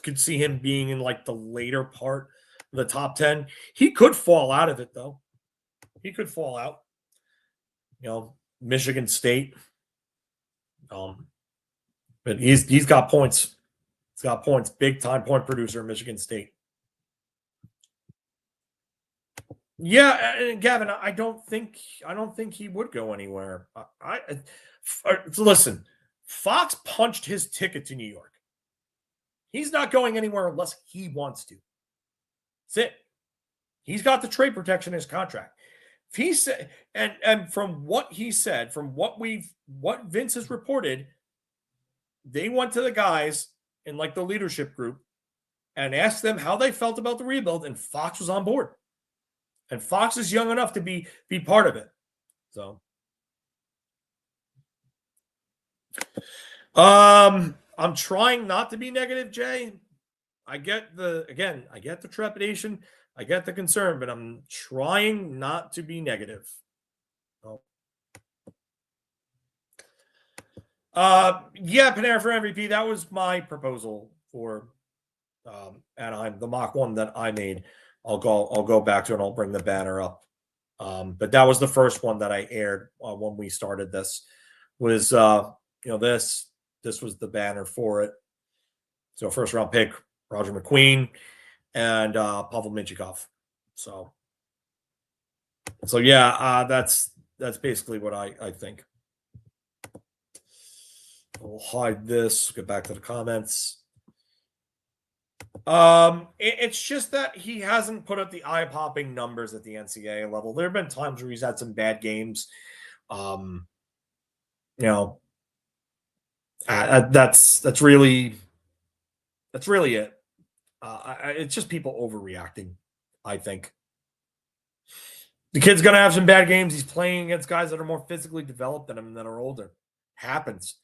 could see him being in like the later part of the top 10. He could fall out of it though. He could fall out. Michigan State. But he's got points. He's got points. Big time point producer at Michigan State. Yeah, and Gavin, I don't think he would go anywhere. Listen, Fox punched his ticket to New York. He's not going anywhere unless he wants to. That's it. He's got the trade protection in his contract. If he said, and from what he said, from what Vince has reported, they went to the guys in like the leadership group and asked them how they felt about the rebuild, and Fox was on board. And Fox is young enough to be part of it. So, I'm trying not to be negative, Jay. I get the trepidation. I get the concern, but I'm trying not to be negative. Yeah, Panarin for MVP. That was my proposal for Anaheim, the mock one that I made. I'll go back to it and I'll bring the banner up. But that was the first one that I aired when we started this. Was this was the banner for it. So first round pick, Roger McQueen and Pavel Minchikov. So yeah, that's basically what I think. We'll hide this. Get back to the comments. It's just that he hasn't put up the eye-popping numbers at the NCAA level. There have been times where he's had some bad games. That's really it. It's just people overreacting, I think. The kid's going to have some bad games. He's playing against guys that are more physically developed than him and that are older. Happens.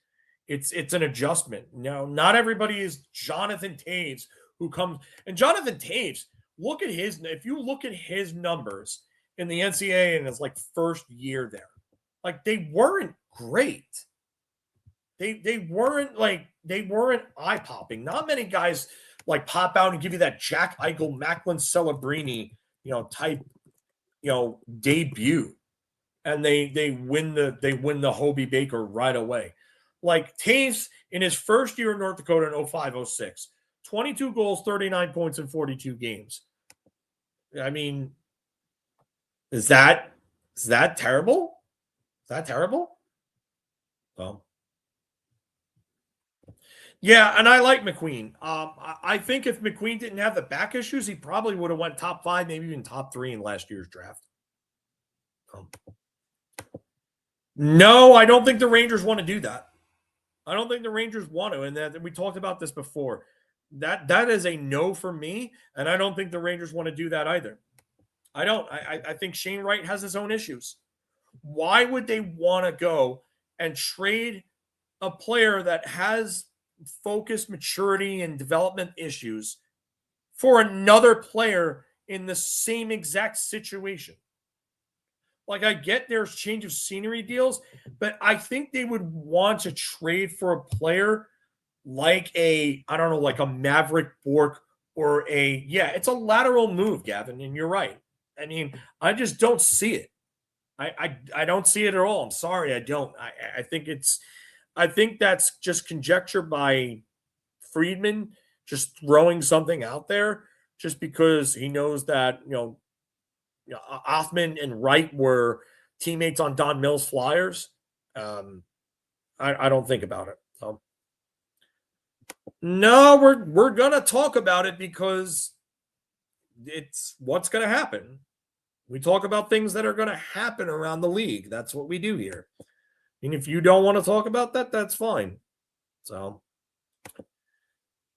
It's an adjustment. Not everybody is Jonathan Taves who comes. And Jonathan Taves, if you look at his numbers in the NCAA in his first year there, they weren't great. They weren't eye-popping. Not many guys pop out and give you that Jack Eichel, Macklin Celebrini, type, debut, and they win the Hobie Baker right away. Taves in his first year in North Dakota in 05-06, 22 goals, 39 points in 42 games. I mean, is that terrible? Is that terrible? Well, yeah, and I like McQueen. I think if McQueen didn't have the back issues, he probably would have went top 5, maybe even top 3 in last year's draft. No, I don't think the Rangers want to do that. I don't think the Rangers want to, and that we talked about this before. That is a no for me, and I don't think the Rangers want to do that either. I don't. I think Shane Wright has his own issues. Why would they want to go and trade a player that has focus, maturity, and development issues for another player in the same exact situation? I get there's change of scenery deals, but I think they would want to trade for a player like a Maverick Bork or it's a lateral move, Gavin, and you're right. I mean, I just don't see it. I don't see it at all. I'm sorry, I don't. I think that's just conjecture by Friedman, just throwing something out there just because he knows that, Offman and Wright were teammates on Don Mills Flyers. I don't think about it. So. No, we're going to talk about it because it's what's going to happen. We talk about things that are going to happen around the league. That's what we do here. And if you don't want to talk about that, that's fine. So,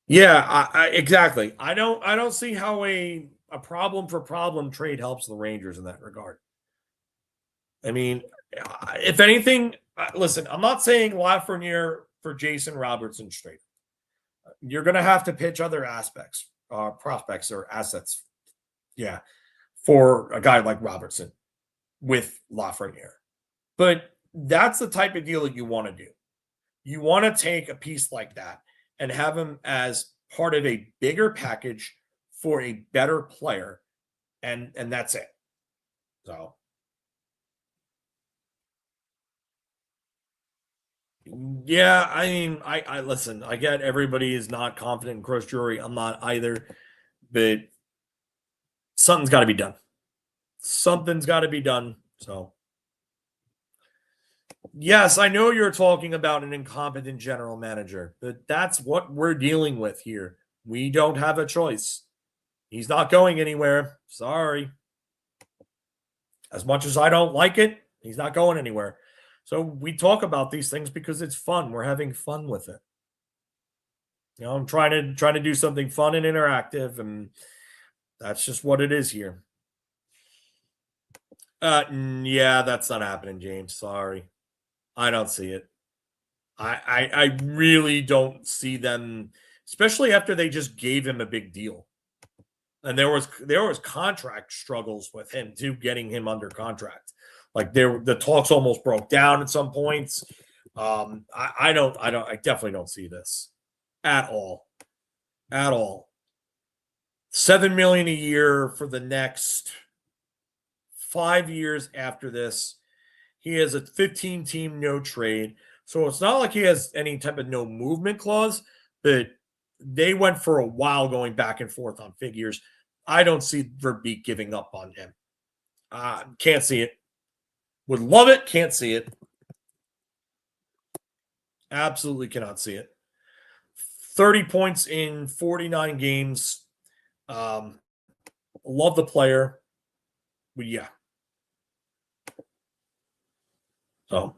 yeah, exactly. I don't see how a problem for problem trade helps the Rangers in that regard. I mean, if anything, listen, I'm not saying Lafreniere for Jason Robertson straight. You're going to have to pitch other prospects or assets. Yeah. For a guy like Robertson with Lafreniere. But that's the type of deal that you want to do. You want to take a piece like that and have him as part of a bigger package for a better player, and that's it. So, yeah, I mean, I listen. I get everybody is not confident in Chris Drury. I'm not either, but something's got to be done. Something's got to be done. So, yes, I know you're talking about an incompetent general manager, but that's what we're dealing with here. We don't have a choice. He's not going anywhere. Sorry. As much as I don't like it, he's not going anywhere. So we talk about these things because it's fun. We're having fun with it. I'm trying to do something fun and interactive, and that's just what it is here. Yeah, that's not happening, James. Sorry. I don't see it. I really don't see them, especially after they just gave him a big deal. And there was contract struggles with him too, getting him under contract. The talks almost broke down at some points. I definitely don't see this at all. At all. $7 million a year for the next 5 years after this. He has a 15-team no trade. So it's not like he has any type of no movement clause, but they went for a while going back and forth on figures. I don't see Verbeek giving up on him. Can't see it. Would love it. Can't see it. Absolutely cannot see it. 30 points in 49 games. Love the player. But yeah. So.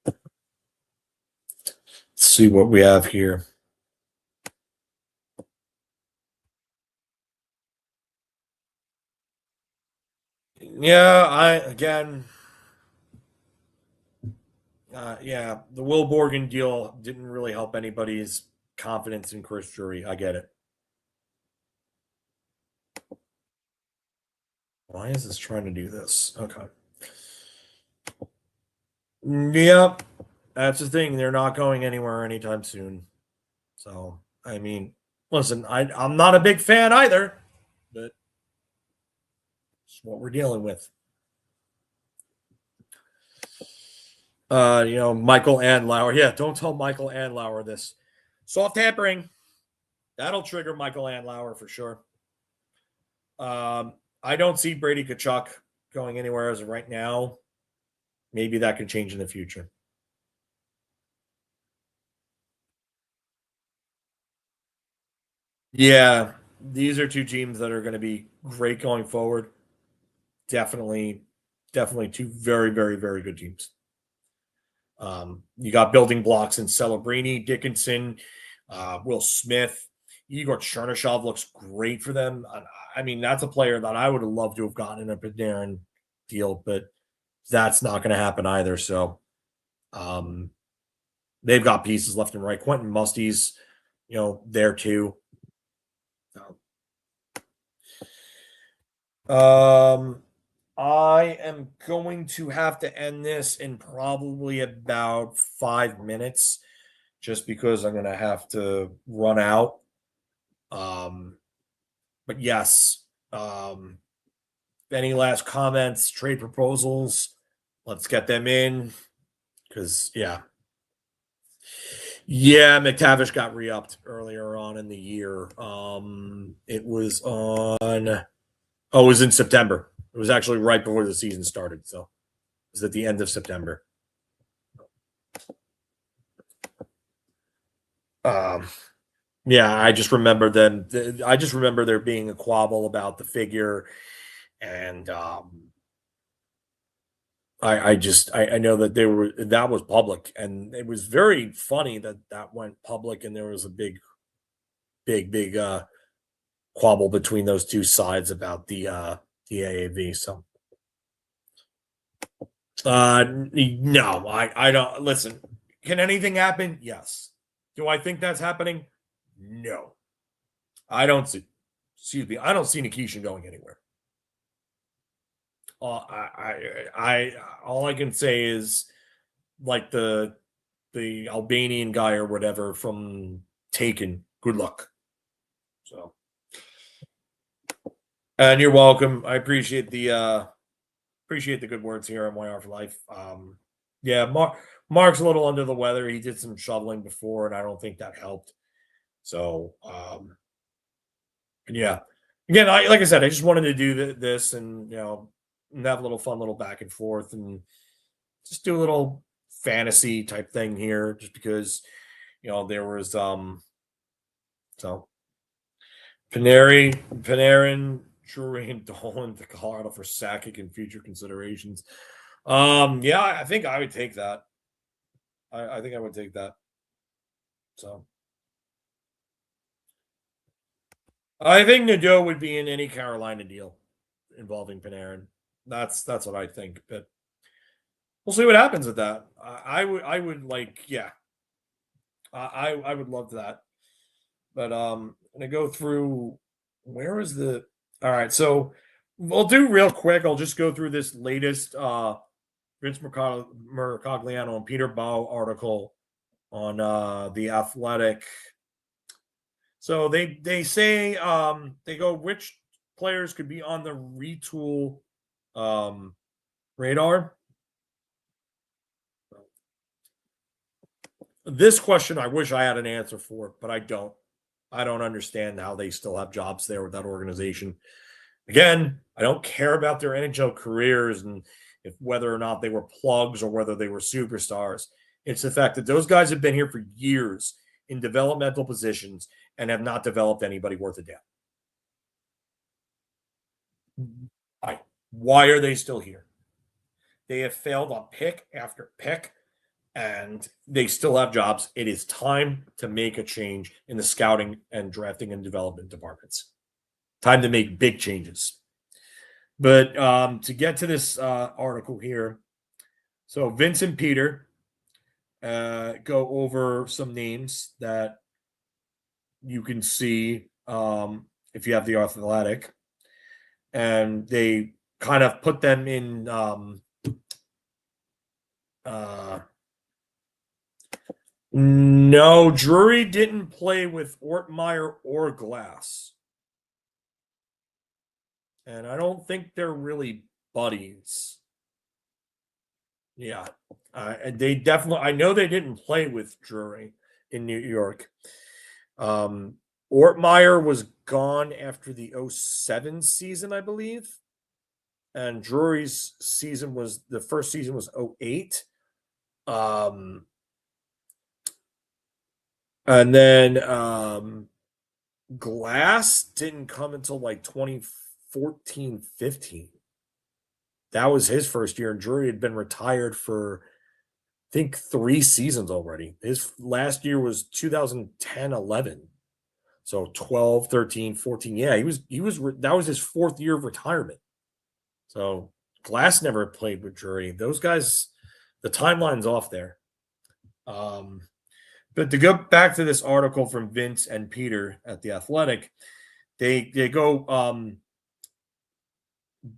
Let's see what we have here. Yeah, the Will Borgen deal didn't really help anybody's confidence in Chris Drury. I get it. Why is this trying to do this? Okay. Yep. That's the thing. They're not going anywhere anytime soon. So, I mean, listen, I'm not a big fan either, but it's what we're dealing with. Michael Andlauer. Yeah, don't tell Michael Andlauer this. Soft tampering. That'll trigger Michael Andlauer for sure. I don't see Brady Tkachuk going anywhere as of right now. Maybe that could change in the future. Yeah, these are two teams that are going to be great going forward. Definitely two very, very, very good teams. You got building blocks in Celebrini, Dickinson, Will Smith. Igor Chernyshov looks great for them. I mean, that's a player that I would have loved to have gotten in a Panarin deal, but that's not going to happen either. So they've got pieces left and right. Quentin Musty's, there too. I am going to have to end this in probably about 5 minutes just because I'm going to have to run out. But yes, any last comments, trade proposals, let's get them in because, yeah, McTavish got re-upped earlier on in the year. It was it was in September. It was actually right before the season started. So it was at the end of September. I just remember there being a quabble about the figure. And I know that that was public, and it was very funny that went public, and there was a big quabble between those two sides about the AAV. So, no, I don't listen. Can anything happen? Yes. Do I think that's happening? No. I don't see. Excuse me. I don't see Nikishin going anywhere. I all I can say is like the Albanian guy or whatever from Taken. Good luck. So, and you're welcome. I appreciate the good words here on YR for Life. Mark's a little under the weather. He did some shoveling before, and I don't think that helped. So, yeah. Again, like I said, I just wanted to do this and have a little fun, little back and forth, and just do a little fantasy type thing here, just because there was so Panarin, Drury, and Dolan to Colorado for Sakic and future considerations. I think I would take that. I think I would take that. So I think Nadeau would be in any Carolina deal involving Panarin. That's what I think, but we'll see what happens with that. I would like, yeah. I would love that. But I'm gonna go through where is the all right, so we'll do real quick. I'll just go through this latest Vince Mercogliano and Peter Bow article on The Athletic. So they say they go, which players could be on the retool radar? This question I wish I had an answer for, but I don't. I don't understand how they still have jobs there with that organization. Again, I don't care about their NHL careers and if whether or not they were plugs or whether they were superstars. It's the fact that those guys have been here for years in developmental positions and have not developed anybody worth a damn. Why are they still here? They have failed on pick after pick, and they still have jobs. It is time to make a change in the scouting and drafting and development departments. Time to make big changes. But to get to this article here, so Vince and Peter go over some names that you can see if you have the Athletic, and they kind of put them in no, Drury didn't play with Ortmeyer or Glass. And I don't think they're really buddies. Yeah. They definitely, I know they didn't play with Drury in New York. Ortmeyer was gone after the 07 season, I believe. And Drury's season was, the first season was 08. And then Glass didn't come until like 2014, 15. That was his first year, and Drury had been retired for, I think, 3 seasons already. His last year was 2010, 11. So 12, 13, 14. Yeah, that was his 4th year of retirement. So Glass never played with Drury. Those guys, the timeline's off there. But to go back to this article from Vince and Peter at The Athletic, they go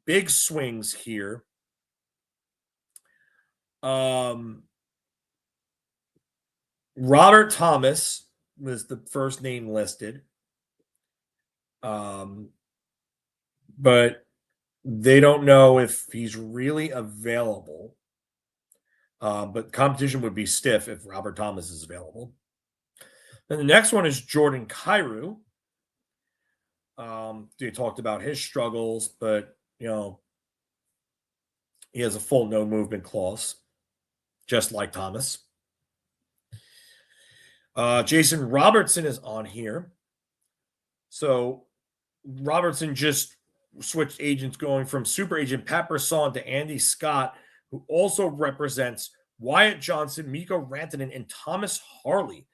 big swings here. Robert Thomas was the first name listed. But they don't know if he's really available. But competition would be stiff if Robert Thomas is available. And the next one is Jordan Kyrou. They talked about his struggles, but, he has a full no movement clause, just like Thomas. Jason Robertson is on here. So Robertson just switched agents, going from super agent Pat Brisson to Andy Scott, who also represents Wyatt Johnson, Mikko Rantanen, and Thomas Harley.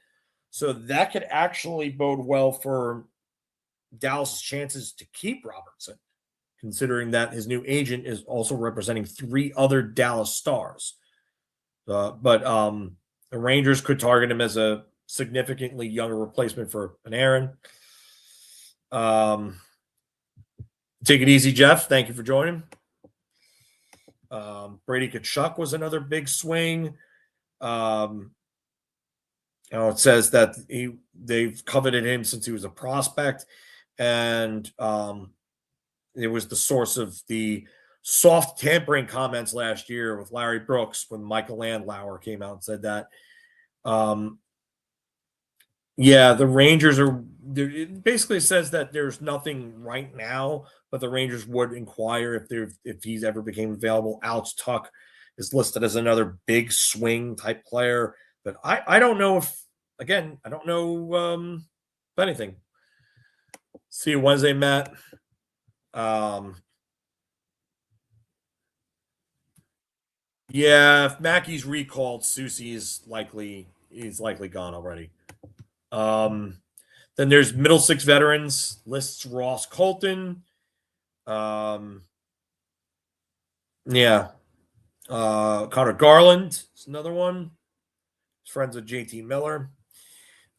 So that could actually bode well for Dallas' chances to keep Robertson, considering that his new agent is also representing 3 other Dallas stars. But the Rangers could target him as a significantly younger replacement for Panarin. Take it easy, Jeff. Thank you for joining. Brady Tkachuk was another big swing. It says that they've coveted him since he was a prospect, and it was the source of the soft tampering comments last year with Larry Brooks when Michael Landauer came out and said that. The Rangers it basically says that there's nothing right now, but the Rangers would inquire if he's ever became available. Alex Tuck is listed as another big swing type player, but I don't know if anything. See you Wednesday, Matt. If Mackey's recalled, Soucy's likely gone already. Then there's middle 6 veterans, lists Ross Colton. Connor Garland is another one. He's friends with JT Miller.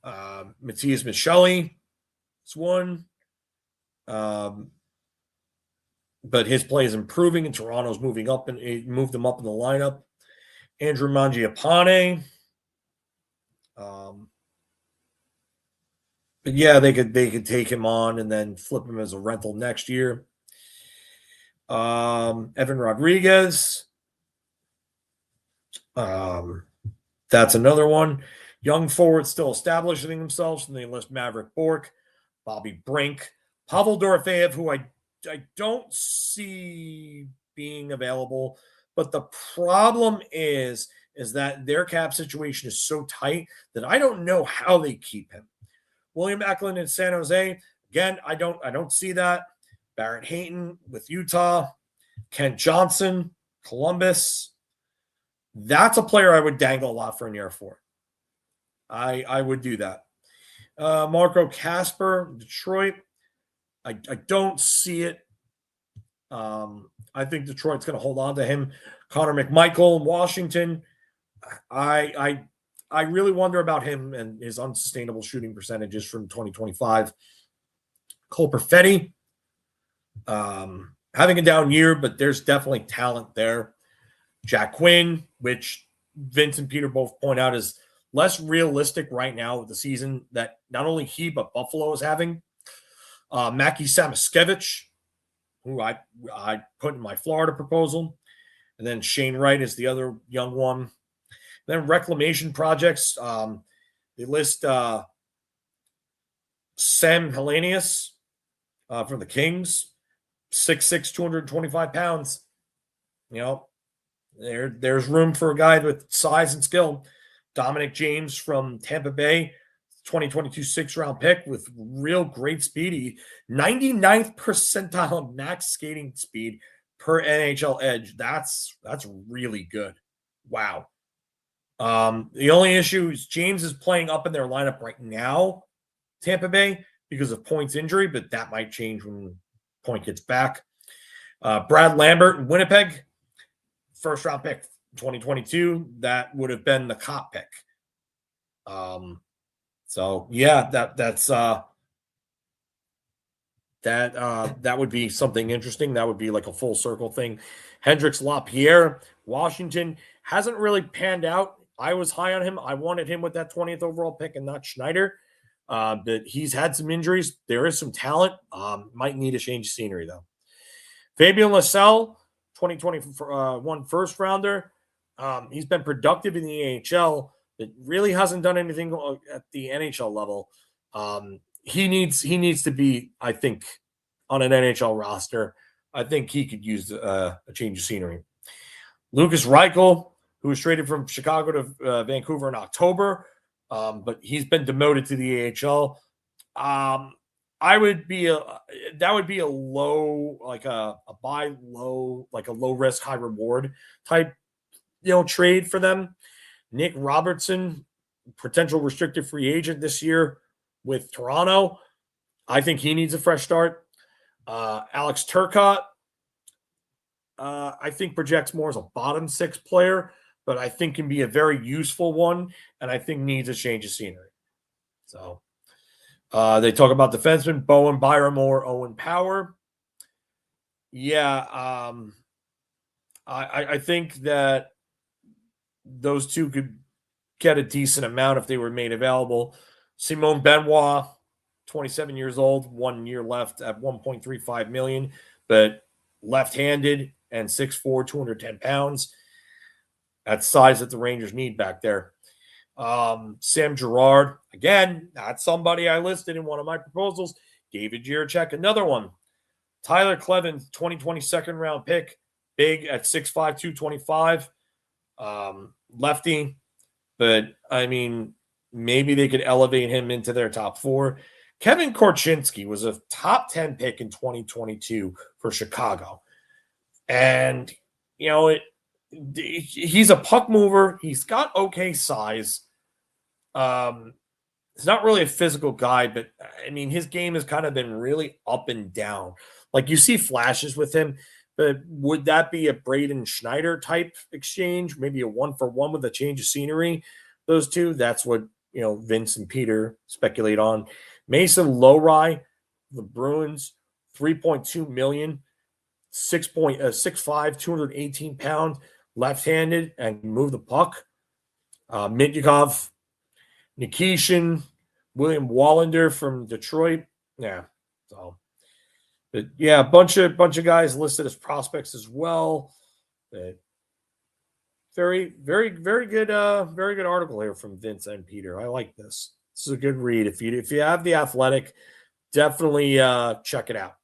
Matthias Michelli is one. but his play is improving, and Toronto's moving up, and it moved him up in the lineup. Andrew Mangiapane. But yeah, they could take him on and then flip him as a rental next year. Evan Rodriguez. That's another one. Young forwards still establishing themselves, and they list Maverick Bourque, Bobby Brink, Pavel Dorofeyev, who I don't see being available. But the problem is that their cap situation is so tight that I don't know how they keep him. William Eklund in San Jose, again, I don't see that. Barrett Hayton with Utah, Kent Johnson, Columbus. That's a player I would dangle a lot for an year for. I would do that. Marco Casper, Detroit. I don't see it. I think Detroit's going to hold on to him. Connor McMichael, Washington. I really wonder about him and his unsustainable shooting percentages from 2025. Cole Perfetti, having a down year, but there's definitely talent there. Jack Quinn, which Vince and Peter both point out is less realistic right now with the season that not only he but Buffalo is having. Mackie Samoskevich, who I put in my Florida proposal. And then Shane Wright is the other young one. Then reclamation projects. They list Sam Hellenius from the Kings, 6'6", 225 pounds. You know, there's room for a guy with size and skill. Dominic James from Tampa Bay, 2022 6th-round pick with real great speed. 99th percentile max skating speed per NHL edge. That's really good. Wow. The only issue is James is playing up in their lineup right now, Tampa Bay, because of Point's injury, but that might change when Point gets back. Brad Lambert in Winnipeg, first-round pick, 2022. That would have been the Cop pick. So yeah, that would be something interesting. That would be like a full circle thing. Hendrix Lapierre, Washington, hasn't really panned out. I was high on him. I wanted him with that 20th overall pick and not Schneider. But he's had some injuries. There is some talent. Might need a change of scenery, though. Fabian Lascelles, 2021 first rounder. He's been productive in the AHL, but really hasn't done anything at the NHL level. He needs to be, I think, on an NHL roster. I think he could use a change of scenery. Lucas Reichel, who was traded from Chicago to Vancouver in October, but he's been demoted to the AHL. That would be a low, like a buy low, like a low risk, high reward type, trade for them. Nick Robertson, potential restricted free agent this year with Toronto. I think he needs a fresh start. Alex Turcotte, I think projects more as a bottom six player, but I think can be a very useful one, and I think needs a change of scenery. So they talk about defensemen, Bowen Byramore, Owen Power. Yeah, I think that those two could get a decent amount if they were made available. Simone Benoit, 27 years old, 1 year left at $1.35 million, but left-handed and 6'4", 210 pounds. That's size that the Rangers need back there. Sam Girard, again, that's somebody I listed in one of my proposals. David Jiricek, another one. Tyler Clevin, 2020 second-round pick, big at 6'5", 225. Lefty, but I mean, maybe they could elevate him into their top four. Kevin Korchinski was a top 10 pick in 2022 for Chicago. And, he's a puck mover. He's got okay size. He's not really a physical guy, but I mean, his game has kind of been really up and down. Like you see flashes with him, but would that be a Braden Schneider type exchange? Maybe a 1-for-1 with a change of scenery? Those two, that's what, Vince and Peter speculate on. Mason Lowry, the Bruins, $3.2 million. 6'5", 218-pound, left-handed, and move the puck. Mityukov, Nikishin, William Wallander from Detroit. Yeah. So, but yeah, a bunch of guys listed as prospects as well. But very, very, very good article here from Vince and Peter. I like this. This is a good read. If you have The Athletic, definitely check it out.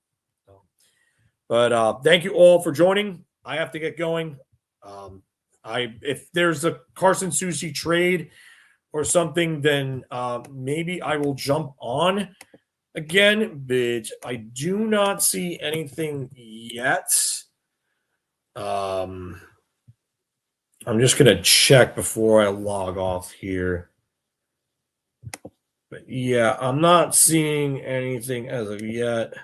But thank you all for joining. I have to get going. If there's a Carson Soucy trade or something, then maybe I will jump on again, but I do not see anything yet. I'm just going to check before I log off here. But yeah, I'm not seeing anything as of yet.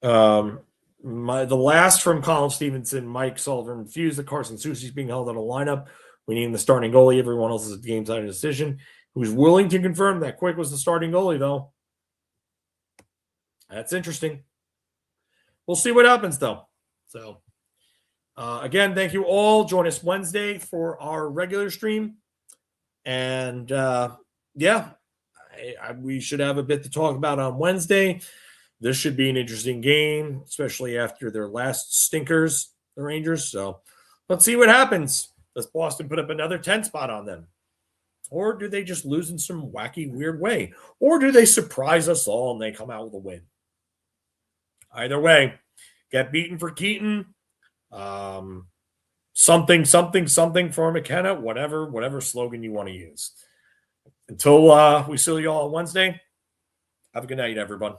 The last from Colin Stevenson, Mike Sullivan refused that Carson Soucy is being held on a lineup. We need the starting goalie. Everyone else is a game-time decision. Who's willing to confirm that Quick was the starting goalie, though? That's interesting. We'll see what happens, though. So, again, thank you all. Join us Wednesday for our regular stream. And, we should have a bit to talk about on Wednesday. This should be an interesting game, especially after their last stinkers, the Rangers. So let's see what happens. Does Boston put up another 10 spot on them? Or do they just lose in some wacky, weird way? Or do they surprise us all and they come out with a win? Either way, get beaten for Keaton. Something for McKenna, whatever slogan you want to use. Until we see you all on Wednesday, have a good night, everyone.